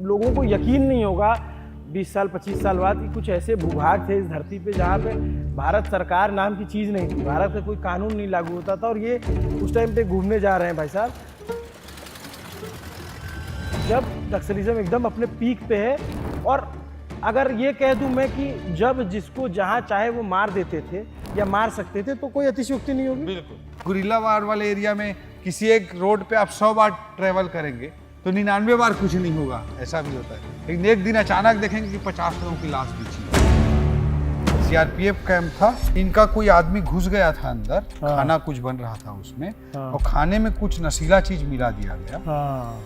लोगों को यकीन नहीं होगा 20 साल 25 साल बाद कि कुछ ऐसे भूभाग थे इस धरती पे जहाँ पे भारत सरकार नाम की चीज़ नहीं थी, भारत का कोई कानून नहीं लागू होता था, और ये उस टाइम पे घूमने जा रहे हैं भाई साहब जब नक्सलिज्म एकदम अपने पीक पे है। और अगर ये कह दूं मैं कि जब जिसको जहाँ चाहे वो मार देते थे या मार सकते थे तो कोई अतिशयोक्ति नहीं होगी। बिल्कुल, गुरिल्ला वार वाले एरिया में किसी एक रोड पे आप 100 बार ट्रेवल करेंगे तो 99 बार कुछ नहीं होगा, ऐसा भी होता है। लेकिन एक दिन अचानक देखेंगे कि 50 लोगों की लाश बिछी है। सीआरपीएफ कैंप था, इनका कोई आदमी घुस गया था अंदर, खाना कुछ बन रहा था उसमें, और खाने में कुछ नशीला चीज मिला दिया गया,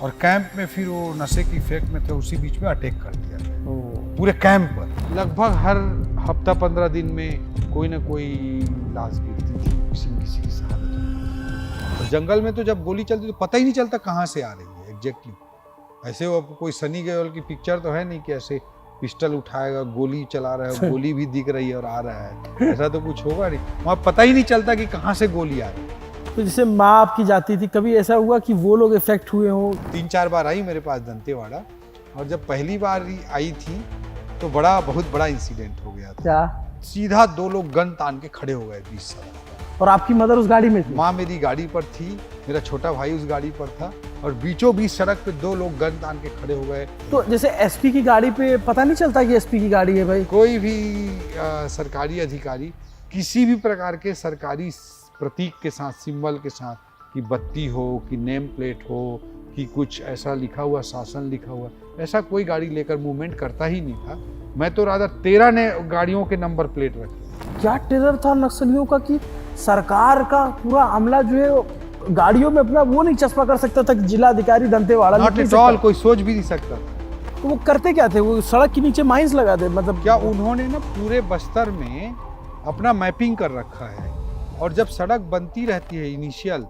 और कैंप में फिर वो नशे की इफेक्ट में थे, उसी बीच में अटैक कर दिया गया पूरे कैंप पर। लगभग हर हफ्ता 15 दिन में कोई ना कोई लाश गिरती थी, किसी न किसी की शहादत होती थी। जंगल में तो जब गोली चलती तो पता ही नहीं चलता कहाँ से आ रही है एग्जैक्टली। ऐसे वो कोई सनी देओल की पिक्चर तो है नहीं कि ऐसे पिस्टल उठाएगा, गोली चला रहा है, गोली भी दिख रही है और आ रहा है, ऐसा तो कुछ होगा नहीं। वहाँ पता ही नहीं चलता कि कहाँ से गोली आ रही है। तो जैसे माँ आपकी जाती थी, कभी ऐसा हुआ कि वो लोग इफेक्ट हुए हो? 3-4 बार आई मेरे पास दंतेवाड़ा, और जब पहली बार आई थी तो बहुत बड़ा इंसिडेंट हो गया था। क्या? सीधा 2 लोग गन तान के खड़े हो गए 20 साल। और आपकी मदर उस गाड़ी में थी? माँ मेरी गाड़ी पर थी, मेरा छोटा भाई उस गाड़ी पर था, और बीचों बीच सड़क पे 2 लोग गन तान के खड़े हो गए। तो जैसे एसपी की गाड़ी पे पता नहीं चलता कि एसपी की गाड़ी है भाई? कोई भी सरकारी अधिकारी किसी भी प्रकार के सरकारी प्रतीक के साथ, सिंबल के साथ, कि बत्ती हो, कि नेम प्लेट हो, कि कुछ ऐसा लिखा हुआ, शासन लिखा हुआ, ऐसा कोई गाड़ी लेकर मूवमेंट करता ही नहीं था। मैं तो राजा 13 ने गाड़ियों के नंबर प्लेट रखे। क्या टेरर था नक्सलियों का कि सरकार का पूरा अमला जो है गाड़ियों में अपना वो नहीं चस्पा कर सकता था कि जिलाधिकारी दंतेवाड़ा नॉट एट ऑल, कोई सोच भी नहीं सकता। तो वो करते क्या थे? वो सड़क के नीचे माइंस लगा दे, मतलब क्या उन्होंने ना पूरे बस्तर में अपना मैपिंग कर रखा है, और जब सड़क बनती रहती है इनिशियल,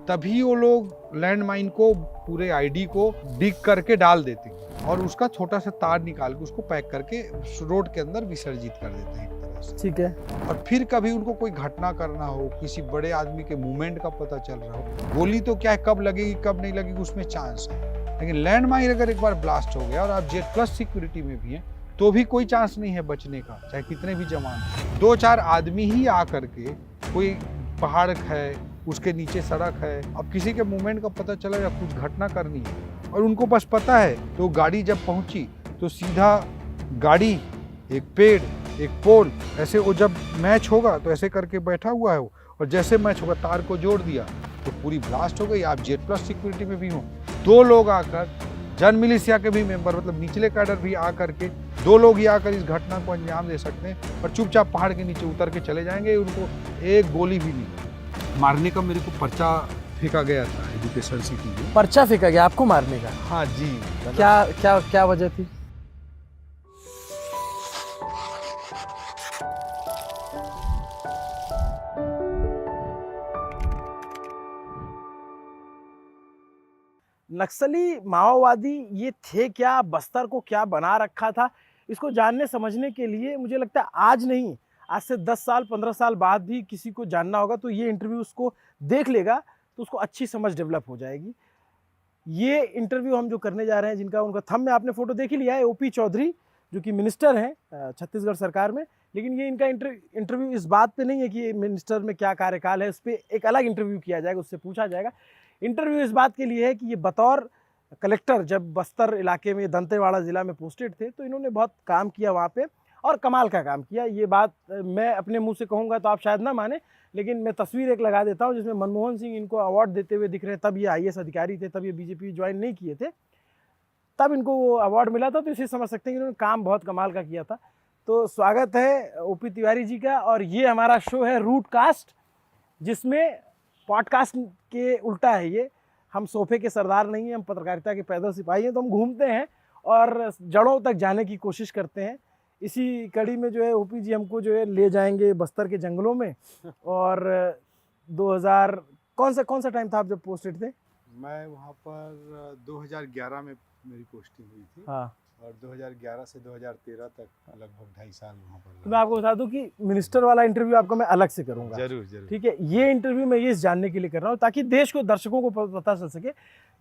तभी वो लोग लैंडमाइन को, पूरे आईडी को डिग करके डाल देते हैं, और उसका छोटा सा तार निकाल के उसको पैक करके रोड के अंदर विसर्जित कर देते हैं एक तरह से। ठीक है। और फिर कभी उनको कोई घटना करना हो, किसी बड़े आदमी के मूवमेंट का पता चल रहा हो, गोली तो क्या है, कब लगेगी कब नहीं लगेगी उसमें चांस है, लेकिन लैंडमाइन अगर एक बार ब्लास्ट हो गया और आप जेड प्लस सिक्योरिटी में भी हैं तो भी कोई चांस नहीं है बचने का, चाहे कितने भी जवान। 2-4 आदमी ही आ करके, कोई पहाड़ है उसके नीचे सड़क है, अब किसी के मूवमेंट का पता चला या कुछ घटना करनी है, और उनको बस पता है, तो गाड़ी जब पहुंची तो सीधा गाड़ी, एक पेड़, एक पोल, ऐसे वो जब मैच होगा तो ऐसे करके बैठा हुआ है वो, और जैसे मैच होगा तार को जोड़ दिया तो पूरी ब्लास्ट हो गई। आप जेड प्लस सिक्योरिटी में भी हो, 2 लोग आकर, जन मिलिशिया के भी मेंबर, मतलब निचले कैडर भी आकर के, 2 लोग ही आकर इस घटना को अंजाम दे सकते हैं, और चुपचाप पहाड़ के नीचे उतर के चले जाएंगे, उनको एक गोली भी नहीं मारने का। मेरे को पर्चा फेंका गया था एजुकेशन सिटी में। पर्चा फेंका गया आपको मारने का? हाँ जी। क्या क्या क्या वजह थी? नक्सली माओवादी ये थे क्या, बस्तर को क्या बना रखा था, इसको जानने समझने के लिए मुझे लगता है आज नहीं, आज से 10 साल 15 साल बाद भी किसी को जानना होगा तो ये इंटरव्यू उसको देख लेगा तो उसको अच्छी समझ डेवलप हो जाएगी। ये इंटरव्यू हम जो करने जा रहे हैं, जिनका उनका थंब में आपने फोटो देख ही लिया है, ओपी चौधरी, जो कि मिनिस्टर हैं छत्तीसगढ़ सरकार में, लेकिन ये इनका इंटरव्यू इस बात पे नहीं है कि मिनिस्टर में क्या कार्यकाल है, उस पर एक अलग इंटरव्यू किया जाएगा, उससे पूछा जाएगा। इंटरव्यू इस बात के लिए है कि ये बतौर कलेक्टर जब बस्तर इलाके में, दंतेवाड़ा ज़िला में पोस्टेड थे, तो इन्होंने बहुत काम किया वहाँ पे, और कमाल का काम किया। ये बात मैं अपने मुंह से कहूँगा तो आप शायद ना माने, लेकिन मैं तस्वीर एक लगा देता हूँ जिसमें मनमोहन सिंह इनको अवार्ड देते हुए दिख रहे हैं। तब ये आईएएस अधिकारी थे, तब ये बीजेपी ज्वाइन नहीं किए थे, तब इनको वो अवार्ड मिला था, तो इसे समझ सकते हैं कि इन्होंने काम बहुत कमाल का किया था। तो स्वागत है ओपी तिवारी जी का, और ये हमारा शो है रूट कास्ट, जिसमें पॉडकास्ट के उल्टा है ये। हम सोफे के सरदार नहीं हैं, हम पत्रकारिता के पैदल सिपाही हैं, तो हम घूमते हैं और जड़ों तक जाने की कोशिश करते हैं। इसी कड़ी में जो है ओपी जी हमको जो है ले जाएंगे बस्तर के जंगलों में। और 2000 कौन सा टाइम था आप जब पोस्टेड थे? मैं वहाँ पर 2011 में मेरी पोस्टिंग हुई थी। हाँ। और 2011 से 2013 तक लगभग 2.5 साल वहाँ पर। तो मैं आपको बता दूं कि मिनिस्टर वाला इंटरव्यू आपको मैं अलग से करूंगा। जरूर जरूर। ठीक है, ये इंटरव्यू मैं ये जानने के लिए कर रहा हूँ ताकि देश को, दर्शकों को पता चल सके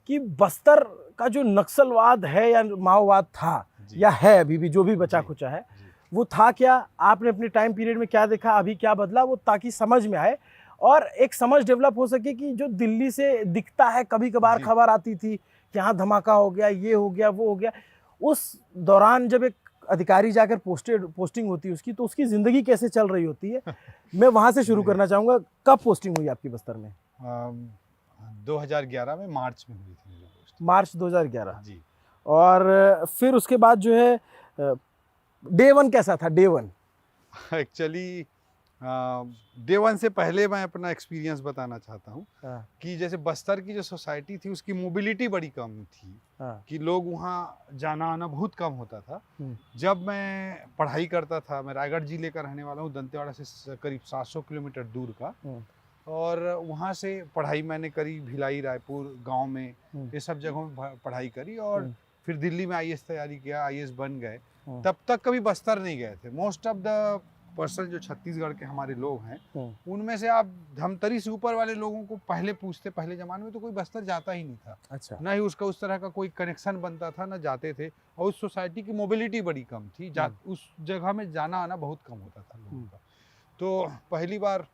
कि बस्तर का जो नक्सलवाद है या माओवाद था जी। या है अभी भी, जो भी बचा जी, खुचा है, जी। वो था क्या, आपने अपने टाइम पीरियड में क्या देखा, अभी क्या बदला, वो ताकि समझ में आए और एक समझ डेवलप हो सके कि जो दिल्ली से दिखता है, कभी कभार जी। खबर आती थी कि यहाँ धमाका हो गया, ये हो गया, वो हो गया, उस दौरान जब एक अधिकारी जाकर पोस्टिंग होती है उसकी, तो उसकी ज़िंदगी कैसे चल रही होती है, मैं वहाँ से शुरू जी। करना चाहूँगा। कब पोस्टिंग हुई आपकी बस्तर में? 2011 में मार्च में हुई थी मेरी पोस्टिंग। मार्च 2011। जी। और फिर उसके बाद जो है डे वन कैसा था, day one? Actually day one से पहले मैं अपना एक्सपीरियंस बताना चाहता हूँ हाँ, कि जैसे बस्तर की जो सोसाइटी थी उसकी मोबिलिटी बड़ी कम थी, हाँ, कि लोग वहाँ जाना आना बहुत कम होता था। हम्म, जब मैं पढ़ाई करता था, मैं रायगढ़ जिले का रहने वाला हूँ, दंतेवाड़ा से करीब 700 किलोमीटर दूर का, हम्म, और वहाँ से पढ़ाई मैंने करी, भिलाई, रायपुर गांव में, हम्म, ये सब जगहों में पढ़ाई करी, और हम्म, फिर दिल्ली में आईएएस तैयारी किया, आईएएस बन गए। हम्म, तब तक कभी बस्तर नहीं गए थे। मोस्ट ऑफ द पर्सन जो छत्तीसगढ़ के हमारे लोग हैं, हम्म। उनमें से आप धमतरी से ऊपर वाले लोगों को पहले पूछते, पहले ज़माने में तो कोई बस्तर जाता ही नहीं था, अच्छा। ना ही उसका उस तरह का कोई कनेक्शन बनता था, ना जाते थे, और उस सोसाइटी की मोबिलिटी बड़ी कम थी, उस जगह में जाना आना बहुत कम होता था लोगों का। तो पहली बार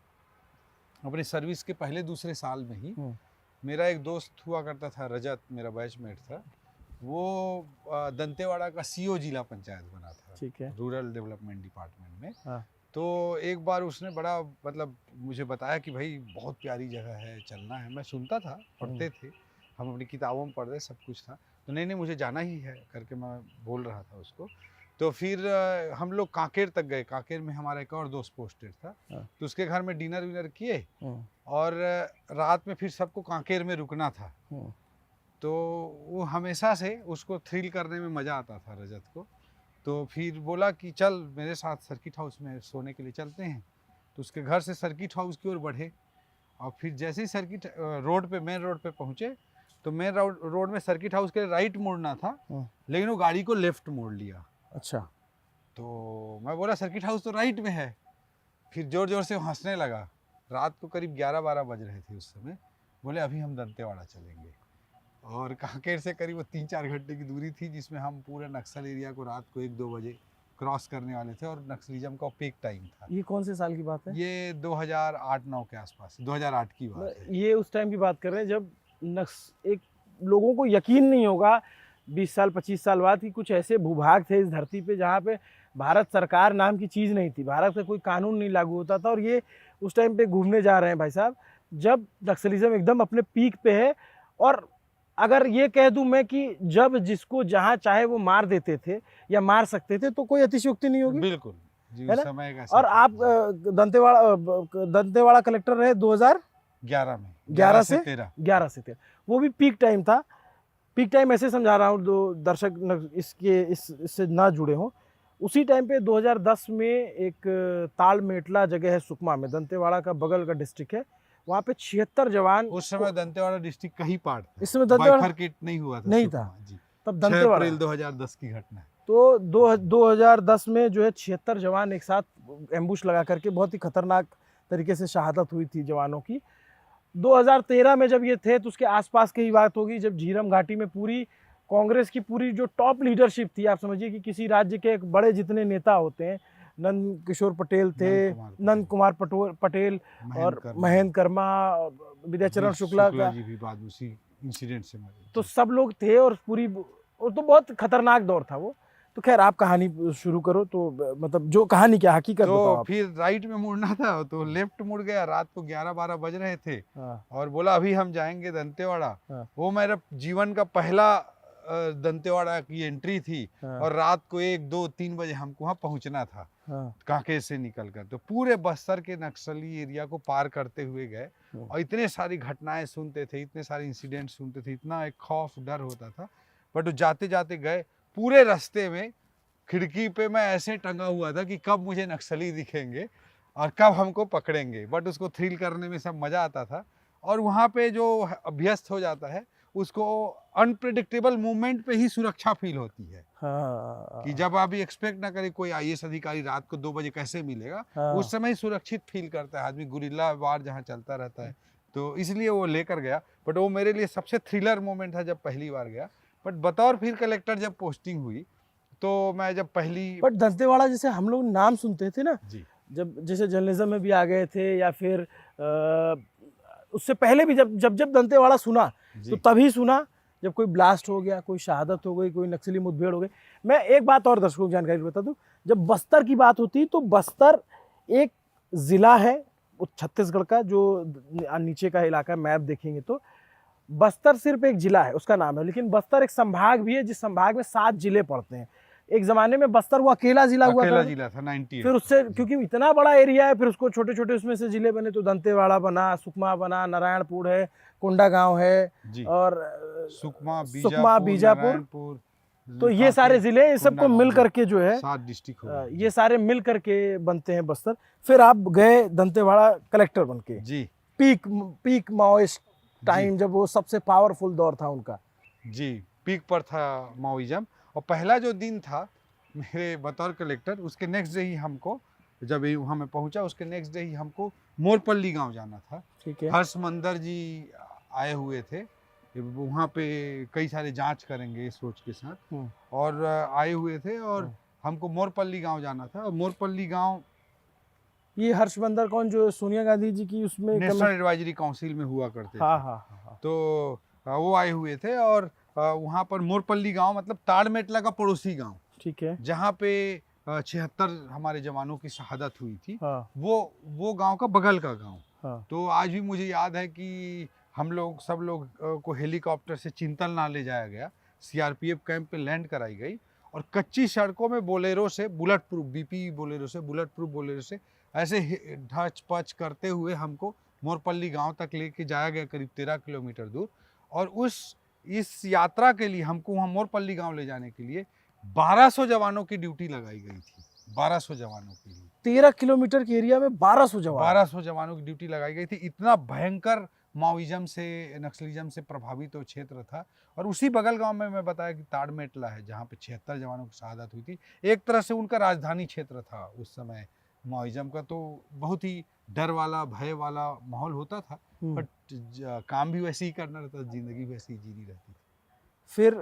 अपने सर्विस के पहले दूसरे साल में ही मेरा एक दोस्त हुआ करता था, रजत, मेरा बैचमेट था, वो दंतेवाड़ा का सीओ जिला पंचायत बना था, ठीक है। रूरल डेवलपमेंट डिपार्टमेंट में। हाँ। तो एक बार उसने बड़ा मतलब मुझे बताया कि भाई बहुत प्यारी जगह है, चलना है। मैं सुनता था, पढ़ते थे, हम अपनी किताबों में पढ़ते, सब कुछ था, तो नहीं मुझे जाना ही है करके मैं बोल रहा था उसको। तो फिर हम लोग कांकेर तक गए। कांकेर में हमारा एक और दोस्त पोस्टेड था, हाँ। तो उसके घर में डिनर विनर किए, और रात में फिर सबको कांकेर में रुकना था। तो वो हमेशा से उसको थ्रिल करने में मज़ा आता था, रजत को। तो फिर बोला कि चल मेरे साथ सर्किट हाउस में सोने के लिए चलते हैं। तो उसके घर से सर्किट हाउस की ओर बढ़े, और फिर जैसे ही सर्किट रोड पे, मेन रोड पे पहुँचे, तो मेन रोड में सर्किट हाउस के लिए राइट मुड़ना था, लेकिन वो गाड़ी को लेफ्ट मोड़ लिया। अच्छा। तो मैं बोला सर्किट हाउस तो राइट में है। फिर जोर जोर से हंसने लगा। रात को करीब 11-12 बज रहे थे उस समय। बोले अभी हम दंतेवाड़ा चलेंगे, और कांकेर से करीब 3-4 घंटे की दूरी थी, जिसमें हम पूरे नक्सल एरिया को रात को 1-2 बजे क्रॉस करने वाले थे, और नक्सलिज्म का पीक टाइम था। ये कौन से साल की बात है? ये 2008-9 के आसपास, 2008 की बात है। ये उस टाइम की बात कर रहे हैं जब एक लोगों को यकीन नहीं होगा 20 साल 25 साल बाद कि कुछ ऐसे भूभाग थे इस धरती पे जहाँ पे भारत सरकार नाम की चीज़ नहीं थी, भारत का कोई कानून नहीं लागू होता था, और ये उस टाइम पे घूमने जा रहे हैं भाई साहब जब नक्सलिज्म एकदम अपने पीक पे है। और अगर ये कह दूं मैं कि जब जिसको जहाँ चाहे वो मार देते थे या मार सकते थे, तो कोई अतिशयोक्ति नहीं होगी। बिल्कुल जी, है उस ना? समय का और आप दंतेवाड़ा कलेक्टर रहे 11 में, 11 से 13। वो भी पीक टाइम था। पीक टाइम ऐसे समझा रहा हूँ, दो दर्शक इससे ना जुड़े हों। उसी टाइम पे 2010 में एक तालमेटला जगह है सुकमा में, दंतेवाड़ा का बगल का डिस्ट्रिक्ट है, वहाँ पे 76 जवान। उस समय दंतेवाड़ा डिस्ट्रिक्ट का ही पार्ट था, इस समय दंतेवाड़ा बाइफरकेट नहीं हुआ था, नहीं सुकमा, था जी। तब 6 दंतेवाड़ा। अप्रैल 2010 की घटना है। तो 2010 में जो है 76 जवान एक साथ एम्बुश लगा करके, बहुत ही खतरनाक तरीके से शहादत हुई थी जवानों की। 2013 में जब ये थे तो उसके आसपास की ही बात होगी, जब झीरम घाटी में पूरी कांग्रेस की पूरी जो टॉप लीडरशिप थी, आप समझिए कि किसी राज्य के एक बड़े जितने नेता होते हैं, नंद किशोर पटेल थे, नंद कुमार पटेल और महेंद्र कर्मा, विद्याचरण शुक्ला का जी भी बाद उसी इंसिडेंट से मरे। तो सब लोग थे, और पूरी, और तो बहुत खतरनाक दौर था वो। तो खैर आप कहानी शुरू करो, तो मतलब जो कहानी क्या हकीकत बताओ तो आप। फिर राइट में मुड़ना था, तो लेफ्ट मुड़ गया। रात को 11-12 बज रहे थे, हाँ। और बोला अभी हम जाएंगे दंतेवाड़ा। हाँ। वो मेरा जीवन का पहला दंतेवाड़ा की एंट्री थी, हाँ। और रात को 1-2-3 बजे हमको वहाँ पहुँचना था, हाँ। कांकेर से निकल कर। तो पूरे बस्तर के नक्सली एरिया को पार करते हुए गए, और इतने सारी घटनाएं सुनते थे, इतने सारे इंसिडेंट सुनते थे, इतना एक खौफ डर होता था। बट जाते जाते गए, पूरे रास्ते में खिड़की पे मैं ऐसे टंगा हुआ था कि कब मुझे नक्सली दिखेंगे और कब हमको पकड़ेंगे। बट उसको थ्रिल करने में सब मज़ा आता था। और वहाँ पे जो अभ्यस्त हो जाता है, उसको अनप्रेडिक्टेबल मूवमेंट पे ही सुरक्षा फील होती है। हाँ। कि जब आप एक्सपेक्ट ना करें कोई आईएएस अधिकारी रात को 2 बजे कैसे मिलेगा, हाँ। उस समय ही सुरक्षित फील करता है आदमी। गुरिल्ला वार जहाँ चलता रहता है, तो इसलिए वो लेकर गया। बट वो मेरे लिए सबसे थ्रिलर मोमेंट था जब पहली बार गया। बट बतौर फिर कलेक्टर जब पोस्टिंग हुई तो मैं जब पहली बट दंतेवाड़ा जैसे हम लोग नाम सुनते थे ना, जी जब जैसे जर्नलिज्म में भी आ गए थे या फिर उससे पहले भी जब जब जब दंतेवाड़ा सुना तो जी तभी सुना जब कोई ब्लास्ट हो गया, कोई शहादत हो गई, कोई नक्सली मुठभेड़ हो गई। मैं एक बात और दर्शकों को जानकारी बता दूं, जब बस्तर की बात होती तो बस्तर एक ज़िला है वो छत्तीसगढ़ का, जो नीचे का इलाका मैप देखेंगे तो बस्तर सिर्फ एक जिला है, उसका नाम है, लेकिन बस्तर एक संभाग भी है जिस संभाग में 7 जिले पड़ते हैं। एक ज़माने में बस्तर वो अकेला ज़िला हुआ अकेला था, जिला था 98। फिर उससे क्योंकि इतना बड़ा एरिया है फिर उसको छोटे छोटे उसमें से जिले बने, तो दंतेवाड़ा बना, सुकमा बना, नारायणपुर है, कोंडागांव है जी और सुकमा, बीजापुर, नारायणपुर, तो ये सारे जिले इन सबको मिल करके जो है 7 डिस्ट्रिक्ट हो गए। ये सारे मिल करके बनते हैं बस्तर। फिर आप गए दंतेवाड़ा कलेक्टर बन के, जी पीक माओइस्ट टाइम, जब वो सबसे पावरफुल दौर था उनका। जी पीक पर था माओइज्म। और पहला जो दिन था मेरे बतौर कलेक्टर, उसके नेक्स्ट डे ही हमको, जब ये वहाँ मैं पहुँचा उसके नेक्स्ट डे ही हमको मोरपल्ली गांव जाना था। ठीक है। हर्ष मंदर जी आए हुए थे, वहाँ पे कई सारे जांच करेंगे इस सोच के साथ, और आए हुए थे और हमको मोरपल्ली गांव जाना था। और मोरपल्ली गांव ये हर्षवर्धन कौन, जो सोनिया गांधी जी की उसमें नेशनल एडवाइजरी काउंसिल में हुआ करते थे। हाँ। तो वो आए हुए थे और वहाँ पर मोरपल्ली गांव मतलब ताड़मेटला का पड़ोसी गांव, ठीक है, जहाँ पे 76 हमारे जवानों की शहादत हुई थी, हाँ, वो गांव का बगल का गांव। हाँ, तो आज भी मुझे याद है कि हम लोग सब लोग को हेलीकॉप्टर से चिंतलना ले जाया गया, सीआरपीएफ कैंप पे लैंड कराई गई और कच्ची सड़कों में बोलेरो से, बुलेट प्रूफ बीपी बोलेरो से, बुलेट प्रूफ बोलेरो से ऐसे ढच पच करते हुए हमको मोरपल्ली गांव तक लेके जाया गया, करीब 13 किलोमीटर दूर। और इस यात्रा के लिए हमको वहाँ मोरपल्ली गांव ले जाने के लिए 1200 जवानों की ड्यूटी लगाई गई थी। 1200 जवानों की 13 किलोमीटर के एरिया में 1200 जवान, 1200 जवानों की ड्यूटी लगाई गई थी। इतना भयंकर माओइज्म से, नक्सलिज्म से प्रभावित वो क्षेत्र था। और उसी बगल गांव में मैं बताया कि ताड़मेटला है, जहाँ पे 76 जवानों की शहादत हुई थी। एक तरह से उनका राजधानी क्षेत्र था उस समय माओइज्म का। तो बहुत ही डर वाला, भय वाला माहौल होता था, बट काम भी वैसे ही करना रहता, जिंदगी वैसे ही जीनी रहती थी। फिर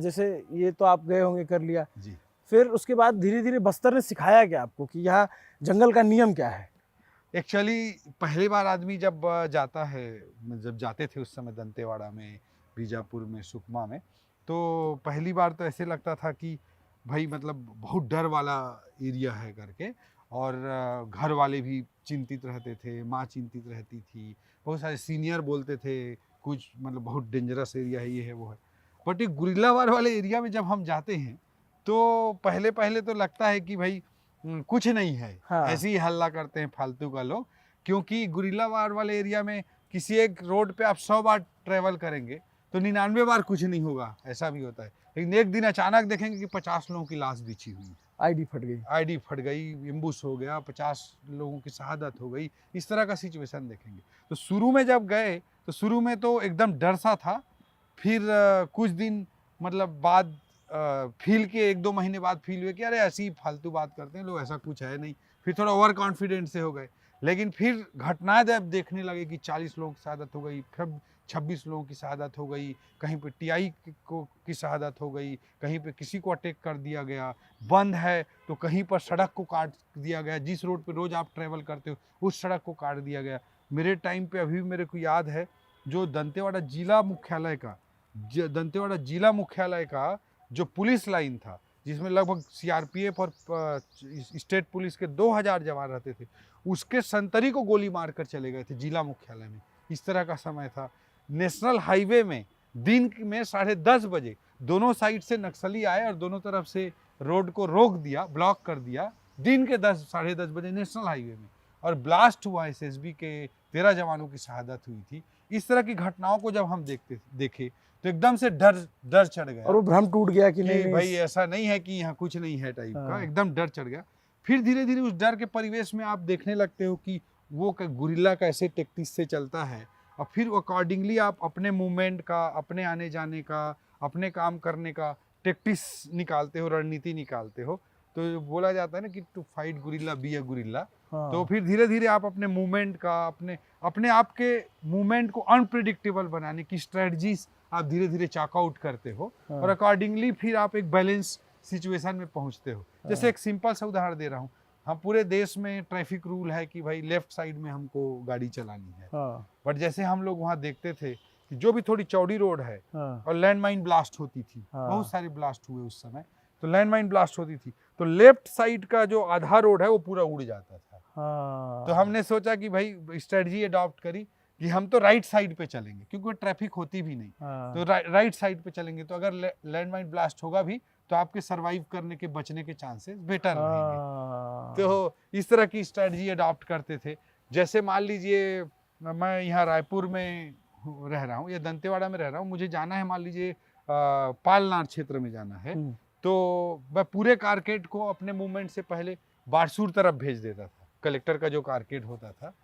जैसे ये तो आप गए होंगे, कर लिया जी। फिर उसके बाद धीरे धीरे बस्तर ने सिखाया क्या आपको कि यहाँ जंगल का नियम क्या है? एक्चुअली पहली बार आदमी जब जाता है, जब जाते थे उस समय दंतेवाड़ा में, बीजापुर में, सुकमा में, तो पहली बार तो ऐसे लगता था कि भाई मतलब बहुत डर वाला एरिया है करके। और घर वाले भी चिंतित रहते थे, माँ चिंतित रहती थी, बहुत सारे सीनियर बोलते थे कुछ मतलब बहुत डेंजरस एरिया है, ये है वो है। बट ये गुरिल्ला वार वाले एरिया में जब हम जाते हैं तो पहले पहले तो लगता है कि भाई कुछ नहीं है, हाँ। ऐसे ही हल्ला करते हैं फालतू का लोग। क्योंकि गुरिल्ला वार वाले एरिया में किसी एक रोड पे आप 100 बार ट्रेवल करेंगे तो 99 बार कुछ नहीं होगा, ऐसा भी होता है। लेकिन एक दिन अचानक देखेंगे कि 50 लोगों की लाश बिछी हुई, आईडी फट गई, एम्बुश हो गया, 50 लोगों की शहादत हो गई, इस तरह का सिचुएशन देखेंगे। तो शुरू में जब गए तो शुरू में तो एकदम डर सा था। फिर कुछ दिन मतलब बाद फील के 1-2 महीने बाद फील हुए कि अरे ऐसी फालतू बात करते हैं लोग, ऐसा कुछ है नहीं। फिर थोड़ा ओवर कॉन्फिडेंस से हो गए। लेकिन फिर घटनाएं जब देखने लगे कि 40 लोगों की शहादत हो गई, फिर 26 लोगों की शहादत हो गई, कहीं पे टीआई की शहादत हो गई, कहीं पे किसी को अटैक कर दिया गया, बंद है तो कहीं पर सड़क को काट दिया गया, जिस रोड पे रोज आप ट्रेवल करते हो उस सड़क को काट दिया गया। मेरे टाइम पे अभी भी मेरे को याद है, जो दंतेवाड़ा जिला मुख्यालय का जो पुलिस लाइन था, जिसमें लगभग सीआरपीएफ और स्टेट पुलिस के 2000 जवान रहते थे, उसके संतरी को गोली मारकर चले गए थे जिला मुख्यालय में। इस तरह का समय था। नेशनल हाईवे में दिन में 10:30 बजे दोनों साइड से नक्सली आए और दोनों तरफ से रोड को रोक दिया, ब्लॉक कर दिया, दिन के 10-10:30 बजे नेशनल हाईवे में। और ब्लास्ट हुआ, एसएसबी के 13 जवानों की शहादत हुई थी। इस तरह की घटनाओं को जब हम देखे तो एकदम से डर चढ़ गया, और वो भ्रम टूट गया कि नहीं भाई ऐसा नहीं है कि यहाँ कुछ नहीं है टाइप का, हाँ। एकदम डर चढ़ गया। फिर धीरे धीरे उस डर के परिवेश में आप देखने लगते हो कि वो गुरिल्ला कैसे टेक्टिक्स से चलता है, और फिर अकॉर्डिंगली आप अपने मूवमेंट का, अपने आने जाने का, अपने काम करने का टेक्टिक्स निकालते हो, रणनीति निकालते हो। तो बोला जाता है ना कि to fight guerrilla be a guerrilla. हाँ। तो फिर धीरे धीरे आप अपने मूवमेंट का अपने अपने आप के मूवमेंट को अनप्रिडिक्टेबल बनाने की स्ट्रेटजीज आप धीरे धीरे चॉकआउट करते हो हाँ। और अकॉर्डिंगली फिर आप एक बैलेंस सिचुएशन में पहुंचते हो। जैसे एक सिंपल सा उदाहरण दे रहा हूँ, हम पूरे देश में ट्रैफिक रूल है कि भाई लेफ्ट साइड में हमको गाड़ी चलानी है, हाँ। बट जैसे हम लोग वहाँ देखते थे कि जो भी थोड़ी चौड़ी रोड है हाँ। और लैंडमाइन ब्लास्ट होती थी, हाँ। बहुत सारे ब्लास्ट हुए उस समय, तो लैंडमाइन ब्लास्ट होती थी तो लेफ्ट साइड का जो आधा रोड है वो पूरा उड़ जाता था। हाँ। तो हमने सोचा कि भाई स्ट्रेटजी अडॉप्ट करी कि हम तो राइट साइड पे चलेंगे क्योंकि ट्रैफिक होती भी नहीं, हाँ। तो राइट साइड पे चलेंगे तो अगर लैंडमाइन ब्लास्ट होगा भी तो आपके सरवाइव करने के बचने के चांसेस बेटर रहेंगे। हाँ। तो इस तरह की स्ट्रेटजी अडॉप्ट करते थे। जैसे मान लीजिए मैं यहाँ रायपुर में रह रहा हूँ या दंतेवाड़ा में रह रहा हूँ, मुझे जाना है मान लीजिए पालनार क्षेत्र में जाना है, तो मैं पूरे कारकेट को अपने मूवमेंट से पहले बारसूर तरफ भेज देता था। कलेक्टर का जो कारकेट होता था,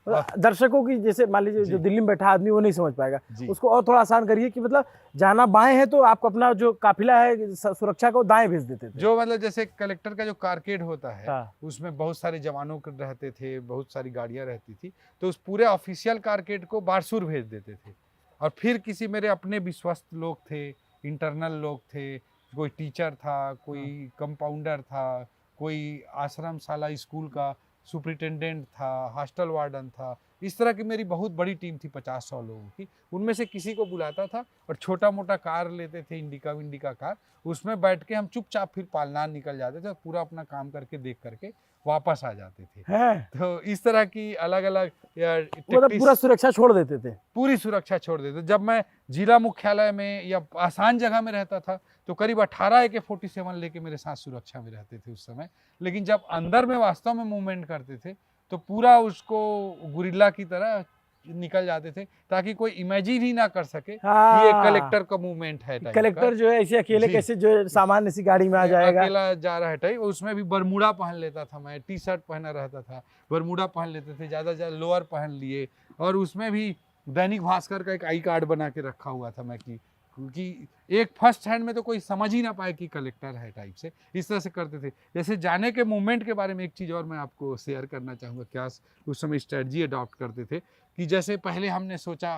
दर्शकों की जैसे मान लीजिए जो दिल्ली में बैठा आदमी वो नहीं समझ पाएगा, उसको और थोड़ा आसान करिए कि मतलब जाना बाएं है तो आपको अपना जो काफिला है सुरक्षा को दाएं भेज देते थे। जो मतलब जैसे कलेक्टर का जो कारकेड होता है, हाँ। उसमें बहुत सारे जवानों रहते थे, बहुत सारी गाड़ियां रहती थी, तो उस पूरे ऑफिशियल कारकेड को बारसूर भेज देते थे। और फिर किसी मेरे अपने विश्वस्त लोग थे, इंटरनल लोग थे, कोई टीचर था, कोई कंपाउंडर था, कोई आश्रम शाला स्कूल का सुपरिटेंडेंट था, हॉस्टल वार्डन था, इस तरह की मेरी बहुत बड़ी टीम थी 50-100 लोगों की। उनमें से किसी को बुलाता था और छोटा मोटा कार लेते थे, इंडिका विंडिका कार, उसमें बैठ के हम चुपचाप फिर पालनार निकल जाते थे और पूरा अपना काम करके देख करके वापस आ जाते थे। है? तो इस तरह की अलग अलग मतलब पूरा सुरक्षा छोड़ देते थे? पूरी सुरक्षा छोड़ देते। जब मैं जिला मुख्यालय में या आसान जगह में रहता था तो करीब 18 AK-47 लेके मेरे साथ सुरक्षा में रहते थे उस समय। लेकिन जब अंदर में वास्तव में मूवमेंट करते थे तो पूरा उसको गुरिल्ला की तरह निकल जाते थे ताकि कोई इमेजिन ही ना कर सके कि ये कलेक्टर का मूवमेंट है। कलेक्टर जो है ऐसे अकेले कैसे जो सामान्य सी गाड़ी में आ जाएगा, अकेला जा रहा है टाइप। उसमें भी बरमूडा पहन लेता था मैं, टी शर्ट पहना रहता था, बरमूडा पहन लेते थे, ज्यादा ज्यादा लोअर पहन लिए, और उसमें भी दैनिक भास्कर का एक आई कार्ड बना के रखा हुआ था मैं कि क्योंकि एक फर्स्ट हैंड में तो कोई समझ ही ना पाए कि कलेक्टर है टाइप से। इस तरह से करते थे। जैसे जाने के मूवमेंट के बारे में एक चीज़ और मैं आपको शेयर करना चाहूँगा, क्या उस समय स्ट्रेटजी अडॉप्ट करते थे कि जैसे पहले हमने सोचा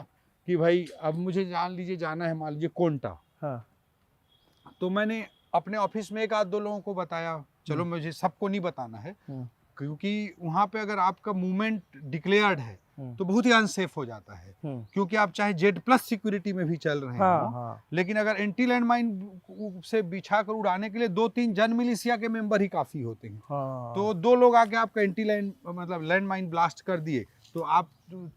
कि भाई अब मुझे जान लीजिए जाना है मान लीजिए कोंटा। हाँ। तो मैंने अपने ऑफिस में 1-2 लोगों को बताया, चलो मुझे सबको नहीं बताना है क्योंकि वहाँ पे अगर आपका मूवमेंट डिक्लेयर्ड है तो बहुत ही अनसेफ हो जाता है, क्योंकि आप चाहे Z+ सिक्योरिटी में भी चल रहे हैं, लेकिन अगर एंटी लैंड माइन से बिछा कर उड़ाने के लिए 2-3 जन मिलिशिया के मेंबर ही काफी होते हैं। तो 2 लोग आके आपका एंटी लैंड मतलब लैंड माइन ब्लास्ट कर दिए तो आप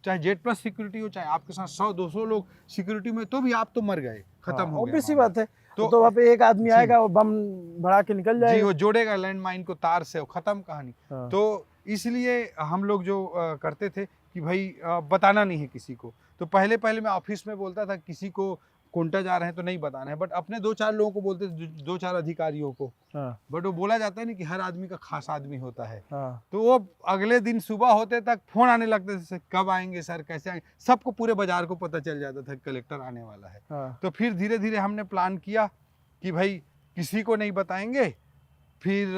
चाहे Z+ सिक्योरिटी हो, चाहे आपके साथ 100-200 लोग सिक्योरिटी में, तो भी आप तो मर गए, खत्म हो गया। सी बात है। तो वहाँ पे एक आदमी आएगा वो बम भड़ा के निकल जाएगा, जी वो जोड़ेगा लैंड माइन को तार से, खत्म कहानी। तो इसलिए हम लोग जो करते थे कि भाई बताना नहीं है किसी को। तो पहले मैं ऑफिस में बोलता था किसी को कोंटा जा रहे हैं तो नहीं बताना है, बट अपने 2-4 लोगों को बोलते थे, 2-4 अधिकारियों को। बट वो बोला जाता है ना कि हर आदमी का खास आदमी होता है। तो वो अगले दिन सुबह होते तक फोन आने लगते थे, कब आएंगे सर, कैसे आएंगे, सबको पूरे बाजार को पता चल जाता था कलेक्टर आने वाला है। तो फिर धीरे धीरे हमने प्लान किया कि भाई किसी को नहीं बताएंगे। फिर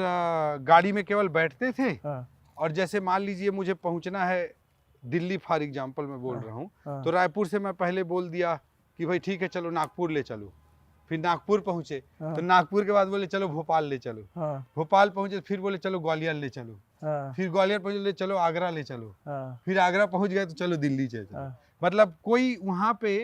गाड़ी में केवल बैठते थे और जैसे मान लीजिए मुझे पहुंचना है दिल्ली, फॉर एग्जाम्पल मैं बोल रहा हूँ, तो रायपुर से मैं पहले बोल दिया कि भाई ठीक है चलो नागपुर ले चलो। फिर नागपुर पहुंचे तो नागपुर के बाद बोले चलो भोपाल ले चलो। भोपाल पहुंचे फिर बोले चलो ग्वालियर ले चलो। फिर ग्वालियर पहुंचे ले चलो आगरा ले चलो। फिर आगरा पहुंच गए तो चलो दिल्ली चलो। मतलब कोई वहाँ पे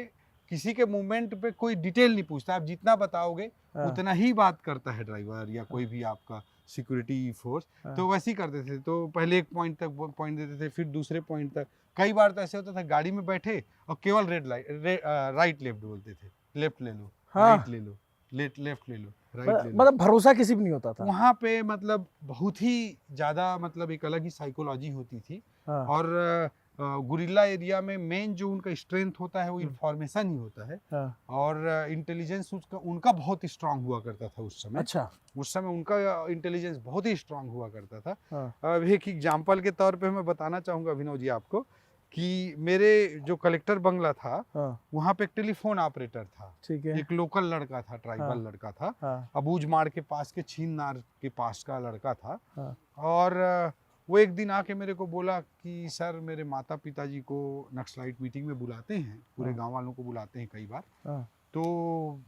किसी के मूवमेंट पे कोई डिटेल नहीं पूछता, आप जितना बताओगे उतना ही बात करता है ड्राइवर या कोई भी आपका सिक्योरिटी फोर्स। तो वैसे ही करते थे। तो पहले एक पॉइंट तक पॉइंट देते थे, फिर दूसरे पॉइंट तक। कई बार तो ऐसे होता था गाड़ी में बैठे और केवल रेड लाइट राइट लेफ्ट बोलते थे, लेफ्ट ले लो, राइट ले लो, लेफ्ट ले लो, राइट ले लो। मतलब भरोसा किसी भी नहीं होता था वहाँ पे। मतलब बहुत ही ज्यादा मतलब एक अलग ही साइकोलॉजी होती थी। और गुरिल्ला एरिया में मेन जो उनका स्ट्रेंथ होता है वो इंफॉर्मेशन ही होता है। और इंटेलिजेंस उनका बहुत स्ट्रांग हुआ करता था उस समय। अच्छा। उस समय उनका इंटेलिजेंस बहुत ही स्ट्रांग हुआ करता था। अब एक एग्जांपल के तौर पे मैं बताना चाहूँगा अभिनव जी आपको कि मेरे जो कलेक्टर बंगला था वहाँ पे एक टेलीफोन ऑपरेटर था। ठीक है। एक लोकल लड़का था, ट्राइबल लड़का था, अबूझमाड़ के पास के छीननार के पास का लड़का था। और वो एक दिन आके मेरे को बोला कि सर मेरे माता पिताजी को नक्सलाइट मीटिंग में बुलाते हैं, पूरे हाँ। गांव वालों को बुलाते हैं कई बार, हाँ। तो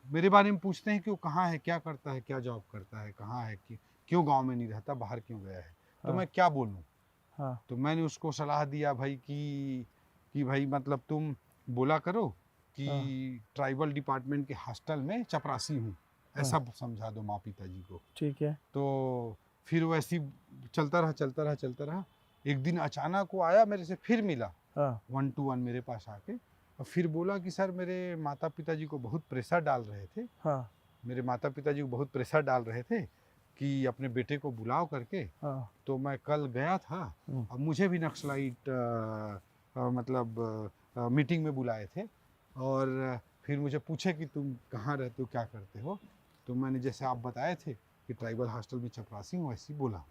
मेरे बारे में पूछते हैं कि वो कहाँ है, क्या करता है, क्या जॉब करता है, कहाँ है, कि क्यों गांव में नहीं रहता, बाहर क्यों गया है। तो हाँ। मैं क्या बोलूँ। हाँ। तो मैंने उसको सलाह दिया भाई कि भाई मतलब तुम बोला करो कि हाँ। ट्राइबल डिपार्टमेंट के हॉस्टल में चपरासी हूँ, हाँ। ऐसा समझा दो माँ पिताजी को। ठीक है। तो फिर वैसे ही चलता रहा। एक दिन अचानक वो आया मेरे से, फिर मिला हाँ। 1 to 1 मेरे पास आके, और फिर बोला कि सर मेरे माता पिताजी को बहुत प्रेशर डाल रहे थे, हाँ। मेरे माता पिताजी को बहुत प्रेशर डाल रहे थे कि अपने बेटे को बुलाओ करके। हाँ। तो मैं कल गया था, अब मुझे भी नक्सलाइट मतलब मीटिंग में बुलाए थे, और फिर मुझे पूछे कि तुम कहाँ रहते हो, क्या करते हो। तो मैंने जैसे आप बताए थे कि ट्राइबल हॉस्टल में चपरासी हूँ, वैसे ही बोला।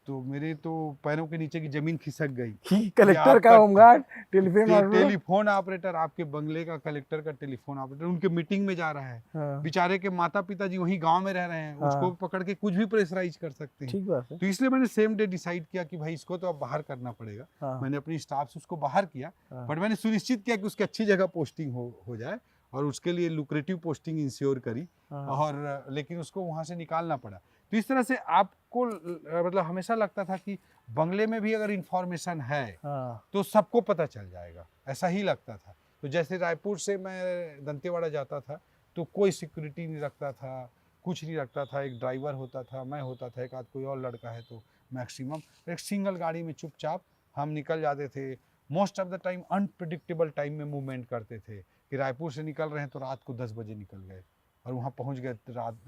तो मेरे तो पैरों के नीचे की जमीन खिसक गई। कलेक्टर का home guard, telephone operator. Telephone operator, आपके बंगले का कलेक्टर का टेलीफोन ऑपरेटर उनके मीटिंग में जा रहा है। हाँ। बेचारे के माता पिताजी वहीं गांव में रह रहे हैं, हाँ। उसको पकड़ के कुछ भी प्रेशराइज कर सकते हैं। ठीक बात है। तो इसलिए मैंने सेम डे डिसाइड किया कि भाई इसको तो अब बाहर करना पड़ेगा। हाँ। मैंने अपनी स्टाफ से उसको बाहर किया, हाँ। बट मैंने सुनिश्चित किया कि उसकी अच्छी जगह पोस्टिंग हो जाए, और उसके लिए लुक्रेटिव पोस्टिंग इंश्योर करी। हाँ। और लेकिन उसको वहाँ से निकालना पड़ा। तो इस तरह से आपको मतलब हमेशा लगता था कि बंगले में भी अगर इंफॉर्मेशन है हाँ। तो सबको पता चल जाएगा, ऐसा ही लगता था। तो जैसे रायपुर से मैं दंतेवाड़ा जाता था तो कोई सिक्योरिटी नहीं रखता था, कुछ नहीं रखता था, एक ड्राइवर होता था, मैं होता था, एक आध कोई और लड़का है तो मैक्सिमम एक सिंगल गाड़ी में चुपचाप हम निकल जाते थे। Most of the time unpredictable time में मूवमेंट करते थे कि रायपुर से निकल रहे हैं तो रात को 10 बजे निकल गए और वहाँ पहुँच गए रात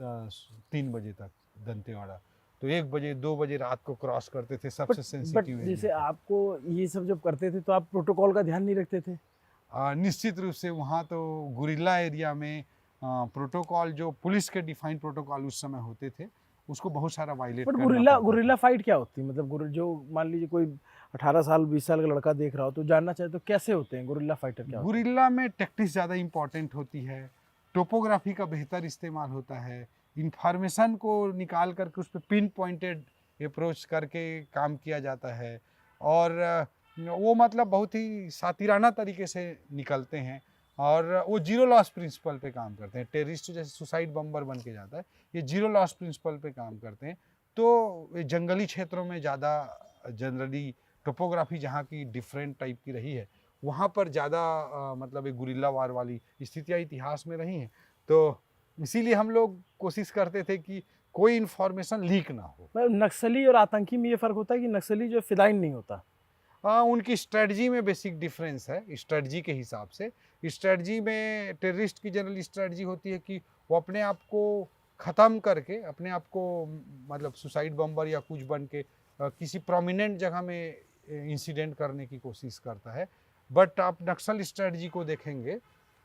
3 बजे तक दंतेवाड़ा। तो 1 बजे 2 बजे रात को क्रॉस करते थे सबसे सेंसिटिव। जैसे आपको ये सब जब करते थे तो आप प्रोटोकॉल का ध्यान नहीं रखते थे? निश्चित रूप से वहाँ तो गुरिल्ला एरिया में प्रोटोकॉल जो पुलिस के डिफाइंड प्रोटोकॉल उस समय होते थे उसको बहुत सारा वायलेट बट करना गुरिल्ला पड़ता गुरिल्ला था। फाइट क्या होती है? मतलब जो मान लीजिए कोई 18 साल 20 साल का लड़का देख रहा हो तो जानना चाहे तो कैसे होते हैं गुरिल्ला फाइटर, क्या होते हैं? गुरिल्ला में टैक्टिक्स ज़्यादा इम्पॉर्टेंट होती है, टोपोग्राफी का बेहतर इस्तेमाल होता है, इंफॉर्मेशन को निकाल करके उस पर पिन पॉइंटेड अप्रोच करके काम किया जाता है, और वो मतलब बहुत ही सातिराना तरीके से निकलते हैं, और वो जीरो लॉस प्रिंसिपल पे काम करते हैं। टेररिस्ट जैसे सुसाइड बम्बर बन के जाता है, ये जीरो लॉस प्रिंसिपल पे काम करते हैं। तो ये जंगली क्षेत्रों में ज़्यादा जनरली टोपोग्राफी जहाँ की डिफरेंट टाइप की रही है वहाँ पर ज़्यादा मतलब एक गुरिल्ला वार वाली स्थितियाँ इतिहास में रही हैं। तो इसीलिए हम लोग कोशिश करते थे कि कोई इन्फॉर्मेशन लीक ना हो। मतलब नक्सली और आतंकी में ये फर्क होता है कि नक्सली जो फिदाइन नहीं होता। उनकी स्ट्रेटजी में बेसिक डिफरेंस है, स्ट्रेटजी के हिसाब से। स्ट्रेटजी में टेररिस्ट की जनरल स्ट्रेटजी होती है कि वो अपने आप को ख़त्म करके अपने आप को मतलब सुसाइड बम्बर या कुछ बन के किसी प्रोमिनेंट जगह में इंसिडेंट करने की कोशिश करता है। बट आप नक्सल स्ट्रेटजी को देखेंगे,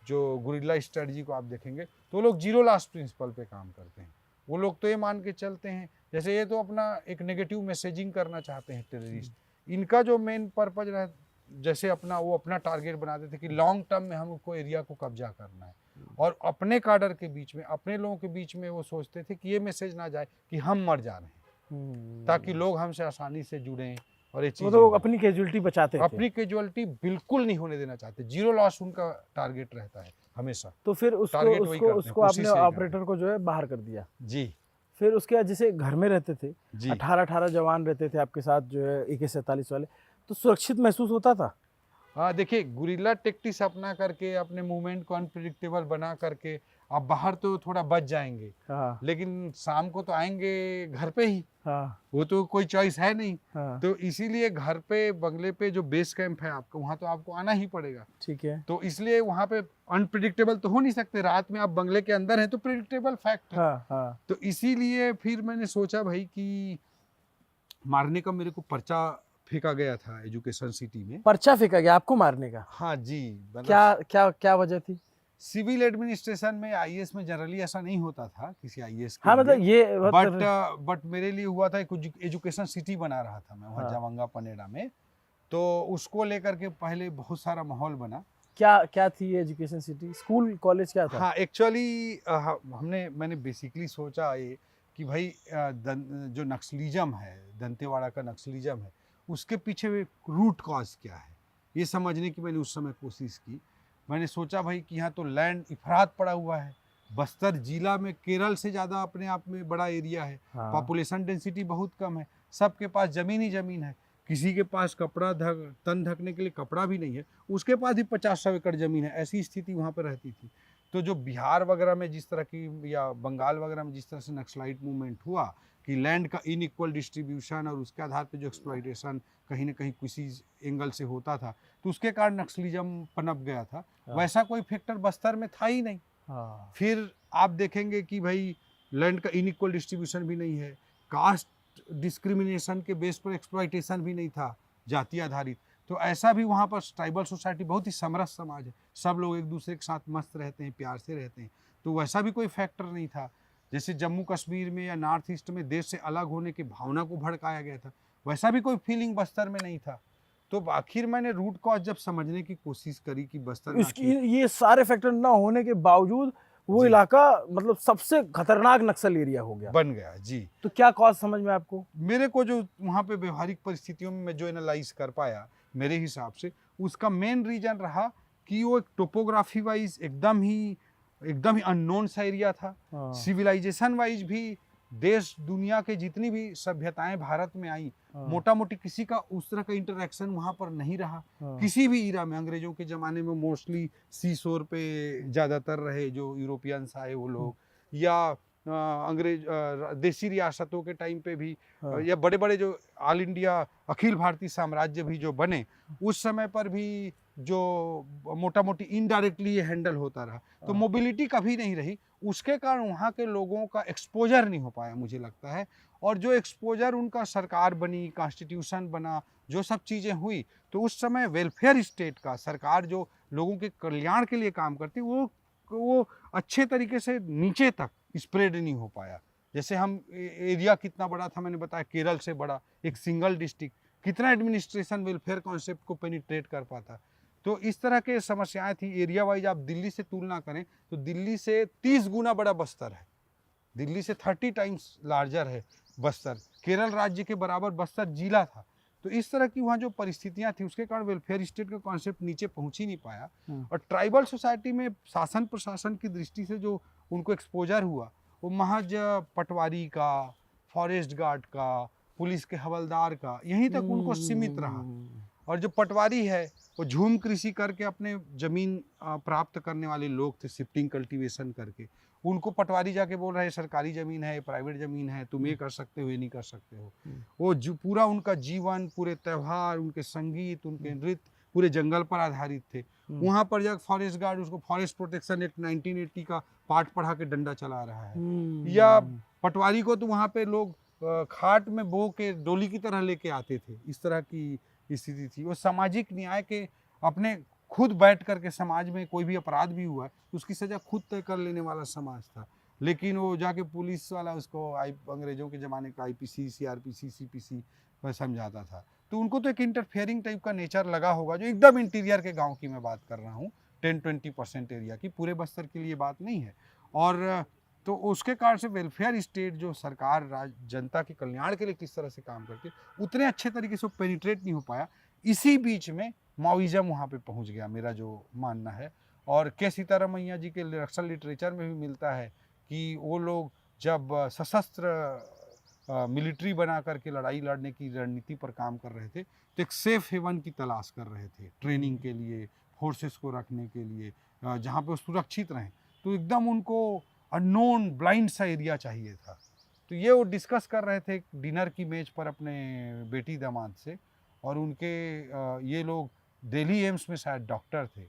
जो गुरिल्ला स्ट्रेटजी को आप देखेंगे, तो लोग जीरो लॉस प्रिंसिपल पे काम करते हैं। वो लोग तो ये मान के चलते हैं जैसे ये तो अपना एक नेगेटिव मैसेजिंग करना चाहते हैं टेररिस्ट। इनका जो मेन पर्पज है जैसे अपना वो अपना टारगेट बनाते थे कि लॉन्ग टर्म में हमको एरिया को कब्जा करना है, और अपने काडर के बीच में अपने लोगों के बीच में वो सोचते थे कि ये मैसेज ना जाए कि हम मर जा रहे हैं, ताकि लोग हमसे आसानी से जुड़ें और ये चीज़ तो अपनी कैजुअलिटी बचाते थे। अपनी कैजुअलिटी बिल्कुल नहीं होने देना चाहते। जीरो लॉस उनका टारगेट रहता है हमेशा। तो फिर उसको आपने ऑपरेटर को जो है बाहर कर दिया जी। फिर उसके बाद जैसे घर में रहते थे, जी 18 जवान रहते थे आपके साथ जो है AK-47 वाले, तो सुरक्षित महसूस होता था? हाँ, देखिए गुरिल्ला टेक्टिक्स अपना करके अपने मूवमेंट को अनप्रिडिक्टेबल बना करके आप बाहर तो थोड़ा बच जाएंगे, हाँ। लेकिन शाम को तो आएंगे घर पे ही। हाँ। वो तो कोई चॉइस है नहीं। हाँ। तो इसीलिए घर पे बंगले पे जो बेस कैंप है आपका वहाँ तो आपको आना ही पड़ेगा। ठीक है। तो इसलिए वहाँ पे अनप्रिडिक्टेबल तो हो नहीं सकते। रात में आप बंगले के अंदर हैं तो प्रिडिक्टेबल फैक्ट है। हाँ। हाँ। तो इसीलिए फिर मैंने सोचा भाई कि मारने का मेरे को पर्चा फेंका गया था एजुकेशन सिटी में। पर्चा फेंका गया आपको मारने का? हाँ जी। क्या क्या क्या वजह थी? सिविल एडमिनिस्ट्रेशन में आईएएस में जनरली ऐसा नहीं होता था किसी आईएएस के हाँ मतलब ये बट मेरे लिए हुआ था। कुछ एजुकेशन सिटी बना रहा था मैं वहाँ हाँ। जावंगा पनेरा में, तो उसको लेकर के पहले बहुत सारा माहौल बना। क्या थी ये एजुकेशन सिटी? स्कूल कॉलेज क्या था? हाँ एक्चुअली मैंने बेसिकली सोचा ये कि भाई जो नक्सलिज्म है, दंतेवाड़ा का नक्सलिज्म है, उसके पीछे रूट कॉज क्या है, ये समझने की मैंने उस समय कोशिश की। मैंने सोचा भाई कि यहाँ तो लैंड इफरात पड़ा हुआ है, बस्तर जिला में केरल से ज़्यादा अपने आप में बड़ा एरिया है, हाँ। पॉपुलेशन डेंसिटी बहुत कम है, सबके पास ज़मीन ही ज़मीन है, किसी के पास तन ढकने के लिए कपड़ा भी नहीं है, उसके पास ही 50-100 एकड़ ज़मीन है। ऐसी स्थिति वहाँ पर रहती थी। तो जो बिहार वगैरह में जिस तरह की या बंगाल वगैरह में जिस तरह से नक्सलाइट मूवमेंट हुआ कि लैंड का इनइक्वल डिस्ट्रीब्यूशन और उसके आधार पे जो एक्सप्लॉइटेशन कहीं ना कहीं किसी एंगल से होता था, तो उसके कारण नक्सलिज्म पनप गया था। हाँ। वैसा कोई फैक्टर बस्तर में था ही नहीं। हाँ। फिर आप देखेंगे कि भाई लैंड का इनइक्वल डिस्ट्रीब्यूशन भी नहीं है, कास्ट डिस्क्रिमिनेशन के बेस पर एक्सप्लॉइटेशन भी नहीं था, जाति आधारित। तो ऐसा भी वहाँ पर ट्राइबल सोसाइटी बहुत ही समरस समाज है, सब लोग एक दूसरे के साथ मस्त रहते हैं, प्यार से रहते हैं, तो वैसा भी कोई फैक्टर नहीं था। जैसे जम्मू कश्मीर में या नॉर्थ ईस्ट में देश से अलग होने की भावना को भड़काया गया था, वैसा भी कोई फीलिंग बस्तर में नहीं था। तो आखिर मैंने रूट कॉज जब समझने की कोशिश करी कि बस्तर में इसकी ये सारे फैक्टर ना होने के बावजूद वो जी। इलाका मतलब सबसे खतरनाक नक्सल एरिया हो गया। बन गया जी। तो क्या कॉज समझ में आपको? मेरे को जो वहाँ पे व्यवहारिक परिस्थितियों में मैं जो एनालाइज कर पाया, मेरे हिसाब से उसका मेन रीजन रहा कि वो एक टोपोग्राफी वाइज एकदम ही अननोन सा एरिया था। हाँ। सिविलाइजेशन वाइज भी देश दुनिया के जितनी भी सभ्यताएं भारत में आई, हाँ। मोटा मोटी किसी का उस तरह का इंटरेक्शन वहाँ पर नहीं रहा। हाँ। किसी भी इरा में, अंग्रेजों के ज़माने में मोस्टली सी शोर पे ज़्यादातर रहे जो यूरोपियंस आए वो लोग, या देसी रियासतों के टाइम पे भी, हाँ। या बड़े बड़े जो ऑल इंडिया अखिल भारतीय साम्राज्य भी जो बने उस समय पर भी जो मोटा मोटी इनडायरेक्टली ये हैंडल होता रहा। तो हाँ। मोबिलिटी कभी नहीं रही, उसके कारण वहाँ के लोगों का एक्सपोजर नहीं हो पाया मुझे लगता है। और जो एक्सपोजर उनका सरकार बनी, कॉन्स्टिट्यूशन बना, जो सब चीज़ें हुई, तो उस समय वेलफेयर स्टेट का सरकार जो लोगों के कल्याण के लिए काम करती वो अच्छे तरीके से नीचे तक स्प्रेड नहीं हो पाया। जैसे हम एरिया कितना बड़ा था, मैंने बताया केरल से बड़ा एक सिंगल डिस्ट्रिक्ट, कितना एडमिनिस्ट्रेशन वेलफेयर कॉन्सेप्ट को पेनिट्रेट कर पाता। तो इस तरह के समस्याएं थी। एरिया वाइज आप दिल्ली से तुलना करें तो दिल्ली से 30 गुना बड़ा बस्तर है, दिल्ली से 30 टाइम्स लार्जर है बस्तर, केरल राज्य के बराबर बस्तर जिला था। तो इस तरह की वहाँ जो परिस्थितियाँ थी उसके कारण वेलफेयर स्टेट का कॉन्सेप्ट नीचे पहुँच ही नहीं पाया। और ट्राइबल सोसाइटी में शासन प्रशासन की दृष्टि से जो उनको एक्सपोजर हुआ वो महज पटवारी का, फॉरेस्ट गार्ड का, पुलिस के हवलदार का, यहीं तक उनको सीमित रहा। और जो पटवारी है वो झूम कृषि करके अपने जमीन प्राप्त करने वाले लोग थे, शिफ्टिंग कल्टीवेशन करके। उनको पटवारी जाके बोल रहे हैं सरकारी ज़मीन है, प्राइवेट ज़मीन है, तुम ये कर सकते हो, ये नहीं कर सकते हो। वो जो पूरा उनका जीवन, पूरे त्यौहार, उनके संगीत, उनके नृत्य पूरे जंगल पर आधारित थे। वहाँ पर जाकर फॉरेस्ट गार्ड उसको फॉरेस्ट प्रोटेक्शन एक्ट 1980 का पाठ पढ़ा के डंडा चला रहा है। या पटवारी को तो वहाँ पे लोग खाट में बो के डोली की तरह लेके आते थे। इस तरह की स्थिति थी। वो सामाजिक न्याय के अपने खुद बैठ करके समाज में कोई भी अपराध भी हुआ है तो उसकी सज़ा खुद तय कर लेने वाला समाज था। लेकिन वो जाके पुलिस वाला उसको अंग्रेजों के ज़माने का IPC, CRPC, CPC समझाता था। तो उनको तो एक इंटरफेयरिंग टाइप का नेचर लगा होगा, जो एकदम इंटीरियर के गांव की मैं बात कर रहा हूँ, 10-20% एरिया की, पूरे बस्तर के लिए बात नहीं है। और तो उसके कारण से वेलफेयर स्टेट जो सरकार जनता के कल्याण के लिए किस तरह से काम करती है उतने अच्छे तरीके से पेनिट्रेट नहीं हो पाया। इसी बीच में माओइज्म वहाँ पे पहुँच गया, मेरा जो मानना है। और के सीतारामैया जी के नक्सल लिटरेचर में भी मिलता है कि वो लोग जब सशस्त्र मिलिट्री बना करके लड़ाई लड़ने की रणनीति पर काम कर रहे थे तो एक सेफ हेवन की तलाश कर रहे थे ट्रेनिंग के लिए, फोर्सेस को रखने के लिए, जहाँ पे सुरक्षित रहें। तो एकदम उनको अननोन ब्लाइंड सा एरिया चाहिए था। तो ये वो डिस्कस कर रहे थे डिनर की मेज पर अपने बेटी दामाद से। और उनके ये लोग दिल्ली एम्स में शायद डॉक्टर थे,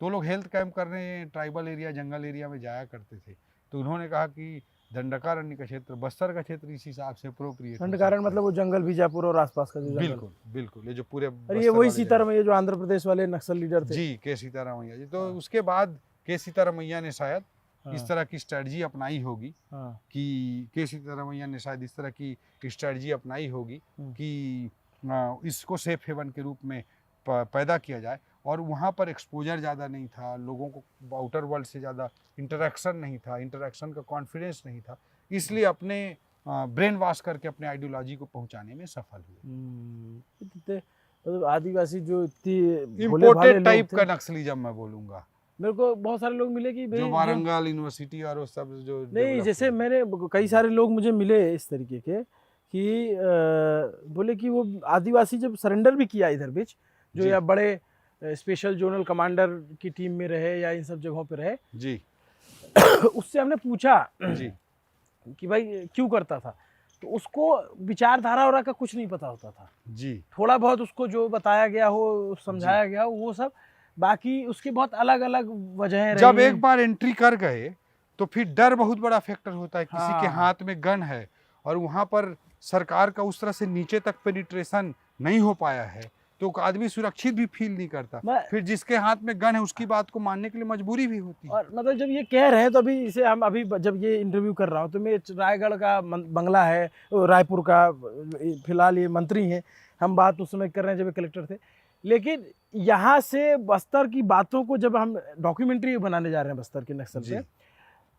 तो लोग हेल्थ कैंप करने ट्राइबल एरिया, जंगल एरिया में जाया करते थे। तो उन्होंने कहा कि दंडकारण्य का क्षेत्र, बस्तर का क्षेत्र इस हिसाब से अप्रोप्रिएट। दंडकारण्य मतलब वो जंगल बीजापुर और आसपास का जो जंगल। बिल्कुल बिल्कुल, ये जो पूरे अरे ये वही सीतारामैया जो आंध्र प्रदेश वाले नक्सल लीडर थे जी, के सीतारामैया जी। तो उसके बाद के सीतारामैया ने शायद इस तरह की स्ट्रेटजी अपनाई होगी कि के सीतारामैया ने शायद इस तरह की स्ट्रेटजी अपनाई होगी कि इसको सेफ हेवन के रूप में पैदा किया जाए। और वहाँ पर एक्सपोजर ज़्यादा नहीं था, लोगों को आउटर वर्ल्ड से ज़्यादा इंटरेक्शन नहीं था, इंटरेक्शन का कॉन्फिडेंस नहीं था, इसलिए अपने ब्रेन वॉश करके अपने आइडियोलॉजी को पहुंचाने में सफल हुए। मतलब आदिवासी जो इतनी भोले भाले इम्पोर्टेड लोग टाइप थे, का नक्सलिज्म मैं बोलूंगा, मेरे को बहुत सारे लोग मिले कि भाई जो वारंगल यूनिवर्सिटी और वो सब जो नहीं, develop जैसे हुए। मैंने कई सारे लोग मुझे मिले इस तरीके के कि बोले कि वो आदिवासी जब सरेंडर भी किया इधर बीच, जो जी। या बड़े स्पेशल जोनल कमांडर की टीम में रहे या इन सब जगहों पे रहे, जी उससे हमने पूछा जी कि भाई क्यों करता था, तो उसको विचारधारा और का कुछ नहीं पता होता था। जी थोड़ा बहुत उसको जो बताया गया हो, समझाया गया हो, वो सब, बाकी उसकी बहुत अलग अलग वजहें रही। जब एक बार एंट्री कर गए तो फिर डर बहुत बड़ा फैक्टर होता है। किसी के हाँ। हाथ में गन है और वहां पर सरकार का उस तरह से नीचे तक पेनिट्रेशन नहीं हो पाया है, तो आदमी सुरक्षित भी फील नहीं करता। फिर जिसके हाथ में गन है उसकी बात को मानने के लिए मजबूरी भी होती है। और मतलब जब ये कह रहे हैं तो अभी इसे हम अभी जब ये इंटरव्यू कर रहा हूँ तो मैं रायगढ़ का बंगला है, रायपुर का, फिलहाल ये मंत्री हैं, हम बात उस समय कर रहे हैं जब ये कलेक्टर थे, लेकिन यहाँ से बस्तर की बातों को जब हम डॉक्यूमेंट्री बनाने जा रहे हैं बस्तर के नक्सल पे,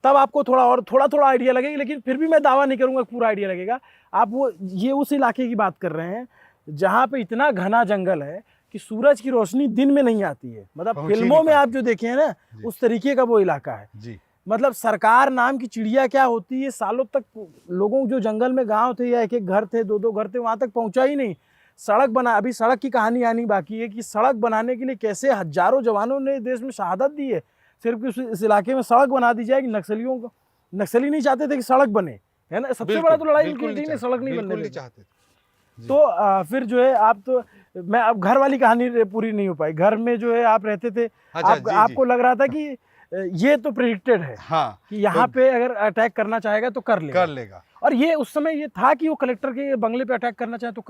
तब आपको थोड़ा आइडिया लगेगा, लेकिन फिर भी मैं दावा नहीं करूंगा पूरा आइडिया लगेगा। आप वो ये उस इलाके की बात कर रहे हैं जहाँ पे इतना घना जंगल है कि सूरज की रोशनी दिन में नहीं आती है, मतलब फिल्मों में आप जो देखे हैं ना उस तरीके का वो इलाका है जी। मतलब सरकार नाम की चिड़िया क्या होती है, सालों तक लोगों जो जंगल में गांव थे या एक एक घर थे, दो दो घर थे, वहां तक पहुंचा ही नहीं। सड़क बना, अभी सड़क की कहानी आनी बाकी है कि सड़क बनाने के लिए कैसे हजारों जवानों ने देश में शहादत दी है, सिर्फ इस इलाके में सड़क बना दी जाएगी। नक्सलियों को, नक्सली नहीं चाहते थे कि सड़क बने, है ना, सबसे बड़ा तो लड़ाई उनकी थी, सड़क नहीं बनने चाहते। तो फिर जो है आप तो, मैं अब घर वाली कहानी पूरी नहीं हो पाई। घर में जो है आप रहते थे, आपको लग रहा था कि ये तो प्रेडिक्टेड है, हाँ, कि यहाँ तो पे अगर अटैक करना चाहेगा तो कर लेगा। और ये उस समय ये था कि वो कलेक्टर के बंगले पे अटैक करना चाहे तो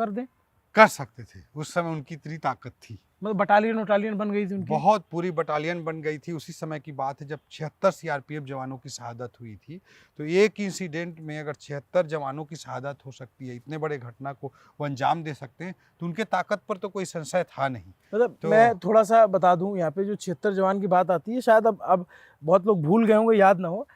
कर सकते थे। उस समय उनकी इतनी ताकत थी, मतलब बटालियन बन गई थी उनकी, बहुत पूरी बटालियन बन गई थी। उसी समय की बात है जब 76 सीआरपीएफ जवानों की शहादत हुई थी। तो एक इंसिडेंट में अगर 76 जवानों की शहादत हो सकती है, इतने बड़े घटना को वो अंजाम दे सकते हैं, तो उनके ताकत पर तो कोई संशय था नहीं। मतलब तो मैं थोड़ा सा बता दूं, यहाँ पे जो 76 जवान की बात आती है, शायद अब बहुत लोग भूल गए होंगे, याद ना हो।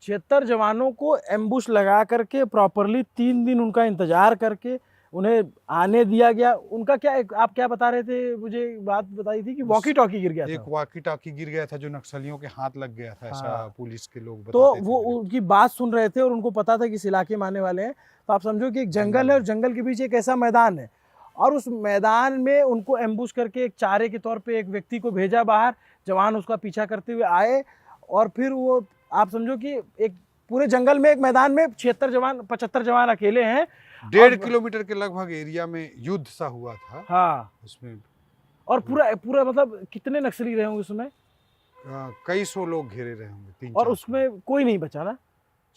76 जवानों को एम्बुश लगा करके प्रॉपरली 3 दिन उनका इंतजार करके उन्हें आने दिया गया। उनका क्या, आप क्या बता रहे थे, मुझे बात बताई थी कि वॉकी टॉकी गिर गया था, एक वॉकी टॉकी गिर गया था जो नक्सलियों के हाथ लग गया था, ऐसा पुलिस के लोग बताते थे। तो वो उनकी बात सुन रहे थे और उनको पता था कि इस इलाके में आने वाले हैं। तो आप समझो कि एक जंगल है और जंगल के बीच एक ऐसा मैदान है, और उस मैदान में उनको एम्बुश करके एक चारे के तौर पर एक व्यक्ति को भेजा बाहर, जवान उसका पीछा करते हुए आए, और फिर वो आप समझो कि एक पूरे जंगल में, एक मैदान में 75 जवान अकेले हैं। 1.5 किलोमीटर के लगभग एरिया में युद्ध सा हुआ था, हाँ, उसमें। और पूरा मतलब कितने नक्सली रहे होंगे उसमें? कई सौ लोग घेरे रहे होंगे, और उसमें कोई नहीं बचा ना।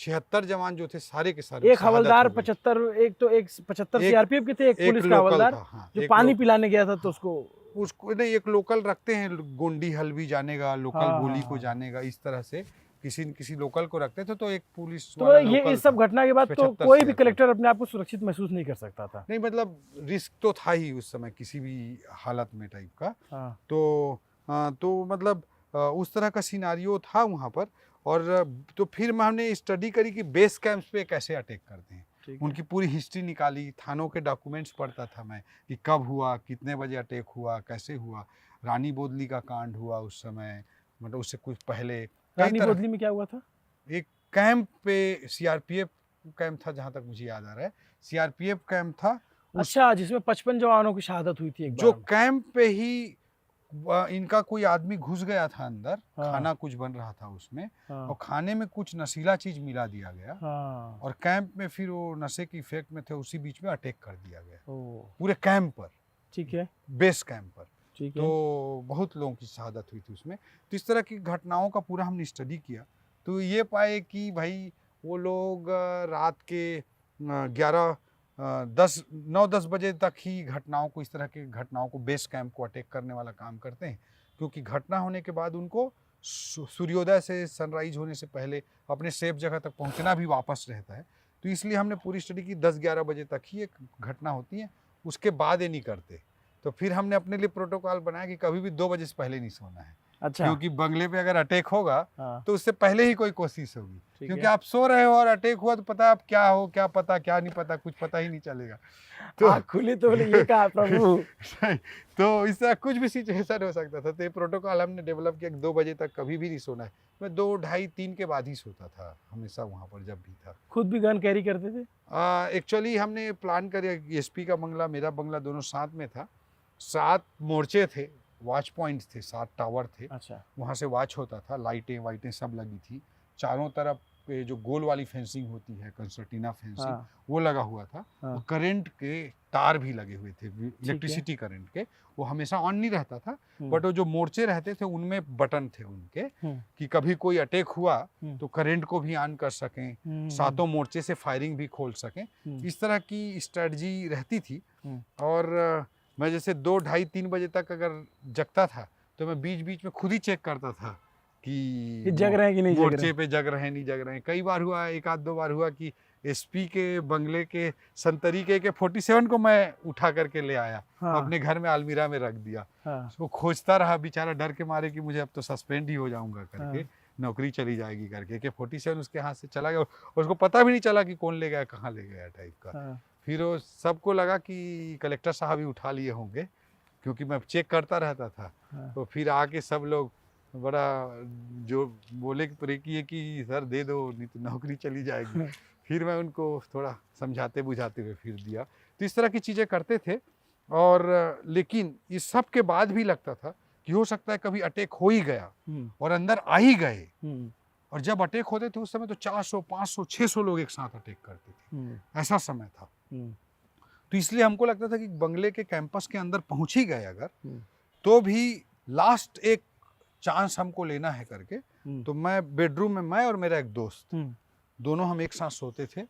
76 जवान जो थे सारे के सारे, एक हवलदार 75, एक 75 सीआरपीएफ के थे, एक पुलिस का हवलदार जो पानी पिलाने गया था, तो उसको नहीं, एक लोकल रखते हैं, गोंडी हल्बी जानेगा, लोकल गोली को जानेगा, इस तरह से किसी लोकल को रखते थे। तो एक पुलिस वाला, तो ये इस सब घटना के बाद तो कोई भी कलेक्टर अपने आप को सुरक्षित महसूस नहीं कर सकता था। नहीं, मतलब रिस्क तो था ही उस समय किसी भी हालत में टाइप का। हाँ। तो मतलब उस तरह का सिनारियो था वहाँ पर। और तो फिर हमने स्टडी करी कि बेस कैंप्स पे कैसे अटैक करते हैं, उनकी पूरी हिस्ट्री निकाली, थानों के डॉक्यूमेंट्स पढ़ता था मैं कि कब हुआ, कितने बजे अटैक हुआ, कैसे हुआ। रानी बोदली का कांड हुआ उस समय, मतलब उससे कुछ पहले। रानी बोदली में क्या हुआ था? एक कैंप पे सीआरपीएफ कैंप था, जहां तक मुझे याद आ रहा है, सीआरपीएफ कैंप था। अच्छा, जिसमें 55 जवानों की शहादत हुई थी एक बार। जो कैंप पे ही इनका कोई आदमी घुस गया था अंदर, हाँ, खाना कुछ बन रहा था उसमें, हाँ, और खाने में कुछ नशीला चीज मिला दिया गया, हाँ, और कैंप में फिर वो नशे की इफेक्ट में थे, उसी बीच में अटैक कर दिया गया पूरे कैंप पर। ठीक है, बेस कैंप पर। तो बहुत लोगों की शहादत हुई थी उसमें। तो इस तरह की घटनाओं का पूरा हमने स्टडी किया, तो ये पाए कि भाई वो लोग रात के 9-10 बजे तक ही घटनाओं को, इस तरह की घटनाओं को, बेस कैंप को अटैक करने वाला काम करते हैं, क्योंकि घटना होने के बाद उनको सूर्योदय से, सनराइज होने से पहले अपने सेफ जगह तक पहुंचना भी वापस रहता है। तो इसलिए हमने पूरी स्टडी की 10-11 बजे तक ही एक घटना होती है, उसके बाद ये नहीं करते। तो फिर हमने अपने लिए प्रोटोकॉल बनाया कि कभी भी 2 बजे से पहले नहीं सोना है, अच्छा। क्योंकि बंगले पे अगर अटैक होगा हाँ, तो उससे पहले ही कोई कोशिश होगी, ठीक क्योंकि है। आप सो रहे हो और अटैक हुआ तो पता आप क्या हो, क्या पता, क्या नहीं पता, कुछ पता ही नहीं चलेगा। तो आँख खुली तो बोले ये कहा प्रभु। सही। तो इससे कुछ भी सिचुएशन हो सकता था, तो ये प्रोटोकॉल हमने डेवलप किया कि 2 बजे तक कभी भी नहीं सोना है। मैं 2, ढाई, 3 के बाद ही सोता था हमेशा वहाँ पर जब भी था। खुद भी गन कैरी करते थे? एक्चुअली हमने प्लान किया, एसपी का बंगला, मेरा बंगला दोनों साथ में था। 7 मोर्चे थे, वॉच पॉइंट्स थे, 7 टावर थे। अच्छा। वहाँ से वॉच होता था, लाइटें वाइटें सब लगी थी। चारों तरफ पे जो गोल वाली फेंसिंग होती है, कंसर्टीना फेंसिंग, हाँ, वो लगा हुआ था। हाँ। और करंट के तार भी लगे हुए थे, इलेक्ट्रिसिटी करंट के। वो हमेशा ऑन नहीं रहता था, बट वो जो मोर्चे रहते थे उनमें बटन थे उनके, कि कभी कोई अटैक हुआ तो करंट को भी ऑन कर सकें, सातों मोर्चे से फायरिंग भी खोल सकें। इस तरह की स्ट्रेटजी रहती थी। और मैं जैसे 2, ढाई, 3 बजे तक अगर जगता था तो मैं बीच बीच में खुद ही चेक करता था कि जग रहे हैं कि नहीं जग रहे मोर्चे हैं? पे जग रहे हैं, नहीं जग रहे हैं। कई बार हुआ, 1 आध 2 बार हुआ कि एसपी के बंगले के संतरी के AK-47 को मैं उठा करके ले आया, हाँ, अपने घर में अलमीरा में रख दिया। हाँ, उसको खोजता रहा बेचारा, डर के मारे कि मुझे अब तो सस्पेंड ही हो जाऊंगा करके, हाँ। नौकरी चली जाएगी करके। AK-47 उसके हाथ से चला गया और उसको पता भी नहीं चला कि कौन ले गया, कहाँ ले गया टाइप का। हाँ, फिर वो सबको लगा कि कलेक्टर साहब ही उठा लिए होंगे, क्योंकि मैं चेक करता रहता था। हाँ। तो फिर आके सब लोग बड़ा जो बोले कि सर दे दो, नहीं तो नौकरी चली जाएगी। फिर मैं उनको थोड़ा समझाते बुझाते हुए फिर दिया। तो इस तरह की चीज़ें करते थे। और लेकिन इस सब के बाद भी लगता था कि हो सकता है कभी अटैक हो ही गया और अंदर आ ही गए। और जब अटैक होते थे उस समय तो 400, 500, 600 लोग एक साथ अटैक करते थे, ऐसा समय था। तो इसलिए हमको लगता था कि बंगले के कैंपस के अंदर पहुंच ही गए अगर, तो भी लास्ट एक चांस हमको लेना है करके। तो मैं बेडरूम में, मैं और मेरा एक दोस्त, दोनों हम एक साथ सोते थे,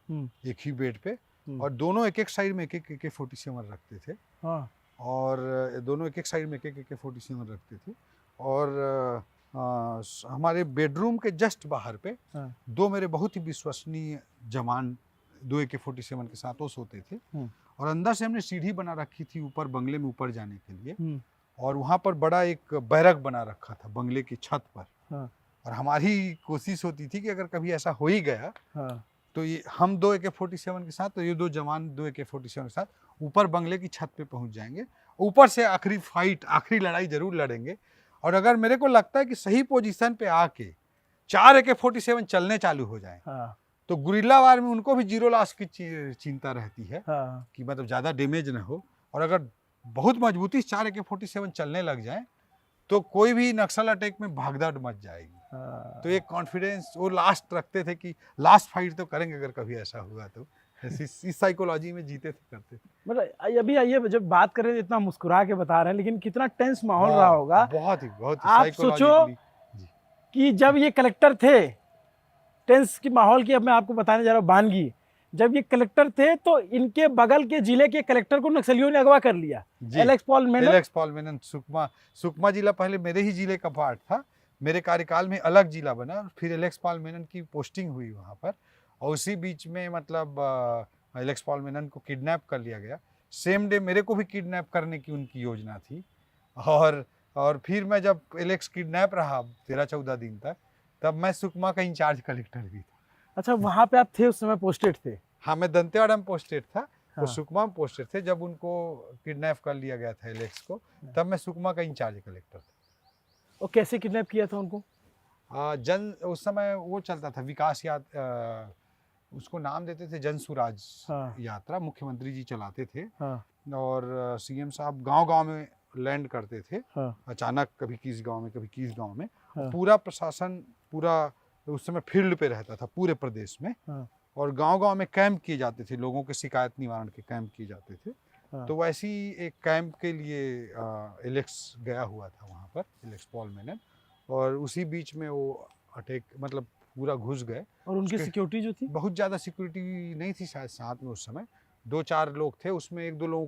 एक ही बेड पे। और दोनों एक एक साइड में एक एक AK-47 रखते थे। हाँ, और दोनों एक एक साइड में एक एक AK-47 रखते थे। और हमारे बेडरूम के जस्ट बाहर पे हाँ। 2 मेरे बहुत ही विश्वसनीय जवान 2 AK-47 के साथ वो सोते थे। और अंदर से हमने सीढ़ी बना रखी थी ऊपर बंगले में ऊपर जाने के लिए। और वहाँ पर बड़ा एक बैरक बना रखा था बंगले की छत पर। हाँ, और हमारी कोशिश होती थी कि अगर कभी ऐसा हो ही गया हाँ, तो ये हम 2 AK-47 के साथ, तो ये 2 जवान 2 AK-47 के साथ ऊपर बंगले की छत पे पहुंच जाएंगे। ऊपर से आखिरी फाइट, आखिरी लड़ाई जरूर लड़ेंगे। और अगर मेरे को लगता है कि सही पोजीशन पे आके 4 AK-47 चलने चालू हो जाए, हाँ, तो गुरिल्ला वार में उनको भी 0 लॉस की चिंता रहती है, हाँ। कि मतलब ज़्यादा डैमेज ना हो। और अगर बहुत मजबूती से 4 AK-47 चलने लग जाए तो कोई भी नक्सल अटैक में भागदौड़ मच जाएगी। हाँ। तो एक कॉन्फिडेंस वो लास्ट रखते थे कि लास्ट फाइट तो करेंगे अगर कभी ऐसा हुआ तो। इस साइकोलॉजी में जीते थे, करते थे। मतलब अभी आइए, जब बात कर रहे हैं इतना मुस्कुरा के बता रहे हैं, लेकिन कितना टेंस माहौल रहा होगा। बहुत ही आप सोचो कि जब ये कलेक्टर थे, टेंस की माहौल की अब मैं आपको बताने जा रहा हूँ बानगी। जब ये कलेक्टर थे तो इनके बगल के जिले के कलेक्टर को नक्सलियों ने अगवा कर लिया। एलेक्स पॉल मेनन सुकमा जिला पहले मेरे ही जिले का पार्ट था। मेरे कार्यकाल में अलग जिला बना, फिर एलेक्स पॉल मेनन की पोस्टिंग हुई वहाँ पर। और उसी बीच में मतलब एलेक्स पॉल मेनन को किडनैप कर लिया गया। सेम डे मेरे को भी किडनैप करने की उनकी योजना थी। और फिर मैं जब एलेक्स किडनैप रहा 13-14 दिन तक, तब मैं सुकमा का इंचार्ज कलेक्टर भी था। अच्छा, वहाँ पे आप थे उस समय, पोस्टेड थे? हाँ, मैं दंतेवाड़ा में पोस्टेड था। हाँ। वो सुकमा में पोस्टेड थे। जब उनको किडनैप कर लिया गया था एलेक्स को, तब मैं सुकमा का इंचार्ज कलेक्टर था। और कैसे किडनैप किया था उनको? उस समय वो चलता था विकास उसको नाम देते थे जन सुराज यात्रा, मुख्यमंत्री जी चलाते थे। और CM साहब गांव-गांव में लैंड करते थे। अचानक कभी किस गांव में, कभी किस गांव में। पूरा प्रशासन पूरा उस समय फील्ड पे रहता था पूरे प्रदेश में। और गांव-गांव में कैंप किए जाते थे, लोगों के शिकायत निवारण के कैंप किए जाते थे। तो वैसे ही एक कैंप के लिए एलेक्स गया हुआ था वहाँ पर, एलेक्स पॉल मेनन। और उसी बीच में वो अटैक, मतलब पूरा घुस गए। और उनकी सिक्योरिटी जो थी, बहुत ज़्यादा सिक्योरिटी नहीं थी शायद साथ में उस समय। 2-4 लोग थे, उसमें 1-2 लोगों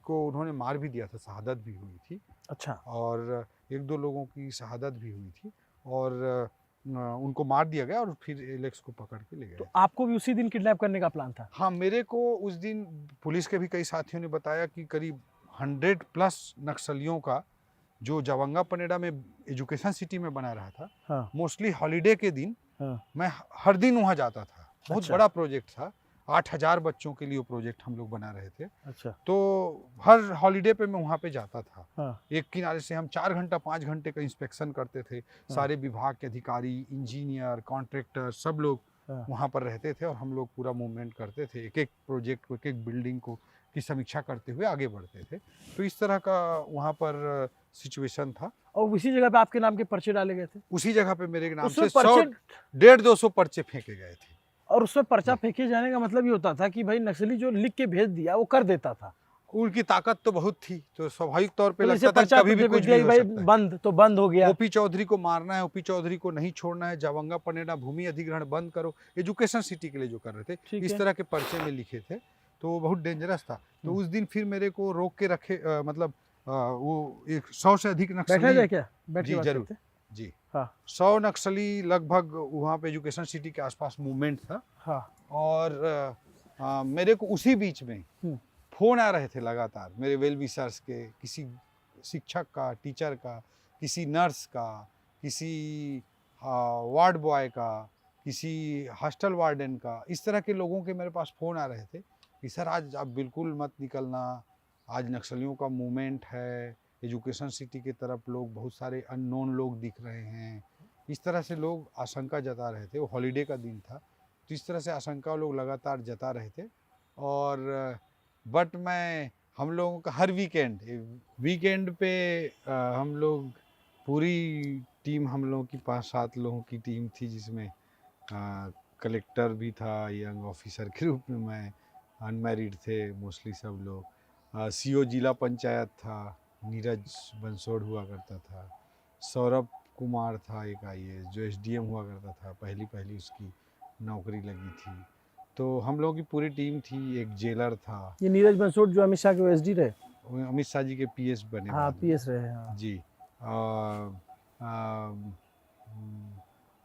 को उन्होंने मार भी दिया था, शहादत भी हुई थी। अच्छा। और 1-2 लोगों की शहादत भी हुई थी। और उनको मार दिया गया और फिर एलेक्स को पकड़ के ले गए। तो आपको भी उसी दिन किडनैप करने का प्लान था? हाँ, मेरे को उस दिन पुलिस के भी कई साथियों ने बताया कि करीब 100+ नक्सलियों का जो जवंगा पनेड़ा में एजुकेशन सिटी में बना रहा था, हाँ मोस्टली हॉलीडे के दिन हाँ मैं हर दिन वहाँ जाता था। बहुत अच्छा। बड़ा प्रोजेक्ट था, 8,000 बच्चों के लिए वो प्रोजेक्ट हम लोग बना रहे थे। अच्छा तो हर हॉलीडे पे मैं वहाँ पे जाता था। हाँ एक किनारे से हम 4 घंटा 5 घंटे का इंस्पेक्शन करते थे। सारे विभाग के अधिकारी, इंजीनियर, कॉन्ट्रैक्टर सब लोग हाँ वहाँ पर रहते थे और हम लोग पूरा मूवमेंट करते थे। एक एक प्रोजेक्ट को, एक एक बिल्डिंग को की समीक्षा करते हुए आगे बढ़ते थे। तो इस तरह का वहाँ पर सिचुएशन था। और उसी जगह पे आपके नाम के पर्चे डाले गए थे? उसी जगह पे मेरे नाम उसमें से 100 पर्चे 150-200 पर्चे फेंके गए थे। और उसमें पर्चा फेंके जाने का मतलब ये होता था कि भाई नक्सली जो लिख के भेज दिया वो कर देता था। उनकी ताकत तो बहुत थी, तो स्वाभाविक तौर पे तो जैसे लगता था पर्चा कभी भी दे कुछ दिया भी कि हो भाई सकता है। बंद तो बंद हो गया। ओपी चौधरी को मारना है, ओपी चौधरी को नहीं छोड़ना है, जवंगा पनेड़ा भूमि अधिग्रहण बंद करो, एजुकेशन सिटी के लिए जो कर रहे थे, ठीक इस है। तरह के पर्चे में लिखे थे। तो वो बहुत डेंजरस था। तो उस दिन फिर मेरे को रोक के रखे, मतलब वो 100 से अधिक बैठा नक्सली। जाए क्या? बैठ के जी बात जरूर करते हैं। जी। हाँ 100 नक्सली लगभग वहाँ पे एजुकेशन सिटी के आसपास मूवमेंट था। हाँ और मेरे को उसी बीच में फ़ोन आ रहे थे लगातार मेरे वेल विशर्स के, किसी शिक्षक का, टीचर का, किसी नर्स का, किसी वार्ड बॉय का, किसी हॉस्टल वार्डन का। इस तरह के लोगों के मेरे पास फ़ोन आ रहे थे कि सर आज आप बिल्कुल मत निकलना, आज नक्सलियों का मूवमेंट है, एजुकेशन सिटी की तरफ लोग, बहुत सारे अननोन लोग दिख रहे हैं। इस तरह से लोग आशंका जता रहे थे। वो हॉलीडे का दिन था, तो इस तरह से आशंका लोग लगातार जता रहे थे। और बट मैं, हम लोगों का हर वीकेंड पे हम लोग पूरी टीम, हम लोगों की 5-7 लोगों की टीम थी, जिसमें कलेक्टर भी था, यंग ऑफिसर के रूप में मैं, अनमैरिड थे मोस्टली सब लोग। सीओ जिला पंचायत था, नीरज बंसोड़ हुआ करता था, सौरभ कुमार था एक आईएएस जो एसडीएम हुआ करता था, पहली उसकी नौकरी लगी थी। तो हम लोगों की पूरी टीम थी। एक जेलर था। ये नीरज बंसोड़ जो अमित शाह के ओएसडी रहे। वो अमित शाह जी के पीएस बने हाँ बाद में। पीएस रहे। हाँ जी।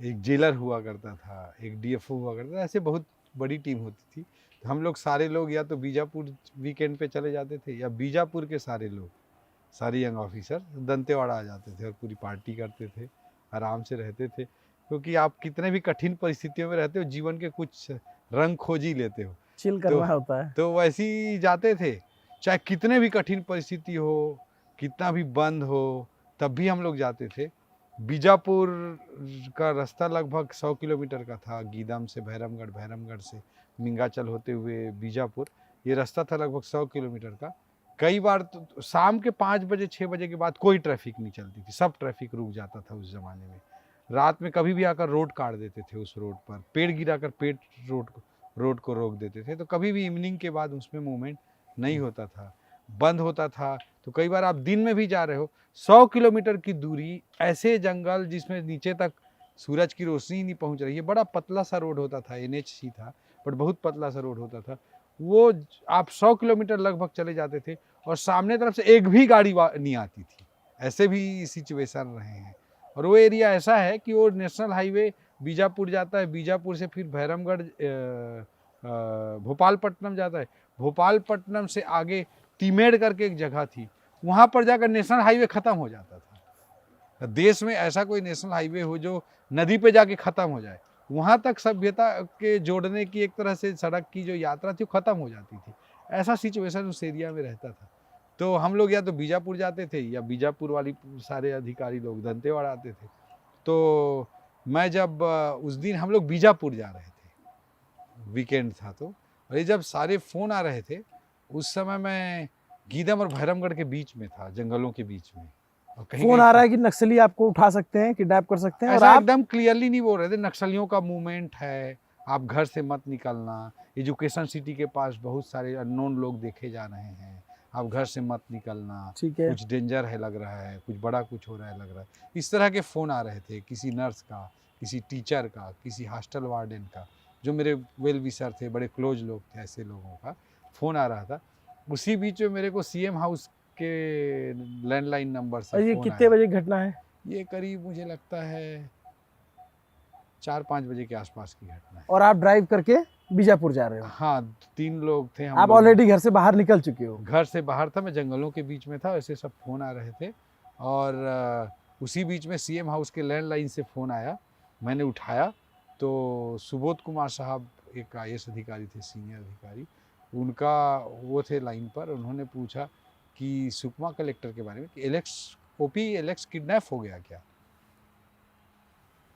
एक जेलर हुआ करता था, एक डीएफओ हुआ करता था। ऐसे बहुत बड़ी टीम होती थी। तो हम लोग सारे लोग या तो बीजापुर वीकेंड पे चले जाते थे, या बीजापुर के सारे लोग, सारे यंग ऑफिसर दंतेवाड़ा आ जाते थे और पूरी पार्टी करते थे, आराम से रहते थे। क्योंकि आप कितने भी कठिन परिस्थितियों में रहते हो, जीवन के कुछ रंग खोज ही लेते हो। चिल करना होता है। तो वैसे ही जाते थे, चाहे कितने भी कठिन परिस्थिति हो, कितना भी बंद हो, तब भी हम लोग जाते थे। बीजापुर का रास्ता लगभग 100 किलोमीटर का था, गीदम से भैरमगढ़, भैरमगढ़ से मिंगाचल होते हुए बीजापुर। ये रास्ता था लगभग 100 किलोमीटर का। कई बार तो शाम के 5 बजे 6 बजे के बाद कोई ट्रैफिक नहीं चलती थी, सब ट्रैफिक रुक जाता था उस ज़माने में। रात में कभी भी आकर रोड काट देते थे उस रोड पर, पेड़ गिराकर रोड को रोक देते थे। तो कभी भी इवनिंग के बाद उसमें मूवमेंट नहीं होता था, बंद होता था। तो कई बार आप दिन में भी जा रहे हो, 100 किलोमीटर की दूरी, ऐसे जंगल जिसमें नीचे तक सूरज की रोशनी नहीं पहुंच रही है। बड़ा पतला सा रोड होता था, एनएच ही था, बट बहुत पतला सा रोड होता था। वो आप 100 किलोमीटर लगभग चले जाते थे और सामने तरफ से एक भी गाड़ी नहीं आती थी। ऐसे भी सिचुएशन रहे हैं। और वो एरिया ऐसा है कि वो नेशनल हाईवे बीजापुर जाता है, बीजापुर से फिर भैरमगढ़ भोपालपट्टनम जाता है, भोपालपट्टनम से आगे टीमेड़ करके एक जगह थी, वहाँ पर जाकर नेशनल हाईवे ख़त्म हो जाता था। देश में ऐसा कोई नेशनल हाईवे हो जो नदी पे जाके ख़त्म हो जाए, वहाँ तक सभ्यता के जोड़ने की एक तरह से सड़क की जो यात्रा थी वो ख़त्म हो जाती थी। ऐसा सिचुएशन उस एरिया में रहता था। तो हम लोग या तो बीजापुर जाते थे, या बीजापुर वाली सारे अधिकारी लोग दंतेवाड़ा आते थे। तो मैं जब उस दिन हम लोग बीजापुर जा रहे थे, वीकेंड था तो, और ये जब सारे फ़ोन आ रहे थे, उस समय मैं गीदम और भैरमगढ़ के बीच में था, जंगलों के बीच में। और कहीं फोन आ रहा है कि नक्सली आपको उठा सकते हैं, किडनैप कर सकते हैं, और ऐसा आप एकदम क्लियरली नहीं बोल रहे थे, नक्सलियों का मूवमेंट है, आप घर से मत निकलना, एजुकेशन सिटी के पास बहुत सारे अननोन लोग देखे जा रहे हैं, आप घर से मत निकलना, ठीक है। कुछ डेंजर है लग रहा है, कुछ बड़ा कुछ हो रहा है लग रहा है। इस तरह के फ़ोन आ रहे थे, किसी नर्स का, किसी टीचर का, किसी हॉस्टल वार्डन का, जो मेरे वेल विशर थे, बड़े क्लोज लोग थे, ऐसे लोगों का फ़ोन आ रहा था। उसी बीच में मेरे को सीएम हाउस के लैंडलाइन नंबर से और ये फ़ोन कितने आया। बजे घटना है? ये करीब मुझे लगता है 4-5 बजे के आसपास की घटना है। और आप ड्राइव करके बीजापुर जा रहे हो? हाँ, 3 लोग थे हम आप लोग। ऑलरेडी घर से बाहर निकल चुके हो? घर से बाहर था, मैं जंगलों के बीच में था, ऐसे सब फ़ोन आ रहे थे। और उसी बीच में सीएम हाउस के लैंडलाइन से फ़ोन आया, मैंने उठाया तो सुबोध कुमार साहब एक आईएएस अधिकारी थे, सीनियर अधिकारी, उनका वो थे लाइन पर। उन्होंने पूछा कि सुकमा कलेक्टर के बारे में कि एलेक्स किडनैप हो गया क्या।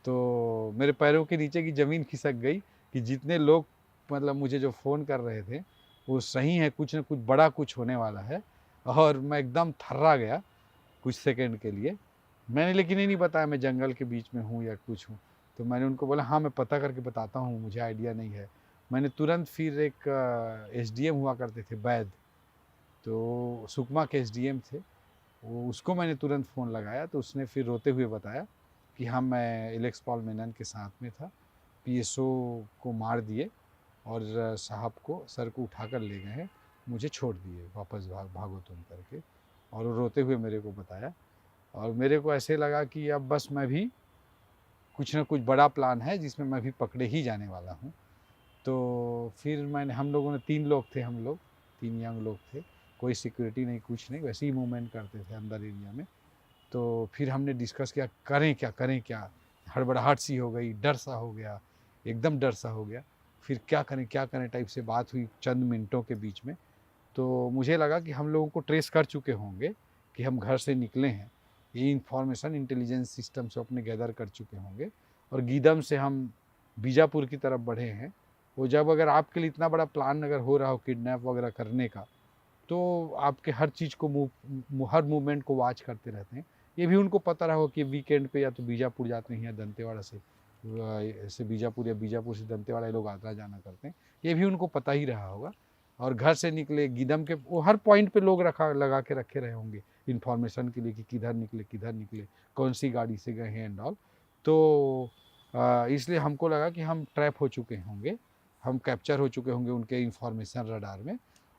तो मेरे पैरों के नीचे की ज़मीन खिसक गई कि जितने लोग मतलब मुझे जो फ़ोन कर रहे थे वो सही है, कुछ न कुछ बड़ा कुछ होने वाला है। और मैं एकदम थर्रा गया कुछ सेकंड के लिए। मैंने लेकिन ये नहीं बताया मैं जंगल के बीच में हूँ या कुछ हूँ। तो मैंने उनको बोला हाँ मैं पता करके बताता हूँ, मुझे आइडिया नहीं है। मैंने तुरंत फिर एक एसडीएम हुआ करते थे वैद, तो सुकमा के एसडीएम थे, वो उसको मैंने तुरंत फ़ोन लगाया। तो उसने फिर रोते हुए बताया कि हाँ मैं एलेक्स पॉल मेनन के साथ में था, पीएसओ को मार दिए और साहब को सर को उठा कर ले गए हैं, मुझे छोड़ दिए, वापस भागो तुम करके। और वो रोते हुए मेरे को बताया। और मेरे को ऐसे लगा कि अब बस मैं भी कुछ ना कुछ बड़ा प्लान है जिसमें मैं भी पकड़े ही जाने वाला हूँ। तो फिर हम लोगों ने 3 लोग थे, हम लोग 3 यंग लोग थे, कोई सिक्योरिटी नहीं कुछ नहीं, वैसे ही मूवमेंट करते थे अंदर एरिया में। तो फिर हमने डिस्कस किया करें क्या। हड़बड़ाहट सी हो गई, डर सा हो गया, एकदम डर सा हो गया। फिर क्या करें टाइप से बात हुई चंद मिनटों के बीच में। तो मुझे लगा कि हम लोगों को ट्रेस कर चुके होंगे कि हम घर से निकले हैं, ये इन्फॉर्मेशन इंटेलिजेंस सिस्टम से अपने गैदर कर चुके होंगे और गीदम से हम बीजापुर की तरफ बढ़े हैं। वो जब अगर आपके लिए इतना बड़ा प्लान अगर हो रहा हो किडनैप वगैरह करने का, तो आपके हर चीज़ को हर मूवमेंट को वॉच करते रहते हैं। ये भी उनको पता रहा हो कि वीकेंड पे या तो बीजापुर जाते हैं या दंतेवाड़ा से बीजापुर या बीजापुर से दंतेवाड़ा ये लोग आगरा जाना करते हैं, ये भी उनको पता ही रहा होगा। और घर से निकले गीदम के वो हर पॉइंट पे लोग लगा के रखे रहे होंगे इन्फॉर्मेशन के लिए कि किधर निकले, कौन सी गाड़ी से गए हैं एंड ऑल। तो इसलिए हमको लगा कि हम ट्रैप हो चुके होंगे, हम कैप्चर हो चुके होंगे उनके इन्फॉर्मेशन रडार में।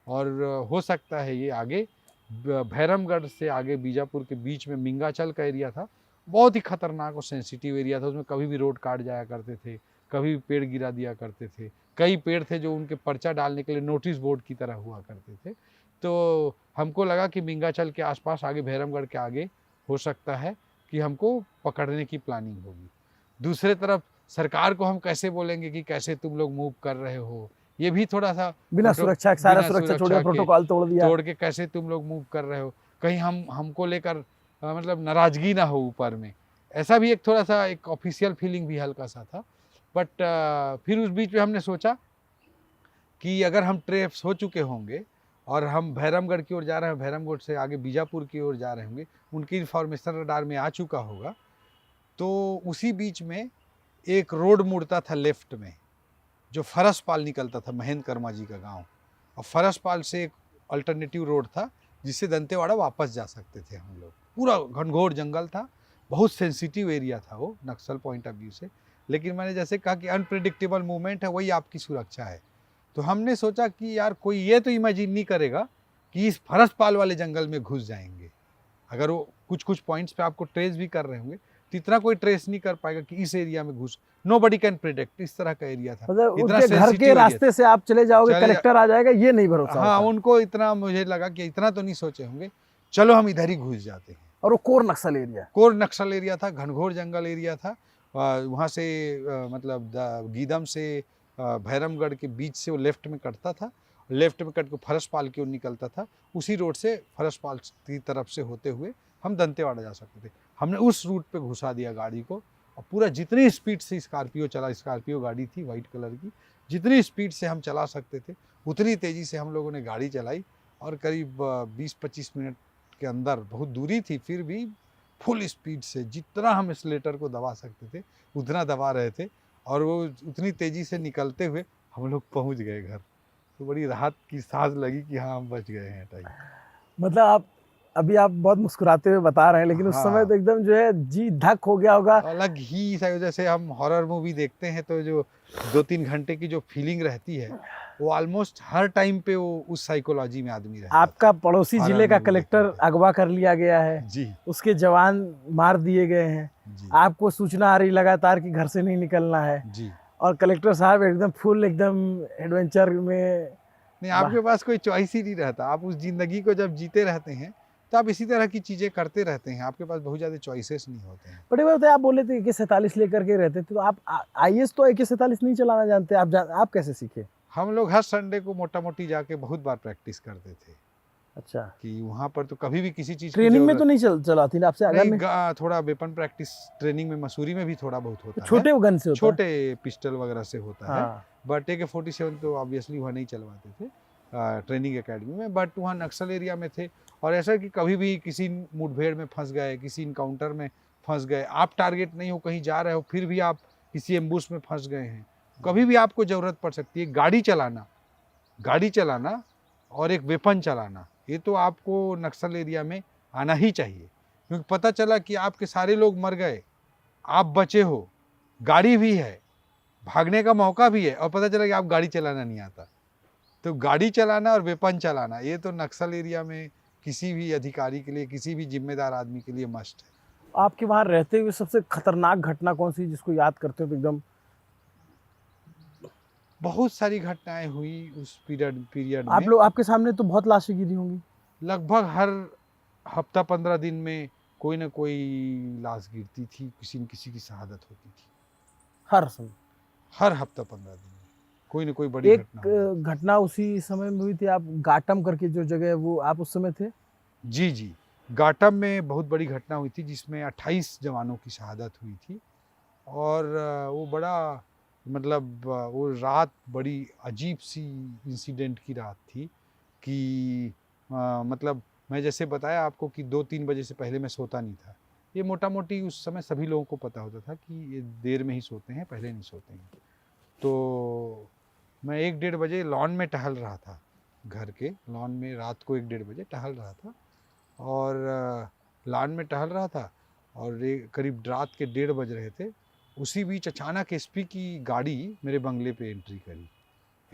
और हो सकता है ये आगे भैरमगढ़ से आगे बीजापुर के बीच में मिंगाचल का एरिया था, बहुत ही खतरनाक और सेंसिटिव एरिया था। उसमें कभी भी रोड काट जाया करते थे, कभी भी पेड़ गिरा दिया करते थे। कई पेड़ थे जो उनके पर्चा डालने के लिए नोटिस बोर्ड की तरह हुआ करते थे। तो हमको लगा कि मिंगाचल के आसपास आगे भैरमगढ़ के आगे हो सकता है कि हमको पकड़ने की प्लानिंग होगी। दूसरे तरफ सरकार को हम कैसे बोलेंगे कि कैसे तुम लोग मूव कर रहे हो, ये भी थोड़ा सा बिना सुरक्षा के, सारा सुरक्षा छोड़ दिया, प्रोटोकॉल तोड़ के कैसे तुम लोग मूव कर रहे हो, कहीं हमको लेकर मतलब नाराजगी ना हो ऊपर में, ऐसा भी एक थोड़ा सा एक ऑफिशियल फीलिंग भी हल्का सा था। बट फिर उस बीच में हमने सोचा कि अगर हम ट्रेप्स हो चुके होंगे और हम भैरमगढ़ की ओर जा रहे हैं, भैरमगढ़ से आगे बीजापुर की ओर जा रहे होंगे, उनकी इन्फॉर्मेशन रडार में आ चुका होगा, तो उसी बीच में एक रोड मुड़ता था लेफ्ट में, जो फरसपाल निकलता था, महेंद्र कर्मा जी का गांव, और फरसपाल से एक अल्टरनेटिव रोड था जिससे दंतेवाड़ा वापस जा सकते थे हम लोग। पूरा घनघोर जंगल था, बहुत सेंसिटिव एरिया था वो नक्सल पॉइंट ऑफ व्यू से। लेकिन मैंने जैसे कहा कि अनप्रेडिक्टेबल मूवमेंट है, वही आपकी सुरक्षा है। तो हमने सोचा कि यार कोई ये तो इमेजिन नहीं करेगा कि इस फरसपाल वाले जंगल में घुस जाएंगे। अगर वो कुछ पॉइंट्स पे आपको ट्रेस भी कर रहे होंगे तो इतना कोई ट्रेस नहीं कर पाएगा कि इस एरिया में घुस, नोबडी कैन प्रेडिक्ट, इस तरह का एरिया था। मतलब उनके घर के रास्ते से आप चले जाओगे, कलेक्टर आ जाएगा, ये नहीं भरोसा। हाँ, उनको इतना मुझे लगा कि इतना तो नहीं सोचे होंगे, चलो हम इधर ही घुस जाते हैं। और वो कोर नक्सल एरिया था, घनघोर जंगल एरिया था। वहाँ से मतलब गीदम से भैरमगढ़ के बीच से वो लेफ्ट में कटता था, लेफ्ट में कट के फरसपाल की ओर निकलता था। उसी रोड से फरसपाल की तरफ से होते हुए हम दंतेवाड़ा जा सकते थे। हमने उस रूट पे घुसा दिया गाड़ी को, और पूरा जितनी स्पीड से स्कॉर्पियो चला, स्कॉर्पियो गाड़ी थी वाइट कलर की, जितनी स्पीड से हम चला सकते थे उतनी तेज़ी से हम लोगों ने गाड़ी चलाई। और करीब 20-25 मिनट के अंदर, बहुत दूरी थी फिर भी फुल स्पीड से जितना हम एक्सीलेटर को दबा सकते थे उतना दबा रहे थे, और वो उतनी तेज़ी से निकलते हुए हम लोग पहुँच गए घर। तो बड़ी राहत की सांस लगी कि हाँ हम बच गए हैं टाइम। मतलब अभी आप बहुत मुस्कुराते हुए बता रहे हैं, लेकिन उस समय तो एकदम जो है जी धक हो गया होगा। अलग ही, जैसे हम हॉरर मूवी देखते हैं तो जो 2-3 घंटे की जो फीलिंग रहती है वो ऑलमोस्ट हर टाइम पे वो उस साइकोलॉजी में आदमी रहता है। आपका पड़ोसी जिले का कलेक्टर अगवा कर लिया गया है जी, उसके जवान मार दिए गए हैं जी। आपको सूचना आ रही लगातार कि घर से नहीं निकलना है जी, और कलेक्टर साहब एकदम फुल एकदम एडवेंचर में। नहीं, आपके पास कोई चॉइस ही नहीं रहता, आप उस जिंदगी को जब जीते रहते हैं तो आप इसी तरह की चीज़ें करते रहते हैं, आपके पास बहुत ज़्यादा चॉइसेस नहीं होते हैं। बड़े भाई आप बोले थे AK-47 लेकर के रहते थे, तो आप IAS तो AK-47 नहीं चलाना जानते, आप कैसे सीखे? हम लोग हर संडे को मोटा मोटी जाके बहुत बार प्रैक्टिस करते थे अच्छा, कि वहाँ पर तो कभी भी किसी चीज़ की ट्रेनिंग में तो ज़रूरत नहीं चलाती ना आपसे अगर नहीं, नहीं, थोड़ा वेपन प्रैक्टिस ट्रेनिंग में मसूरी में भी थोड़ा बहुत तो होता है, छोटे गन से होता है? छोटे पिस्टल वगैरह से होता है, हाँ, बट AK-47 तो ऑब्वियसली वहाँ नहीं चलवाते थे ट्रेनिंग एकेडमी में, बट वहाँ नक्सल एरिया में थे। और ऐसा कि कभी भी किसी मुठभेड़ में फंस गए, किसी इनकाउंटर में फंस गए, आप टारगेट नहीं हो, कहीं जा रहे हो, फिर भी आप किसी एम्बुश में फंस गए हैं, कभी भी आपको ज़रूरत पड़ सकती है। गाड़ी चलाना और एक वेपन चलाना, ये तो आपको नक्सल एरिया में आना ही चाहिए, क्योंकि पता चला कि आपके सारे लोग मर गए, आप बचे हो, गाड़ी भी है, भागने का मौका भी है, और पता चला कि आप गाड़ी चलाना नहीं आता। तो गाड़ी चलाना और वेपन चलाना, ये तो नक्सल एरिया में किसी भी अधिकारी के लिए, किसी भी जिम्मेदार आदमी के लिए मस्ट है। आपके वहाँ रहते हुए सबसे खतरनाक घटना कौन सी जिसको याद करते हो तो एकदम? बहुत सारी घटनाएं हुई उस पीरियड आप में। लोग, आपके सामने तो बहुत लाशें गिरी होंगी। लगभग हर हफ्ता 15 दिन में कोई ना कोई लाश गिरती थी, किसी न किसी की शहादत होती थी। हर समय हर हफ्ता 15 दिन में कोई ना कोई बड़ी घटना हो एक घटना उसी समय में हुई थी, आप घाटम करके जो जगह है वो आप उस समय थे? जी जी, घाटम में बहुत बड़ी घटना हुई थी जिसमें 28 जवानों की शहादत हुई थी। और वो बड़ा मतलब वो रात बड़ी अजीब सी इंसिडेंट की रात थी कि मतलब मैं जैसे बताया आपको कि 2-3 बजे से पहले मैं सोता नहीं था। ये मोटा मोटी उस समय सभी लोगों को पता होता था कि ये देर में ही सोते हैं, पहले नहीं सोते हैं। तो मैं 1-1:30 बजे लॉन में टहल रहा था, घर के लॉन में रात को 1-1:30 बजे टहल रहा था, और लॉन में टहल रहा था, और करीब रात के 1:30 बज रहे थे। उसी बीच अचानक एसपी की गाड़ी मेरे बंगले पे एंट्री करी।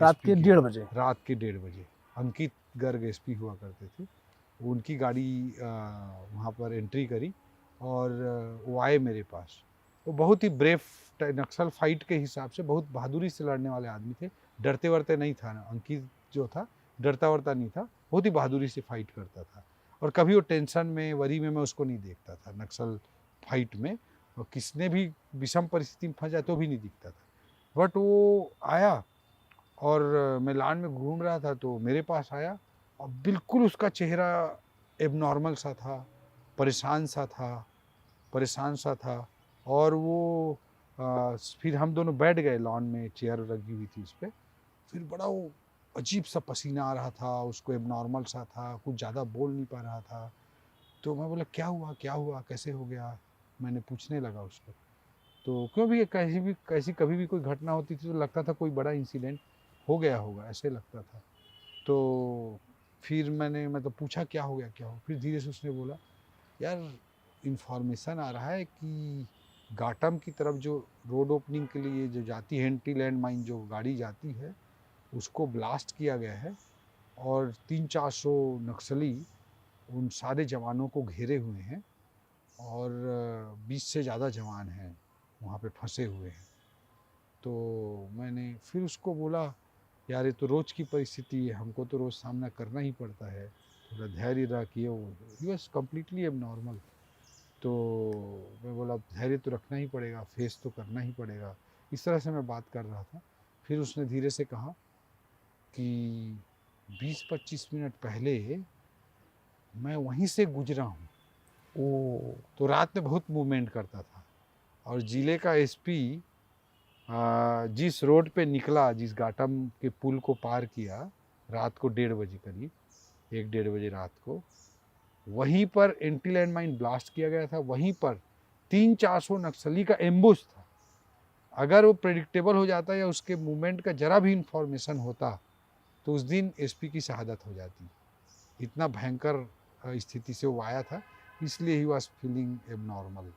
रात एसपी के की 1:30 बजे? रात के 1:30 बजे अंकित गर्ग एसपी हुआ करते थे, उनकी गाड़ी वहाँ पर एंट्री करी, और वो आए मेरे पास। वो बहुत ही ब्रेव, नक्सल फाइट के हिसाब से बहुत बहादुरी से लड़ने वाले आदमी थे, डरते वरते नहीं था। अंकित जो था डरता वरता नहीं था, बहुत ही बहादुरी से फाइट करता था, और कभी वो टेंशन में वरी में मैं उसको नहीं देखता था नक्सल फाइट में, और किसने भी विषम परिस्थिति में फंस जाए तो भी नहीं दिखता था। बट वो आया, और मैं लान में घूम रहा था तो मेरे पास आया, और बिल्कुल उसका चेहरा एबनॉर्मल सा था, परेशान सा था। और वो फिर हम दोनों बैठ गए लॉन में, चेयर लगी हुई थी उस पर। फिर बड़ा वो अजीब सा पसीना आ रहा था, उसको एबनॉर्मल सा था, कुछ ज़्यादा बोल नहीं पा रहा था। तो मैं बोला क्या हुआ, कैसे हो गया, मैंने पूछने लगा उसको। तो क्यों भी कैसी कभी भी कोई घटना होती थी तो लगता था कोई बड़ा इंसिडेंट हो गया होगा, ऐसे लगता था। तो फिर मैंने मतलब पूछा क्या हो गया। फिर धीरे से उसने बोला, यार इन्फॉर्मेशन आ रहा है कि घाटम की तरफ जो रोड ओपनिंग के लिए जो जाती है, एंटी लैंड माइन जो गाड़ी जाती है, उसको ब्लास्ट किया गया है, और 300-400 नक्सली उन सारे जवानों को घेरे हुए हैं, और 20 से ज़्यादा जवान हैं वहाँ पे फंसे हुए हैं। तो मैंने फिर उसको बोला, यार ये तो रोज़ की परिस्थिति है, हमको तो रोज़ सामना करना ही पड़ता है, थोड़ा धैर्य रखिए। वो ही वॉज कम्प्लीटली एबनॉर्मल। तो मैं बोला धैर्य तो रखना ही पड़ेगा, फेस तो करना ही पड़ेगा। इस तरह से मैं बात कर रहा था। फिर उसने धीरे से कहा कि 20-25 मिनट पहले मैं वहीं से गुजरा हूँ। ओ, तो रात में बहुत मूवमेंट करता था, और जिले का एसपी जिस रोड पे निकला, जिस घाटम के पुल को पार किया रात को 1:30 बजे करीब, 1-1:30 बजे रात को, वहीं पर एंटी लैंड माइन ब्लास्ट किया गया था। वहीं पर 300-400 नक्सली का एम्बुश था। अगर वो प्रेडिक्टेबल हो जाता या उसके मूवमेंट का जरा भी इंफॉर्मेशन होता तो उस दिन एसपी की शहादत हो जाती। इतना भयंकर स्थिति से वो आया था, इसलिए ही वॉज फीलिंग एबनॉर्मल,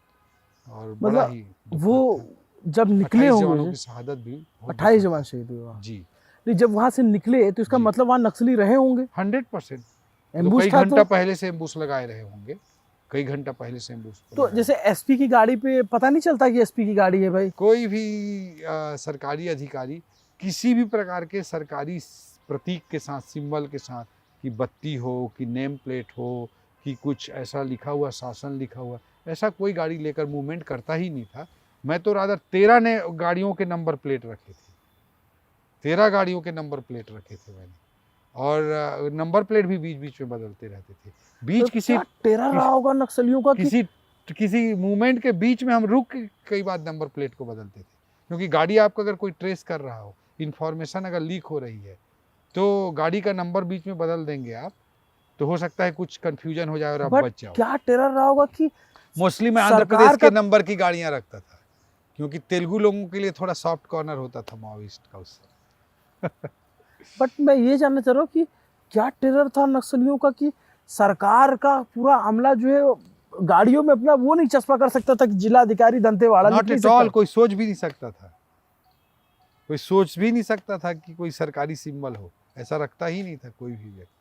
और बड़ा मतलब ही वो दुखद था। जब निकले 28 जवानों होंगे, की शहादत भी बहुत 28 दुखद जवान था। शहीद हुए वहाँ। जी, नहीं, जब वहाँ से निकले तो इसका जी। मतलब वहाँ नक्सली रहे होंगे। 100%। तो एम्बुश कई था घंटा पहले से एम्बुश लगाए रहे होंगे, कई घंटा पहले से एम्बुश तो लगाए। जैसे एसपी की गाड़ी पे पता नहीं चलता कि एसपी की गाड़ी है भाई? कोई भी सरकारी अधिकारी किसी भी प्रकार के सरकारी प्रतीक के साथ, सिंबल के साथ, कि बत्ती हो, कि नेम प्लेट हो, कि कुछ ऐसा लिखा हुआ, शासन लिखा हुआ, ऐसा कोई गाड़ी लेकर मूवमेंट करता ही नहीं था। मैं तो रादर 13 ने गाड़ियों के नंबर प्लेट रखे थे, 13 गाड़ियों के नंबर प्लेट रखे थे मैंने, और नंबर प्लेट भी बीच बीच में बदलते रहते थे। बीच तो किसी क्या टेरर रहा होगा नक्सलियों का कि किसी मूवमेंट के बीच में हम रुक के कई बार नंबर प्लेट को बदलते थे, क्योंकि गाड़ी आपका अगर कोई ट्रेस कर रहा हो, इन्फॉर्मेशन अगर लीक हो रही है, तो गाड़ी का नंबर बीच में बदल देंगे आप, तो हो सकता है कुछ कंफ्यूजन हो जाए और आप बट बच जाओ। क्या टेरर रहा होगा कि मोस्टली मैं आंध्र सरकार प्रदेश के का- नंबर की गाड़ियां रखता था, क्योंकि तेलुगु लोगों के लिए थोड़ा सॉफ्ट कॉर्नर होता था माओइस्ट का उस समय। बट मैं ये जानना चाह रहा हूँ कि क्या टेरर था नक्सलियों का कि सरकार का पूरा अमला जो है गाड़ियों में अपना वो नहीं चस्पा कर सकता था कि जिलाधिकारी दंतेवाड़ा लिख नॉट नहीं एट ऑल, सकता? कोई सोच भी नहीं सकता था, कोई सोच भी नहीं सकता था कि कोई सरकारी सिंबल हो, ऐसा रखता ही नहीं था कोई भी व्यक्ति।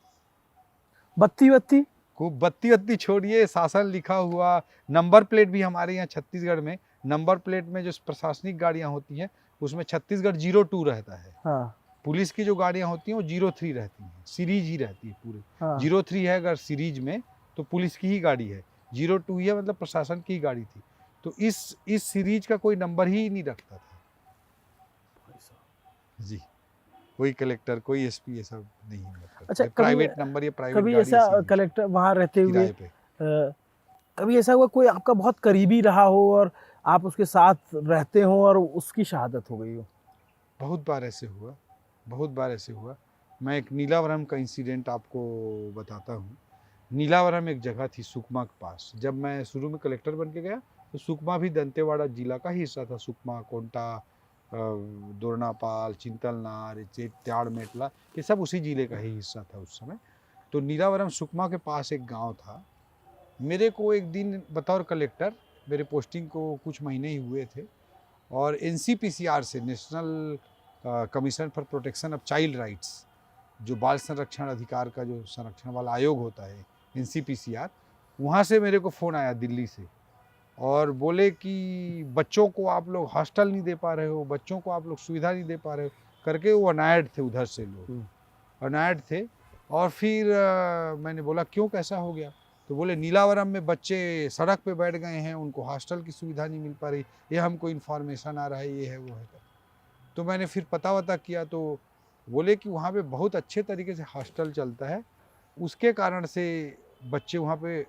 बत्ती बत्ती को बत्ती वत्ती छोड़िए, शासन लिखा हुआ, नंबर प्लेट भी हमारे यहाँ छत्तीसगढ़ में नंबर प्लेट में जो प्रशासनिक गाड़ियाँ होती हैं उसमें छत्तीसगढ़ 02 रहता है। हाँ पुलिस की जो गाड़ियाँ होती हैं वो 03 रहती हैं, सीरीज ही रहती है पूरे। हाँ 03 है अगर सीरीज में तो पुलिस की ही गाड़ी है, 02 है मतलब प्रशासन की ही गाड़ी थी। तो इस सीरीज का कोई नंबर ही नहीं रखता था जी, कोई कलेक्टर कोई एसपी ये सब नहीं रखता। अच्छा, प्राइवेट नंबर या प्राइवेट कभी गाड़ी ऐसा सीरीज कलेक्टर वहाँ रहते हुए किराए पे। कभी ऐसा हुआ कोई आपका बहुत करीबी रहा हो और आप उसके साथ रहते हो और उसकी शहादत हो गई हो? बहुत बार ऐसे हुआ, बहुत बार ऐसे हुआ। मैं एक नीलावरम का इंसिडेंट आपको बताता हूँ। नीलावरम एक जगह थी सुकमा के पास। जब मैं शुरू में कलेक्टर बन के गया तो सुकमा भी दंतेवाड़ा जिला का ही हिस्सा था। सुकमा, कोंटा, दोरनापाल, चिंतलनार, त्याड़ मेटला, ये सब उसी जिले का ही हिस्सा था उस समय। तो नीलावरम सुकमा के पास एक गांव था। मेरे को एक दिन बतौर कलेक्टर, मेरे पोस्टिंग को कुछ महीने ही हुए थे, और एनसीपीसीआर से, national commission for protection of child rights, जो बाल संरक्षण अधिकार का जो संरक्षण वाला आयोग होता है एनसीपीसीआर, वहाँ से मेरे को फ़ोन आया दिल्ली से, और बोले कि बच्चों को आप लोग हॉस्टल नहीं दे पा रहे हो, बच्चों को आप लोग सुविधा नहीं दे पा रहे हो करके। वो अनायड थे, उधर से लोग अनायड थे। और फिर मैंने बोला क्यों, कैसा हो गया? तो बोले नीलावरम में बच्चे सड़क पे बैठ गए हैं, उनको हॉस्टल की सुविधा नहीं मिल पा रही, ये हमको इन्फॉर्मेशन आ रहा है, ये है वो है। तो मैंने फिर पता वता किया तो बोले कि वहाँ पे बहुत अच्छे तरीके से हॉस्टल चलता है, उसके कारण से बच्चे वहाँ पे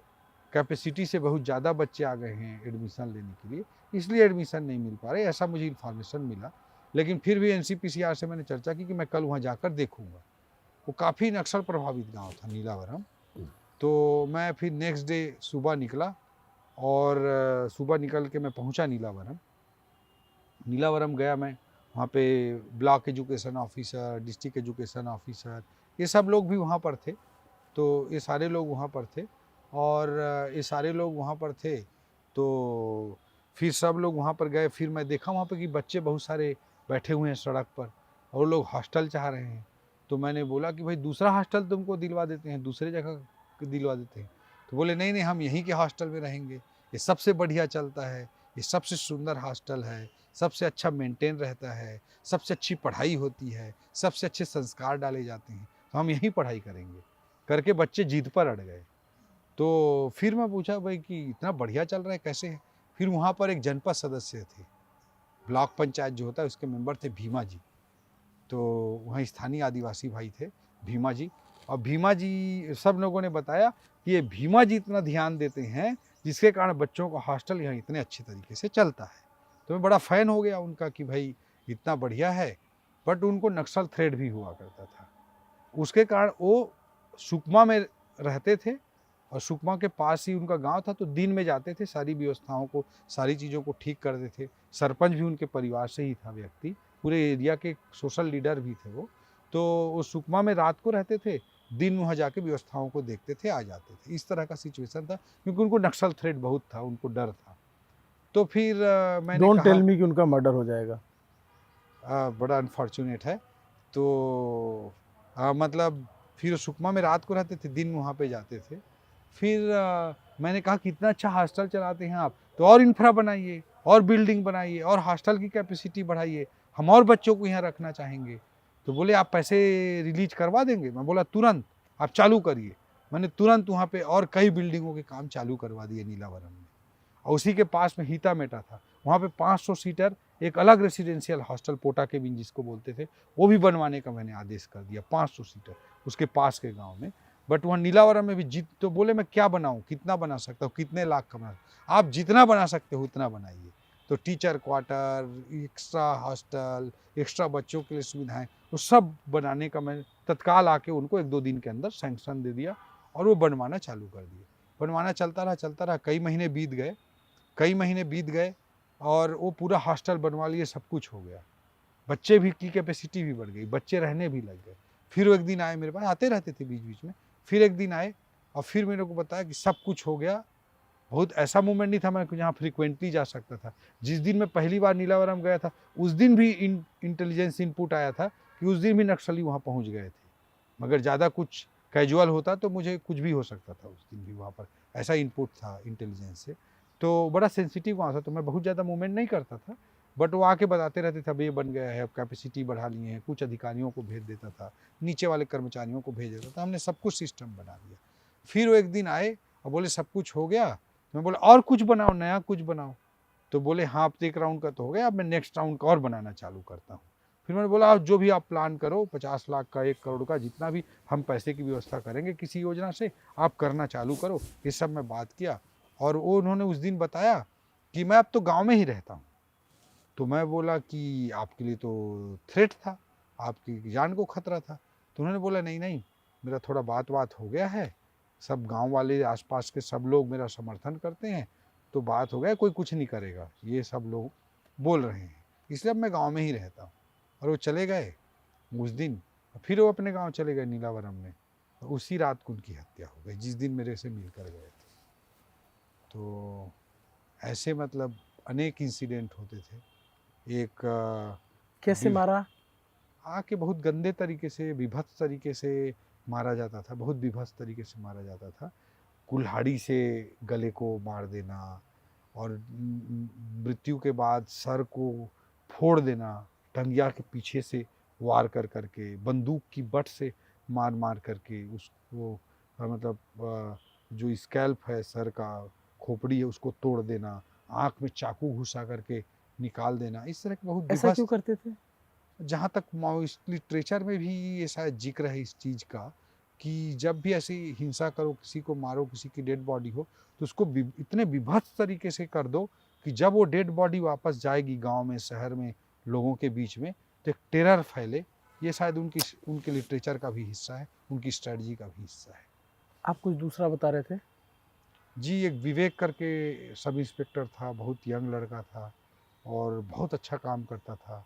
कैपेसिटी से बहुत ज़्यादा बच्चे आ गए हैं एडमिशन लेने के लिए, इसलिए एडमिशन नहीं मिल पा रहे, ऐसा मुझे इन्फॉर्मेशन मिला। लेकिन फिर भी एनसीपीसीआर से मैंने चर्चा की कि मैं कल वहाँ जाकर देखूँगा। वो काफ़ी नक्सल प्रभावित गाँव था नीलावरम। तो मैं फिर नेक्स्ट डे सुबह निकला, और सुबह निकल के मैं पहुँचा नीलावरम गया मैं। वहाँ पे block education officer, district education officer, ये सब लोग भी वहाँ पर थे। तो ये सारे लोग वहाँ पर थे, और ये सारे लोग वहाँ पर थे। तो फिर सब लोग वहाँ पर गए। फिर मैं देखा वहाँ पर कि बच्चे बहुत सारे बैठे हुए हैं सड़क पर, और लोग हॉस्टल चाह रहे हैं। तो मैंने बोला कि भाई दूसरा हॉस्टल तुमको दिलवा देते हैं, दूसरे जगह दिलवा देते हैं। तो बोले नहीं नहीं, हम यहीं के हॉस्टल में रहेंगे, ये सबसे बढ़िया चलता है, ये सबसे सुंदर हॉस्टल है, सबसे अच्छा मेंटेन रहता है, सबसे अच्छी पढ़ाई होती है, सबसे अच्छे संस्कार डाले जाते हैं, तो हम यहीं पढ़ाई करेंगे करके बच्चे जिद पर अड़ गए। तो फिर मैं पूछा भाई कि इतना बढ़िया चल रहा है, कैसे है? फिर वहाँ पर एक जनपद सदस्य थे, ब्लॉक पंचायत जो होता है उसके मेंबर थे भीमा जी। तो वहाँ स्थानीय आदिवासी भाई थे भीमा जी, और भीमा जी, सब लोगों ने बताया कि ये भीमा जी इतना ध्यान देते हैं जिसके कारण बच्चों का हॉस्टल यहाँ इतने अच्छे तरीके से चलता है। तो मैं बड़ा फ़ैन हो गया उनका कि भाई इतना बढ़िया है। बट उनको नक्सल थ्रेट भी हुआ करता था, उसके कारण वो सुकमा में रहते थे, और सुकमा के पास ही उनका गांव था। तो दिन में जाते थे, सारी व्यवस्थाओं को, सारी चीज़ों को ठीक करते थे। सरपंच भी उनके परिवार से ही था व्यक्ति, पूरे एरिया के सोशल लीडर भी थे वो। तो वो सुकमा में रात को रहते थे, दिन में वहाँ जाके व्यवस्थाओं को देखते थे, आ जाते थे। इस तरह का सिचुएशन था, क्योंकि उनको नक्सल थ्रेट बहुत था, उनको डर था। तो फिर मैंने डोंट कहा टेल मी कि उनका मर्डर हो जाएगा। बड़ा अनफॉर्चुनेट है। तो मतलब फिर सुकमा में रात को रहते थे, दिन में वहाँ पे जाते थे। फिर मैंने कहा कि इतना अच्छा हॉस्टल चलाते हैं आप, तो और इंफ्रा बनाइए, और बिल्डिंग बनाइए, और हॉस्टल की कैपेसिटी बढ़ाइए, हम और बच्चों को यहाँ रखना चाहेंगे। तो बोले आप पैसे रिलीज करवा देंगे? मैं बोला तुरंत आप चालू करिए। मैंने तुरंत वहाँ पे और कई बिल्डिंगों के काम चालू करवा दिए नीलावरम में। और उसी के पास में हीता मेटा था, वहाँ पे 500 सीटर एक अलग रेसिडेंशियल हॉस्टल पोटा केबिन जिसको बोलते थे, वो भी बनवाने का मैंने आदेश कर दिया, 500 सीटर उसके पास के गांव में। बट वहाँ नीलावरम में भी तो बोले मैं क्या बनाऊँ, कितना बना सकता हूँ, कितने लाख का बना, आप जितना बना सकते हो उतना बनाइए। तो teacher quarter, extra hostel, extra बच्चों के लिए सुविधाएं, वो सब बनाने का मैं तत्काल आके उनको 1-2 दिन के अंदर सैंक्शन दे दिया और वो बनवाना चालू कर दिए। बनवाना चलता रहा, कई महीने बीत गए और वो पूरा हॉस्टल बनवा लिए, सब कुछ हो गया। बच्चे भी की कैपेसिटी भी बढ़ गई, बच्चे रहने भी लग गए। फिर वो एक दिन आए मेरे पास, आते रहते थे बीच बीच में, फिर एक दिन आए और फिर मेरे को बताया कि सब कुछ हो गया। बहुत ऐसा मूवमेंट नहीं था मैं जहाँ फ्रीक्वेंटली जा सकता था। जिस दिन मैं पहली बार नीलावरम गया था उस दिन भी इंटेलिजेंस इनपुट आया था कि उस दिन भी नक्सली वहाँ पहुँच गए थे, मगर ज़्यादा कुछ कैजुअल होता तो मुझे कुछ भी हो सकता था उस दिन भी वहाँ पर, ऐसा इनपुट था इंटेलिजेंस से। तो बड़ा सेंसिटिव वहाँ था, तो मैं बहुत ज़्यादा मूवमेंट नहीं करता था, बट वो आके बताते रहते थे अब ये बन गया है, अब कैपेसिटी बढ़ा लिए हैं, कुछ अधिकारियों को भेज देता था, नीचे वाले कर्मचारियों को भेज देता था, हमने सब कुछ सिस्टम बना दिया। फिर वो एक दिन आए और बोले सब कुछ हो गया, मैं बोला और कुछ बनाओ, नया कुछ बनाओ। तो बोले हाँ अब तो एक राउंड का तो हो गया, अब मैं नेक्स्ट राउंड का और बनाना चालू करता हूँ। फिर मैंने बोला आप जो भी आप प्लान करो, 50 लाख का, 1 करोड़ का, जितना भी हम पैसे की व्यवस्था करेंगे किसी योजना से, आप करना चालू करो। ये सब मैं बात किया और वो उन्होंने उस दिन बताया कि मैं अब तो गांव में ही रहता हूँ। तो मैं बोला कि आपके लिए तो थ्रेट था, आपकी जान को खतरा था। तो उन्होंने बोला नहीं नहीं, मेरा थोड़ा बात हो गया है, सब गांव वाले आसपास के सब लोग मेरा समर्थन करते हैं, तो बात हो गया, कोई कुछ नहीं करेगा, ये सब लोग बोल रहे हैं, इसलिए अब मैं गांव में ही रहता हूँ। और वो चले गए उस दिन, फिर वो अपने गांव चले गए नीलावरम में, और उसी रात को उनकी हत्या हो गई जिस दिन मेरे से मिलकर गए थे। तो ऐसे मतलब अनेक इंसिडेंट होते थे। एक कैसे मारा? आके बहुत गंदे तरीके से, विभत्स तरीके से मारा जाता था, बहुत विभत्स तरीके से मारा जाता था। कुल्हाड़ी से गले को मार देना और मृत्यु के बाद सर को फोड़ देना, टंगिया के पीछे से वार कर करके, बंदूक की बट से मार मार करके उसको, मतलब जो स्कैल्प है सर का, खोपड़ी है, उसको तोड़ देना, आँख में चाकू घुसा करके निकाल देना, इस तरह के बहुत ऐसा क्यों विभत्स। करते थे? जहाँ तक माओइस्ट लिटरेचर में भी ये शायद जिक्र है इस चीज़ का कि जब भी ऐसी हिंसा करो, किसी को मारो, किसी की डेड बॉडी हो, तो उसको इतने विभत्स तरीके से कर दो कि जब वो डेड बॉडी वापस जाएगी गांव में, शहर में, लोगों के बीच में, तो एक टेरर फैले। ये शायद उनके लिटरेचर का भी हिस्सा है, उनकी स्ट्रेटजी का भी हिस्सा है। आप कुछ दूसरा बता रहे थे? जी, एक विवेक करके सब इंस्पेक्टर था, बहुत यंग लड़का था और बहुत अच्छा काम करता था।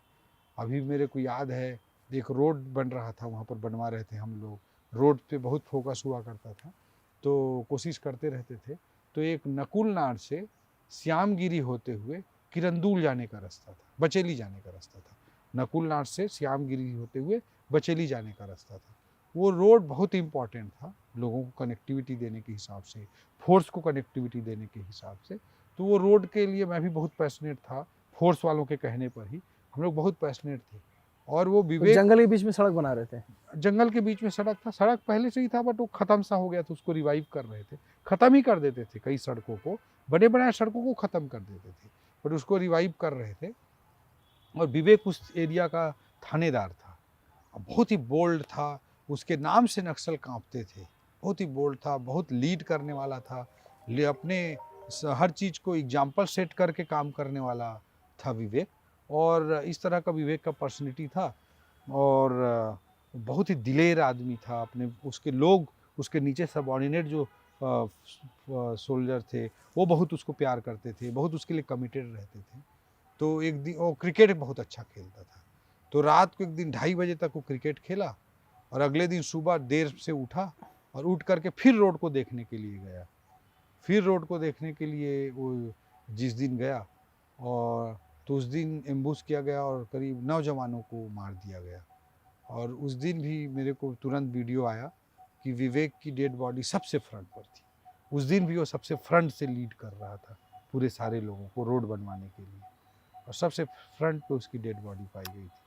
अभी मेरे को याद है, एक रोड बन रहा था, वहाँ पर बनवा रहे थे हम लोग, रोड पे बहुत फोकस हुआ करता था, तो कोशिश करते रहते थे। तो एक नकुलनार से श्यामगिरी होते हुए किरंदुल जाने का रास्ता था, बचेली जाने का रास्ता था। नकुलनार से श्यामगिरी होते हुए बचेली जाने का रास्ता था। वो रोड बहुत इम्पॉर्टेंट था लोगों को कनेक्टिविटी देने के हिसाब से, फोर्स को कनेक्टिविटी देने के हिसाब से। तो वो रोड के लिए मैं भी बहुत पैशनेट था, फोर्स वालों के कहने पर ही हम लोग बहुत पैशनेट थे। और वो तो विवेक, जंगल के बीच में सड़क बना रहे थे? जंगल के बीच में सड़क था, सड़क पहले से ही था बट वो खत्म सा हो गया, तो उसको रिवाइव कर रहे थे। खत्म ही कर देते थे कई सड़कों को, बड़े बड़े सड़कों को खत्म कर देते थे, बट उसको रिवाइव कर रहे थे। और विवेक उस एरिया का थानेदार था, बहुत ही बोल्ड था, उसके नाम से नक्सल कांपते थे, बहुत ही बोल्ड था, बहुत लीड करने वाला था, अपने हर चीज़ को एग्जाम्पल सेट करके काम करने वाला था विवेक। और इस तरह का विवेक का पर्सनैलिटी था। और बहुत ही दिलेर आदमी था। अपने उसके लोग, उसके नीचे सबऑर्डिनेट जो सोल्जर थे, वो बहुत उसको प्यार करते थे, बहुत उसके लिए कमिटेड रहते थे। तो एक दिन वो क्रिकेट बहुत अच्छा खेलता था, तो रात को एक दिन 2:30 बजे तक वो क्रिकेट खेला और अगले दिन सुबह देर से उठा और उठ करके फिर रोड को देखने के लिए गया। फिर रोड को देखने के लिए वो जिस दिन गया, और तो उस दिन एम्बुश किया गया और करीब 9 जवानों को मार दिया गया। और उस दिन भी मेरे को तुरंत वीडियो आया कि विवेक की डेड बॉडी सबसे फ्रंट पर थी। उस दिन भी वो सबसे फ्रंट से लीड कर रहा था पूरे सारे लोगों को रोड बनवाने के लिए, और सबसे फ्रंट पे उसकी डेड बॉडी पाई गई थी।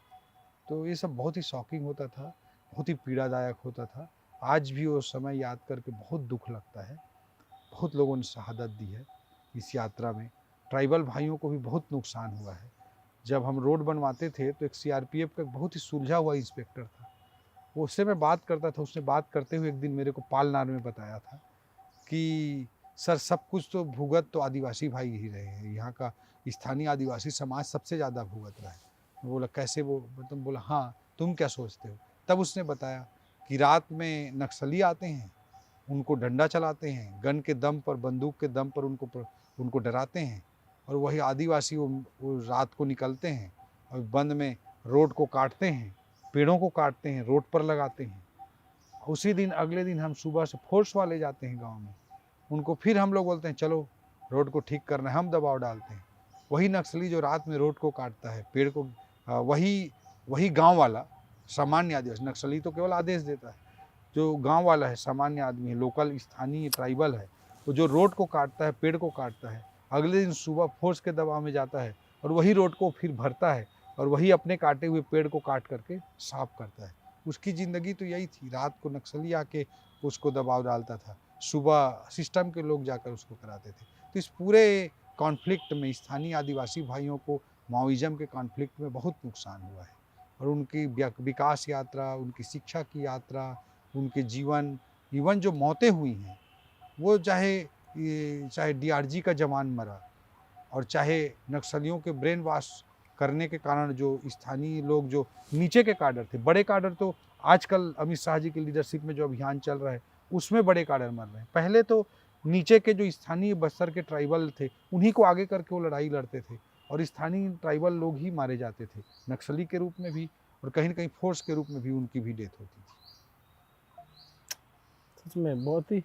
तो ये सब बहुत ही शॉकिंग होता था, बहुत ही पीड़ादायक होता था। आज भी वो समय याद करके बहुत दुख लगता है। बहुत लोगों ने शहादत दी है इस यात्रा में। ट्राइबल भाइयों को भी बहुत नुकसान हुआ है। जब हम रोड बनवाते थे तो एक सीआरपीएफ का बहुत ही सुलझा हुआ इंस्पेक्टर था, वो उससे मैं बात करता था। उसने बात करते हुए एक दिन मेरे को पालनार में बताया था कि सर सब कुछ तो भुगत तो आदिवासी भाई ही रहे हैं, यहाँ का स्थानीय आदिवासी समाज सबसे ज़्यादा भुगत रहा है। मैं बोला कैसे? वो मतलब बोला हाँ, तुम क्या सोचते हो? तब उसने बताया कि रात में नक्सली आते हैं, उनको डंडा चलाते हैं, गन के दम पर, बंदूक के दम पर उनको डराते हैं, और वही आदिवासी वो रात को निकलते हैं और बंद में रोड को काटते हैं, पेड़ों को काटते हैं, रोड पर लगाते हैं। उसी दिन अगले दिन हम सुबह से फोर्स वाले जाते हैं गांव में, उनको फिर हम लोग बोलते हैं चलो रोड को ठीक करना है, हम दबाव डालते हैं। वही नक्सली जो रात में रोड को काटता है, पेड़ को, वही गांव वाला सामान्य आदिवासी, नक्सली तो केवल आदेश देता है, जो गांव वाला है, सामान्य आदमी है, लोकल स्थानीय ट्राइबल है, वो जो रोड को काटता है, पेड़ को काटता है, अगले दिन सुबह फोर्स के दबाव में जाता है और वही रोड को फिर भरता है और वही अपने काटे हुए पेड़ को काट करके साफ करता है। उसकी ज़िंदगी तो यही थी। रात को नक्सली आके उसको दबाव डालता था, सुबह सिस्टम के लोग जाकर उसको कराते थे। तो इस पूरे कॉन्फ्लिक्ट में स्थानीय आदिवासी भाइयों को माओइज्म के कॉन्फ्लिक्ट में बहुत नुकसान हुआ है, और उनकी विकास यात्रा, उनकी शिक्षा की यात्रा, उनके जीवन, इवन जो मौतें हुई हैं, वो चाहे डीआरजी का जवान मरा, और चाहे नक्सलियों के ब्रेन वॉश करने के कारण जो स्थानीय लोग जो नीचे के काडर थे, बड़े काडर तो आजकल अमित शाह जी की लीडरशिप में जो अभियान चल रहा है उसमें बड़े काडर मर रहे हैं। पहले तो नीचे के जो स्थानीय बस्तर के ट्राइबल थे उन्हीं को आगे करके वो लड़ाई लड़ते थे, और स्थानीय ट्राइबल लोग ही मारे जाते थे, नक्सली के रूप में भी और कहीं न कहीं फोर्स के रूप में भी उनकी भी डेथ होती थी। सच में बहुत ही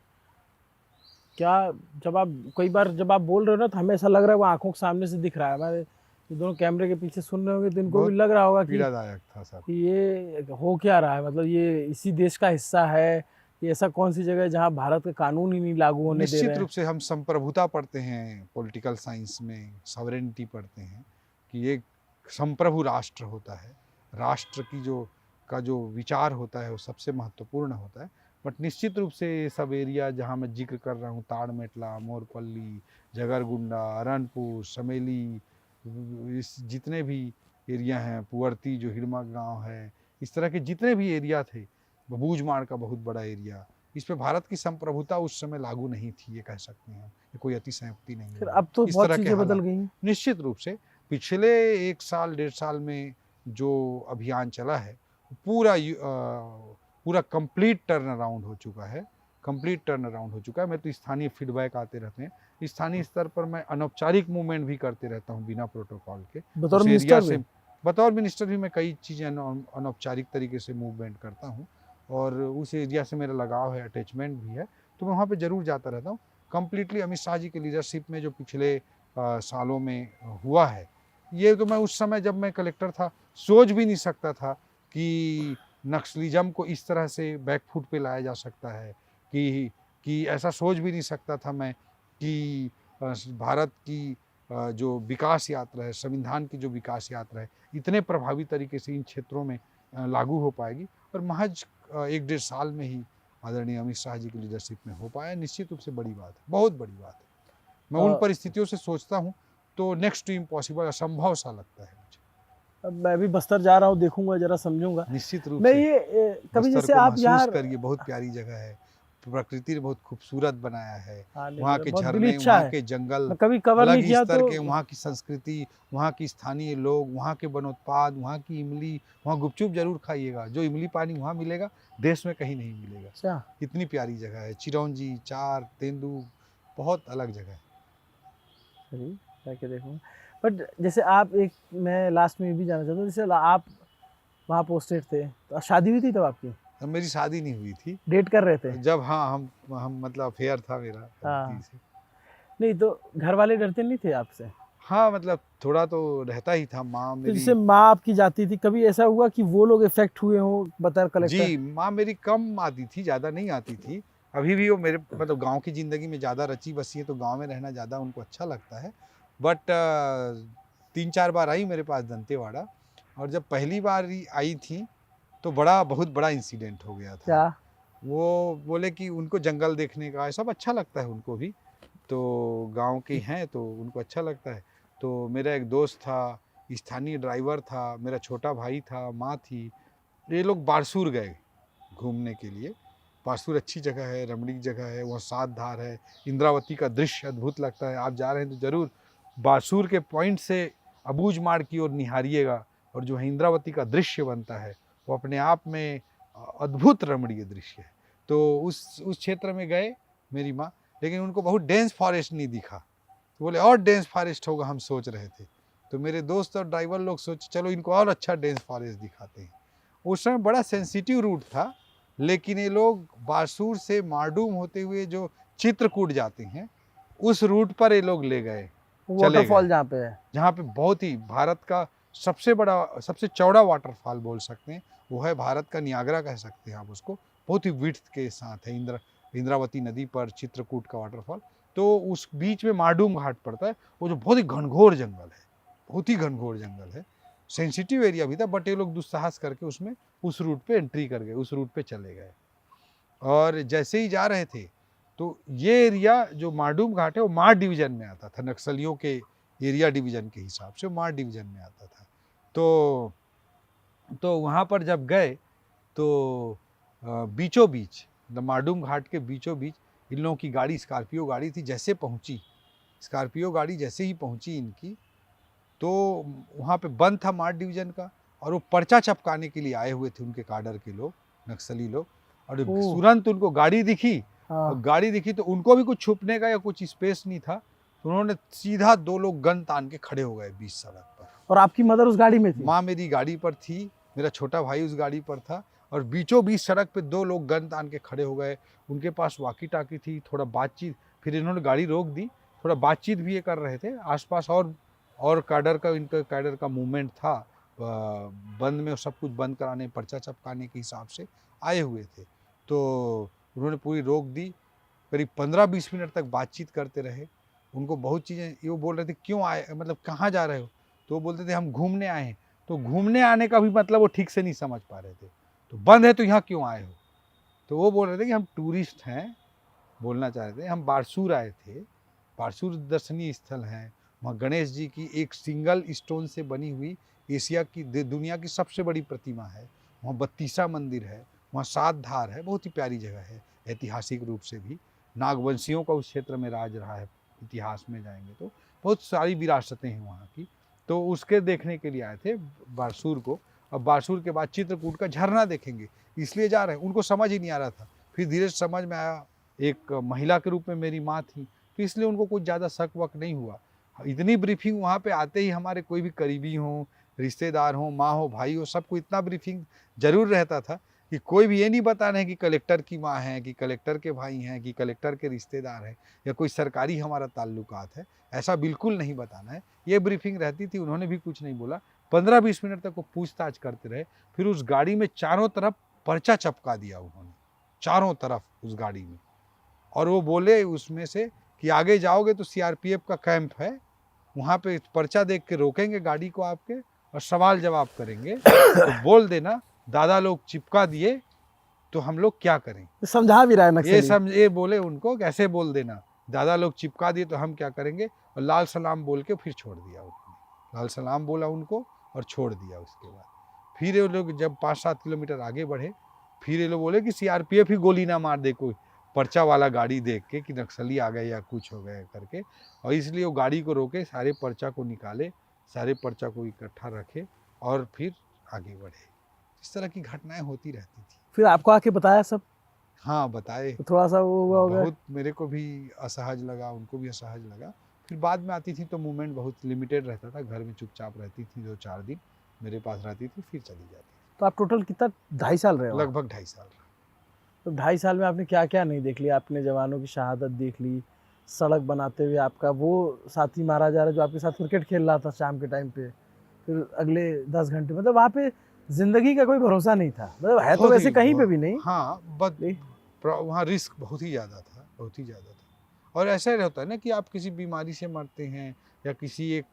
क्या, जब आप कई बार जब आप बोल रहे हो ना तो हमें ऐसा लग रहा है वो आंखों के सामने से दिख रहा है। हमारे ये दोनों कैमरे के पीछे सुन रहे होंगे तो इनको भी बहुत लग रहा होगा पीड़ादायक था सर। कि ये हो क्या रहा है, मतलब ये इसी देश का हिस्सा है, ये ऐसा कौन सी जगह है जहाँ भारत का कानून ही नहीं लागू होने दे रहे निश्चित हैं। रूप से हम संप्रभुता पढ़ते हैं पॉलिटिकल साइंस में, सॉवरेनिटी पढ़ते हैं कि एक संप्रभु राष्ट्र होता है, राष्ट्र की जो विचार होता है वो सबसे महत्वपूर्ण होता है। बट निश्चित रूप से ये सब एरिया जहाँ मैं जिक्र कर रहा हूँ, ताड़मेटला, मोरपल्ली, जगरगुंडा, अरनपुर, समेली, इस जितने भी एरिया हैं, पुअर्ती जो हिड़मा गांव है, इस तरह के जितने भी एरिया थे, बबूजमाड़ का बहुत बड़ा एरिया, इस पे भारत की संप्रभुता उस समय लागू नहीं थी, ये कह सकते हैं। ये कोई अतिशयोक्ति नहीं फिर है। अब तो इस बहुत तरह के चीजें बदल हालात गई हैं। निश्चित रूप से पिछले 1 साल 1.5 साल में जो अभियान चला है, पूरा कंप्लीट टर्न अराउंड हो चुका है, कंप्लीट टर्न अराउंड हो चुका है। मैं तो स्थानीय फीडबैक आते रहते हैं, स्थानीय स्तर पर मैं अनौपचारिक मूवमेंट भी करते रहता हूँ बिना प्रोटोकॉल के। बतौर उस एरिया मिनिस्टर से भी? बतौर मिनिस्टर भी मैं कई चीज़ें अनौपचारिक तरीके से मूवमेंट करता हूँ, और उस एरिया से मेरा लगाव है, अटैचमेंट भी है, तो मैं वहाँ पे ज़रूर जाता रहता हूँ। कंप्लीटली अमित शाह जी की लीडरशिप में जो पिछले सालों में हुआ है, ये तो मैं उस समय जब मैं कलेक्टर था सोच भी नहीं सकता था कि नक्सलिज्म को इस तरह से बैकफुट पे लाया जा सकता है, कि ऐसा सोच भी नहीं सकता था मैं कि भारत की जो विकास यात्रा है, संविधान की जो विकास यात्रा है, इतने प्रभावी तरीके से इन क्षेत्रों में लागू हो पाएगी, और महज 1-1.5 साल में ही आदरणीय अमित शाह जी की लीडरशिप में हो पाया। निश्चित रूप से बड़ी बात है, बहुत बड़ी बात है। मैं उन परिस्थितियों से सोचता हूँ तो नेक्स्ट टू इम्पॉसिबल, असंभव सा लगता है मुझे। अब मैं भी बस्तर जा रहा हूँ, देखूंगा, जरा समझूंगा। निश्चित रूप मैं से ये कभी बस्तर जैसे को आप महसूस यहाँ करिए, बहुत प्यारी जगह है, प्रकृति ने बहुत खूबसूरत बनाया है। नहीं, वहाँ मेरा के बहुत दिली झरने, इच्छा वहाँ है। के जंगल मैं कभी कवर अलग नहीं ही किया स्तर तो के, वहाँ की संस्कृति, वहाँ की स्थानीय लोग, वहाँ के वनोत्पाद, वहाँ की इमली, वहाँ गुपचुप जरूर खाइएगा, जो इमली पानी वहाँ मिलेगा देश में कहीं नहीं मिलेगा। अच्छा, इतनी प्यारी जगह है, चिरौंजी, चार, तेंदू, बहुत अलग जगह है। चलिए जाके देखूंगा। बट जैसे आप एक, मैं लास्ट में ये भी जानना चाहता हूँ, जैसे आप वहाँ पोस्टेड थे तो शादी हुई थी तब आपकी? तब मेरी शादी नहीं हुई थी, डेट कर रहे थे? जब हाँ हम मतलब अफेयर था मेरा हाँ। लड़की से। नहीं तो घर वाले डरते नहीं थे आपसे? हाँ मतलब थोड़ा तो रहता ही था। माँ तो मेरी, जैसे माँ आपकी जाती थी, कभी ऐसा हुआ कि वो लोग इफेक्ट हुए हो बतौर कलेक्टर? जी माँ मेरी कम आती थी, ज़्यादा नहीं आती थी। अभी भी वो मेरे मतलब गांव की ज़िंदगी में ज़्यादा रची बसी है, तो गांव में रहना ज़्यादा उनको अच्छा लगता है। बट 3-4 बार आई मेरे पास दंतेवाड़ा, और जब पहली बार आई थी तो बहुत बड़ा इंसिडेंट हो गया था। क्या? वो बोले कि उनको जंगल देखने का सब अच्छा लगता है उनको भी, तो गांव के हैं तो उनको अच्छा लगता है। तो मेरा एक दोस्त था, स्थानीय ड्राइवर था, मेरा छोटा भाई था, माँ थी, ये लोग बारसूर गए घूमने के लिए। बारसूर अच्छी जगह है, रमणीक जगह है, वहाँ 7 धार है, इंद्रावती का दृश्य अद्भुत लगता है। आप जा रहे हैं तो ज़रूर बारसूर के पॉइंट से अबूझ माड़ की ओर निहारिएगा, और जो है इंद्रावती का दृश्य बनता है वो अपने आप में अद्भुत रमणीय दृश्य है। तो उस क्षेत्र में गए मेरी माँ, लेकिन उनको बहुत डेंस फॉरेस्ट नहीं दिखा, तो बोले और डेंस फॉरेस्ट होगा, हम सोच रहे थे। तो मेरे दोस्त और ड्राइवर लोग सोचे चलो इनको और अच्छा डेंस फॉरेस्ट दिखाते हैं। उस समय बड़ा सेंसिटिव रूट था, लेकिन ये लोग बारसूर से मारडूम होते हुए जो चित्रकूट जाते हैं उस रूट पर ये लोग ले गए, चले वाटरफॉल गए, जहाँ पे है, जहाँ पे बहुत ही भारत का सबसे बड़ा सबसे चौड़ा वाटरफॉल बोल सकते हैं, वो है भारत का नियाग्रा कह सकते हैं आप उसको, बहुत ही विड्थ के साथ है, इंद्रावती नदी पर चित्रकूट का वाटरफॉल। तो उस बीच में मारडूम घाट पड़ता है, वो जो बहुत ही घनघोर जंगल है, बहुत ही घनघोर जंगल है, सेंसिटिव एरिया भी था, बट ये लोग दुस्साहस करके उसमें उस रूट पे एंट्री कर गए, उस रूट पे चले गए। और जैसे ही जा रहे थे तो ये एरिया जो मारडूम घाट है वो मार डिवीजन में आता था, नक्सलियों के एरिया डिवीजन के हिसाब से मार डिवीजन में आता था। तो वहाँ पर जब गए तो बीचों बीच मारडूम घाट के बीचों बीच इन लोगों की गाड़ी स्कॉर्पियो गाड़ी थी, जैसे पहुँची स्कॉर्पियो गाड़ी जैसे ही पहुँची इनकी, तो वहाँ पे बंद था मार डिवीजन का, और वो पर्चा चपकाने के लिए आए हुए थे उनके काडर के लोग, नक्सली लोग। और तुरंत उनको गाड़ी दिखी, और गाड़ी दिखी तो उनको भी कुछ छुपने का या कुछ स्पेस नहीं था, तो उन्होंने सीधा 2 लोग गन तान के खड़े हो गए बीच सड़क पर। और आपकी मदर उस गाड़ी में थी? माँ मेरी गाड़ी पर थी, मेरा छोटा भाई उस गाड़ी पर था, और बीचों बीच सड़क पे 2 लोग गन तान के खड़े हो गए। उनके पास वाकी टाकी थी, थोड़ा बातचीत, फिर इन्होंने गाड़ी रोक दी, थोड़ा बातचीत भी ये कर रहे थे। आसपास और काडर का, इनका काडर का मूवमेंट था, बंद में सब कुछ बंद कराने, पर्चा चपकाने के हिसाब से आए हुए थे। तो उन्होंने पूरी रोक दी, करीब 15-20 मिनट तक बातचीत करते रहे। उनको बहुत चीज़ें, ये वो बोल रहे थे क्यों आए, मतलब कहाँ जा रहे हो, तो वो बोलते थे हम घूमने आए हैं। तो घूमने आने का भी मतलब वो ठीक से नहीं समझ पा रहे थे। तो बंद है तो यहाँ क्यों आए हो, तो वो बोल रहे थे कि हम टूरिस्ट हैं, बोलना चाह रहे थे हम बारसूर आए थे, बारसूर दर्शनीय स्थल है, वहाँ गणेश जी की एक सिंगल स्टोन से बनी हुई एशिया की दुनिया की सबसे बड़ी प्रतिमा है, वहाँ 32 मंदिर है, वहाँ 7 धार है, बहुत ही प्यारी जगह है ऐतिहासिक रूप से भी। नागवंशियों का उस क्षेत्र में राज रहा है, इतिहास में जाएंगे तो बहुत सारी विरासतें हैं वहाँ की। तो उसके देखने के लिए आए थे बारसूर को, और बारसूर के बाद चित्रकूट का झरना देखेंगे इसलिए जा रहे हैं। उनको समझ ही नहीं आ रहा था, फिर धीरे से समझ में आया, एक महिला के रूप में मेरी माँ थी, तो इसलिए उनको कुछ ज़्यादा शक वक नहीं हुआ। इतनी ब्रीफिंग वहाँ पे आते ही हमारे कोई भी करीबी हों, रिश्तेदार हों, माँ हो, भाई हो, सबको इतना ब्रीफिंग जरूर रहता था कि कोई भी ये नहीं बताना है कि कलेक्टर की माँ है, कि कलेक्टर के भाई हैं, कि कलेक्टर के रिश्तेदार हैं, या कोई सरकारी हमारा ताल्लुकात है, ऐसा बिल्कुल नहीं बताना है। ये ब्रीफिंग रहती थी, उन्होंने भी कुछ नहीं बोला। 15-20 मिनट तक वो पूछताछ करते रहे। फिर उस गाड़ी में चारों तरफ पर्चा चपका दिया उन्होंने, चारों तरफ उस गाड़ी में, और वो बोले उसमें से कि आगे जाओगे तो सीआरपीएफ का कैंप है, वहाँ पे पर्चा देख के रोकेंगे गाड़ी को आपके और सवाल जवाब करेंगे, तो बोल देना दादा लोग चिपका दिए तो हम लोग क्या करें। समझा भी रहा है नक्सली। ये बोले उनको, कैसे बोल देना दादा लोग चिपका दिए तो हम क्या करेंगे, और लाल सलाम बोल के फिर छोड़ दिया उन्होंने, लाल सलाम बोला उनको और छोड़ दिया। उसके बाद फिर ये लोग जब 5-7 किलोमीटर आगे बढ़े, फिर ये लोग बोले कि सीआरपीएफ ही गोली ना मार दे कोई, पर्चा वाला गाड़ी देख के कि नक्सली आ गए या कुछ हो गए करके, और इसलिए वो गाड़ी को रोके, सारे पर्चा को निकाले, सारे पर्चा को इकट्ठा रखे और फिर आगे बढ़े। इस तरह की घटनाएं होती रहती थी। फिर आपको आके बताया सब? हाँ बताए, तो थोड़ा सा वो हुआ होगा, बहुत मेरे को भी असहज लगा, उनको भी असहज लगा। फिर बाद में आती थी तो मूवमेंट बहुत लिमिटेड रहता था, घर में चुपचाप रहती थी, 2-4 दिन मेरे पास रहती थी, फिर चली जाती थी। तो आप टोटल कितना 2.5 साल रहे हो? लगभग 2.5 साल। तो 2.5 साल में आपने क्या क्या नहीं देख लिया? आपने जवानों की शहादत देख ली, सड़क बनाते हुए आपका वो साथी मारा जा रहा है जो आपके साथ क्रिकेट खेल रहा था शाम के टाइम पे, फिर अगले 10 घंटे, मतलब वहाँ पे जिंदगी का कोई भरोसा नहीं था, मतलब है तो वैसे कहीं पे भी नहीं। हाँ, बट वहाँ रिस्क बहुत ही ज़्यादा था, बहुत ही ज़्यादा था। और ऐसा ही होता है ना कि आप किसी बीमारी से मरते हैं या किसी एक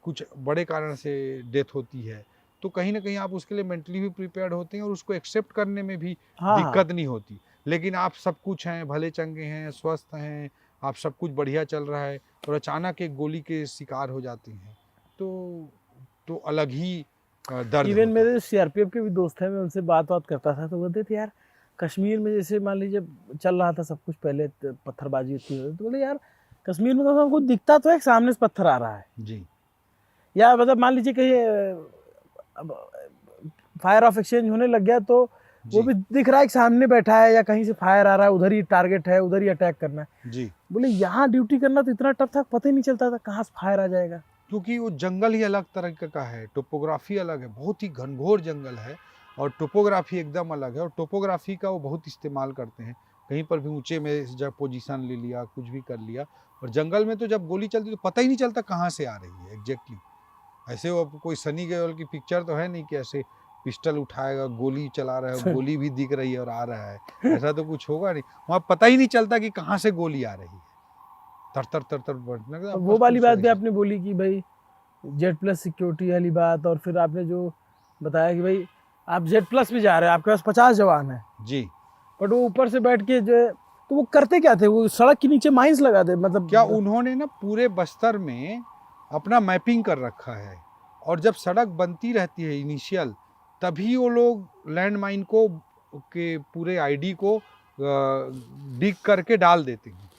कुछ बड़े कारण से डेथ होती है, तो कहीं ना कहीं आप उसके लिए मेंटली भी प्रिपेयर्ड होते हैं और उसको एक्सेप्ट करने में भी हाँ, दिक्कत नहीं होती। लेकिन आप सब कुछ हैं, भले चंगे हैं, स्वस्थ हैं, आप सब कुछ बढ़िया चल रहा है और अचानक एक गोली के शिकार हो जाती हैं, तो अलग ही दर्द इवन होता है। मेरे सीआरपीएफ के भी दोस्त हैं, मैं उनसे बात करता था तो बोलते थे यार कश्मीर में जैसे मान लीजिए चल रहा था सब कुछ, पहले पत्थरबाजी होती है तो बोले यार कश्मीर में तो हमको दिखता तो है सामने से पत्थर आ रहा है, जी या मतलब मान लीजिए कहीं फायर ऑफ एक्सचेंज होने लग गया तो वो जी भी दिख रहा है कि सामने बैठा है या कहीं से फायर आ रहा है, उधर ही टारगेट है, उधर ही अटैक करना है। जी, बोले यहाँ ड्यूटी करना तो इतना टफ था, पता ही नहीं चलता था कहाँ से फायर आ जाएगा। क्योंकि वो जंगल ही अलग तरह का है, टोपोग्राफी अलग है, बहुत ही घनघोर जंगल है और टोपोग्राफी एकदम अलग है और टोपोग्राफी का वो बहुत इस्तेमाल करते हैं। कहीं पर भी ऊंचे में जब पोजीशन ले लिया, कुछ भी कर लिया, और जंगल में तो जब गोली चलती तो पता ही नहीं चलता कहाँ से आ रही है एग्जैक्टली। ऐसे वो कोई सनी देओल की पिक्चर तो है नहीं कि ऐसे पिस्टल उठाएगा, गोली चला रहा है, गोली भी दिख रही है और आ रहा है, ऐसा तो कुछ होगा नहीं। वहाँ पता ही नहीं चलता कि कहाँ से गोली आ रही है, तर बढ़ने लगता है। वो वाली बात भी आपने बोली कि भाई जेड प्लस सिक्योरिटी वाली बात, और फिर आपने जो बताया कि भाई आप जेड प्लस भी जा रहे हैं, आपके पास 50 जवान है जी, बट वो ऊपर से बैठ के जो है, तो वो करते क्या थे, वो सड़क के नीचे माइंस लगाते मतलब क्या उन्होंने ना पूरे बस्तर में अपना मैपिंग कर रखा है और जब सड़क बनती रहती है इनिशियल, तभी वो लोग लैंड माइन को के पूरे आईडी को डिग करके डाल देते हैं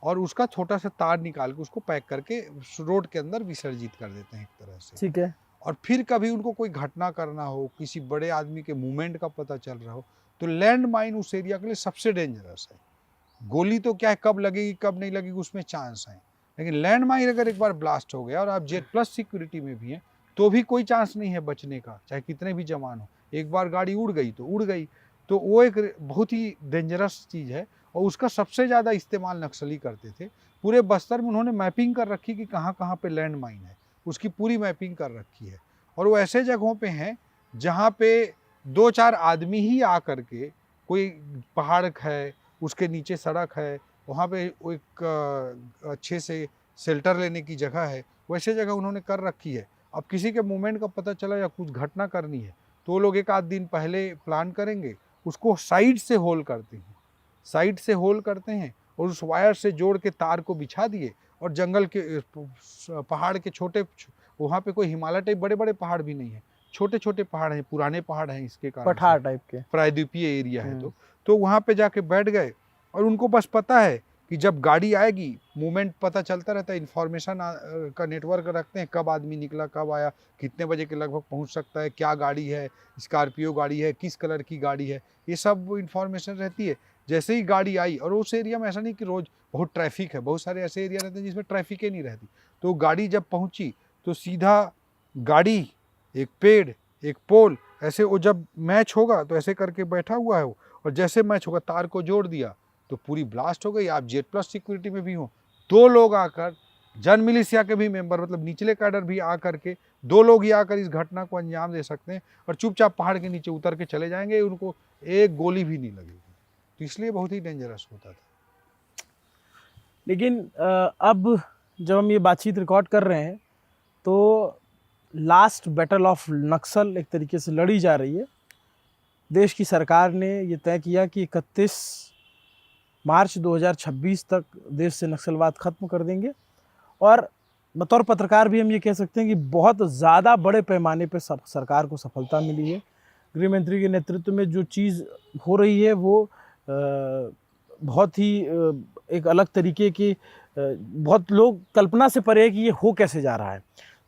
और उसका छोटा सा तार निकाल के उसको पैक करके रोड के अंदर विसर्जित कर देते हैं एक तरह से। ठीक है। और फिर कभी उनको कोई घटना करना हो, किसी बड़े आदमी के मूवमेंट का पता चल रहा हो, तो लैंड माइन उस एरिया के लिए सबसे डेंजरस है। गोली तो क्या है, कब लगेगी कब नहीं लगेगी उसमें चांस है, लेकिन लैंड माइन अगर एक बार ब्लास्ट हो गया और आप जेड प्लस सिक्योरिटी में भी हैं तो भी कोई चांस नहीं है बचने का, चाहे कितने भी जवान हो। एक बार गाड़ी उड़ गई तो उड़ गई, तो वो एक बहुत ही डेंजरस चीज़ है और उसका सबसे ज़्यादा इस्तेमाल नक्सली करते थे। पूरे बस्तर में उन्होंने मैपिंग कर रखी कि कहाँ कहाँ पे लैंड माइन है, उसकी पूरी मैपिंग कर रखी है और वो ऐसे जगहों पे हैं जहाँ पे 2-4 आदमी ही आ करके, कोई पहाड़ है उसके नीचे सड़क है, वहाँ पे वो एक अच्छे से शेल्टर लेने की जगह है, वैसे जगह उन्होंने कर रखी है। अब किसी के मूवमेंट का पता चला या कुछ घटना करनी है तो वो लोग एक आध दिन पहले प्लान करेंगे, उसको साइड से होल करते हैं, साइड से होल करते हैं और उस वायर से जोड़ के तार को बिछा दिए और जंगल के पहाड़ के छोटे, वहाँ पे कोई हिमालय टाइप बड़े बड़े पहाड़ भी नहीं है, छोटे छोटे पहाड़ हैं, पुराने पहाड़ हैं, इसके कारण पठार टाइप के प्रायद्वीपीय एरिया है तो वहाँ पे जाके बैठ गए और उनको बस पता है कि जब गाड़ी आएगी मूवमेंट पता चलता रहता है, इन्फॉर्मेशन का नेटवर्क रखते हैं, कब आदमी निकला, कब आया, कितने बजे के लगभग पहुंच सकता है, क्या गाड़ी है, स्कॉर्पियो गाड़ी है, किस कलर की गाड़ी है, ये सब इन्फॉर्मेशन रहती है। जैसे ही गाड़ी आई, और उस एरिया में ऐसा नहीं कि रोज़ बहुत ट्रैफिक है, बहुत सारे ऐसे एरिया रहते हैं जिसमें ट्रैफिक ही नहीं रहती, तो गाड़ी जब पहुँची तो सीधा गाड़ी, एक पेड़, एक पोल, ऐसे वो जब मैच होगा तो ऐसे करके बैठा हुआ है वो, और जैसे मैच होगा तार को जोड़ दिया तो पूरी ब्लास्ट हो गई। आप जेड प्लस सिक्योरिटी में भी हो, 2 लोग आकर, जन मिलिशिया के भी मेंबर, मतलब निचले कैडर भी आकर के, 2 लोग ही आकर इस घटना को अंजाम दे सकते हैं और चुपचाप पहाड़ के नीचे उतर के चले जाएंगे, उनको एक गोली भी नहीं लगेगी, तो इसलिए बहुत ही डेंजरस होता था। लेकिन अब जब हम ये बातचीत रिकॉर्ड कर रहे हैं तो लास्ट बैटल ऑफ नक्सल एक तरीके से लड़ी जा रही है। देश की सरकार ने ये तय किया कि 31 मार्च 2026 तक देश से नक्सलवाद खत्म कर देंगे, और बतौर पत्रकार भी हम ये कह सकते हैं कि बहुत ज़्यादा बड़े पैमाने पर सरकार को सफलता मिली है। गृह मंत्री के नेतृत्व में जो चीज़ हो रही है वो बहुत ही एक अलग तरीके की, बहुत लोग कल्पना से परे है कि ये हो कैसे जा रहा है,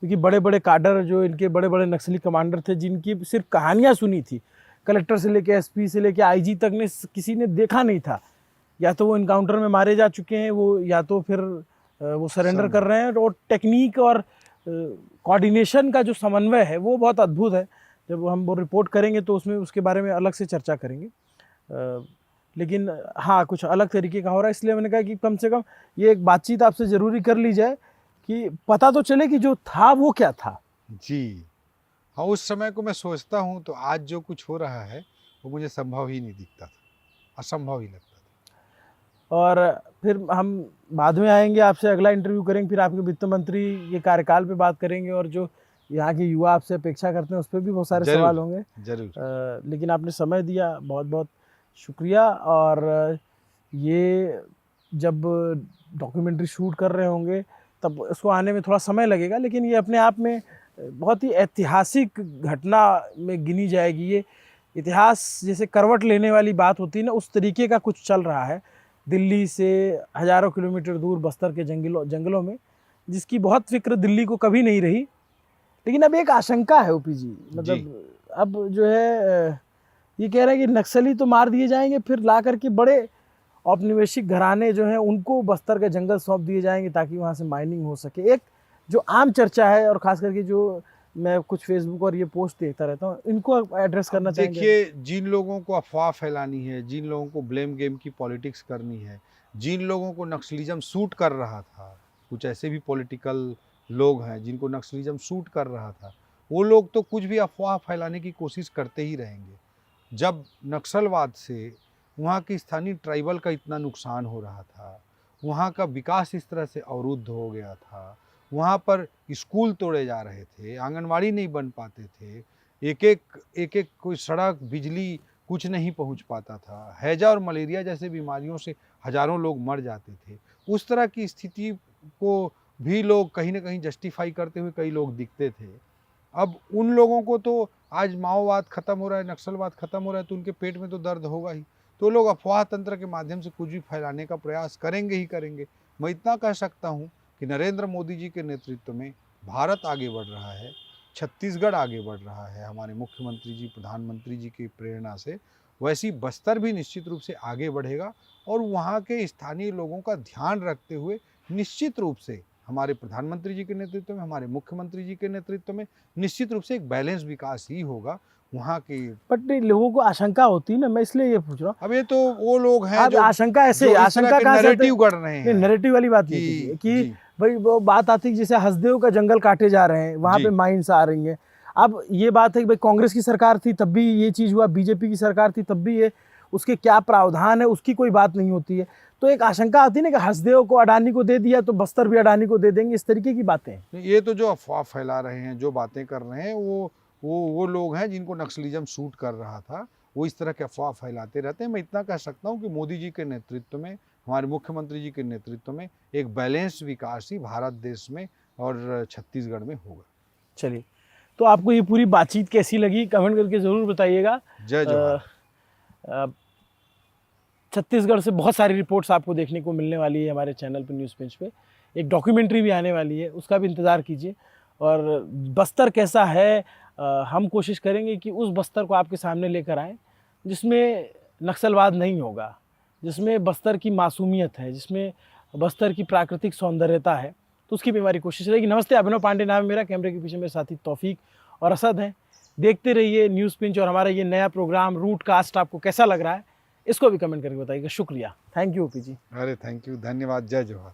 क्योंकि बड़े बड़े काडर जो इनके बड़े बड़े नक्सली कमांडर थे जिनकी सिर्फ कहानियाँ सुनी थी, कलेक्टर से लेके एसपी से लेके आईजी तक ने किसी ने देखा नहीं था, या तो वो इनकाउंटर में मारे जा चुके हैं, वो या तो फिर वो सरेंडर कर रहे हैं, और टेक्निक और कोऑर्डिनेशन का जो समन्वय है वो बहुत अद्भुत है। जब हम वो रिपोर्ट करेंगे तो उसमें उसके बारे में अलग से चर्चा करेंगे। लेकिन हाँ, कुछ अलग तरीके का हो रहा है, इसलिए मैंने कहा कि कम से कम ये एक बातचीत आपसे ज़रूरी कर ली जाए कि पता तो चले कि जो था वो क्या था। जी हाँ, उस समय को मैं सोचता हूँ तो आज जो कुछ हो रहा है वो मुझे संभव ही नहीं दिखता था, असंभव ही लगता था। और फिर हम बाद में आएंगे, आपसे अगला इंटरव्यू करेंगे, फिर आपके वित्त मंत्री के कार्यकाल पे बात करेंगे और जो यहाँ के युवा आपसे अपेक्षा करते हैं, उस पर भी बहुत सारे जरूर, सवाल होंगे। जरूर। लेकिन आपने समय दिया, बहुत बहुत शुक्रिया। और ये जब डॉक्यूमेंट्री शूट कर रहे होंगे तब उसको आने में थोड़ा समय लगेगा, लेकिन ये अपने आप में बहुत ही ऐतिहासिक घटना में गिनी जाएगी। ये इतिहास जैसे करवट लेने वाली बात होती है ना, उस तरीके का कुछ चल रहा है दिल्ली से हज़ारों किलोमीटर दूर बस्तर के जंगलों में, जिसकी बहुत फिक्र दिल्ली को कभी नहीं रही। लेकिन अब एक आशंका है ओपी जी, मतलब अब जो है ये कह रहे हैं कि नक्सली तो मार दिए जाएंगे, फिर ला करके बड़े औपनिवेशिक घराने जो हैं उनको बस्तर के जंगल सौंप दिए जाएंगे ताकि वहाँ से माइनिंग हो सके। एक जो आम चर्चा है, और ख़ास करके जो मैं कुछ फेसबुक और ये पोस्ट देखता रहता हूँ, इनको एड्रेस करना चाहेंगे। देखिए, जिन लोगों को अफवाह फैलानी है, जिन लोगों को ब्लेम गेम की पॉलिटिक्स करनी है, जिन लोगों को नक्सलिज्म सूट कर रहा था, कुछ ऐसे भी पॉलिटिकल लोग हैं जिनको नक्सलिज्म सूट कर रहा था, वो लोग तो कुछ भी अफवाह फैलाने की कोशिश करते ही रहेंगे। जब नक्सलवाद से वहाँ की स्थानीय ट्राइबल का इतना नुकसान हो रहा था, वहाँ का विकास इस तरह से अवरुद्ध हो गया था, वहाँ पर स्कूल तोड़े जा रहे थे, आंगनवाड़ी नहीं बन पाते थे, एक एक कोई सड़क, बिजली कुछ नहीं पहुँच पाता था, हैजा और मलेरिया जैसे बीमारियों से हज़ारों लोग मर जाते थे। उस तरह की स्थिति को भी लोग कहीं ना कहीं जस्टिफाई करते हुए कई लोग दिखते थे। अब उन लोगों को तो आज माओवाद खत्म हो रहा है, नक्सलवाद खत्म हो रहा है, तो उनके पेट में तो दर्द होगा ही, तो लोग अफवाह तंत्र के माध्यम से कुछ भी फैलाने का प्रयास करेंगे ही करेंगे। मैं इतना कह सकता हूँ कि नरेंद्र मोदी जी के नेतृत्व में भारत आगे बढ़ रहा है, छत्तीसगढ़ आगे बढ़ रहा है हमारे मुख्यमंत्री जी, प्रधानमंत्री जी की प्रेरणा से, वैसी बस्तर भी निश्चित रूप से आगे बढ़ेगा। और वहाँ के स्थानीय लोगों का ध्यान रखते हुए निश्चित रूप से हमारे प्रधानमंत्री जी के नेतृत्व में, हमारे मुख्यमंत्री जी के नेतृत्व में निश्चित रूप से एक बैलेंस विकास ही होगा वहाँ की। बट लोगों को आशंका होती है ना, मैं इसलिए ये पूछ रहा हूँ। अब ये तो वो लोग हैं अब जो आशंका ऐसे, जो इस आशंका तरह के कहाँ से आती है? नैरेटिव गढ़ रहे हैं। नैरेटिव वाली बात नहीं कीजिए कि भाई वो बात आती है जैसे हसदेव का जंगल काटे जा रहे हैं, वहाँ पे माइंस आ रही हैं। अब ये बात है कि भाई कांग्रेस की सरकार थी तब भी ये चीज़ हुआ, बीजेपी की सरकार थी तब भी ये, उसके क्या प्रावधान है उसकी कोई बात नहीं होती है। तो एक आशंका आती है ना कि हसदेव को अडानी को दे दिया तो बस्तर भी अडानी को दे देंगे, इस तरीके की बातें। ये तो जो अफवाह फैला रहे हैं, जो बातें कर रहे हैं, वो लोग हैं जिनको नक्सलिज्म सूट कर रहा था, वो इस तरह के अफवाह फैलाते रहते हैं। मैं इतना कह सकता हूँ कि मोदी जी के नेतृत्व में, हमारे मुख्यमंत्री जी के नेतृत्व में एक बैलेंस विकास ही भारत देश में और छत्तीसगढ़ में होगा। चलिए, तो आपको ये पूरी बातचीत कैसी लगी कमेंट करके ज़रूर बताइएगा। जय जोहार। छत्तीसगढ़ से बहुत सारी रिपोर्ट्स आपको देखने को मिलने वाली है हमारे चैनल पे, न्यूज़ पेज पे। एक डॉक्यूमेंट्री भी आने वाली है, उसका भी इंतज़ार कीजिए। और बस्तर कैसा है, हम कोशिश करेंगे कि उस बस्तर को आपके सामने लेकर आएँ जिसमें नक्सलवाद नहीं होगा, जिसमें बस्तर की मासूमियत है, जिसमें बस्तर की प्राकृतिक सौंदर्यता है, तो उसकी भी हमारी कोशिश रहेगी। नमस्ते, अभिनव पांडे नाम है मेरा, कैमरे के पीछे मेरे साथी तौफीक और असद हैं। देखते रहिए न्यूज़ पिंच और हमारा ये नया प्रोग्राम रूट कास्ट आपको कैसा लग रहा है, इसको भी कमेंट करके बताइएगा। शुक्रिया, थैंक यू ओपी जी। अरे थैंक यू, धन्यवाद, जय जोहार।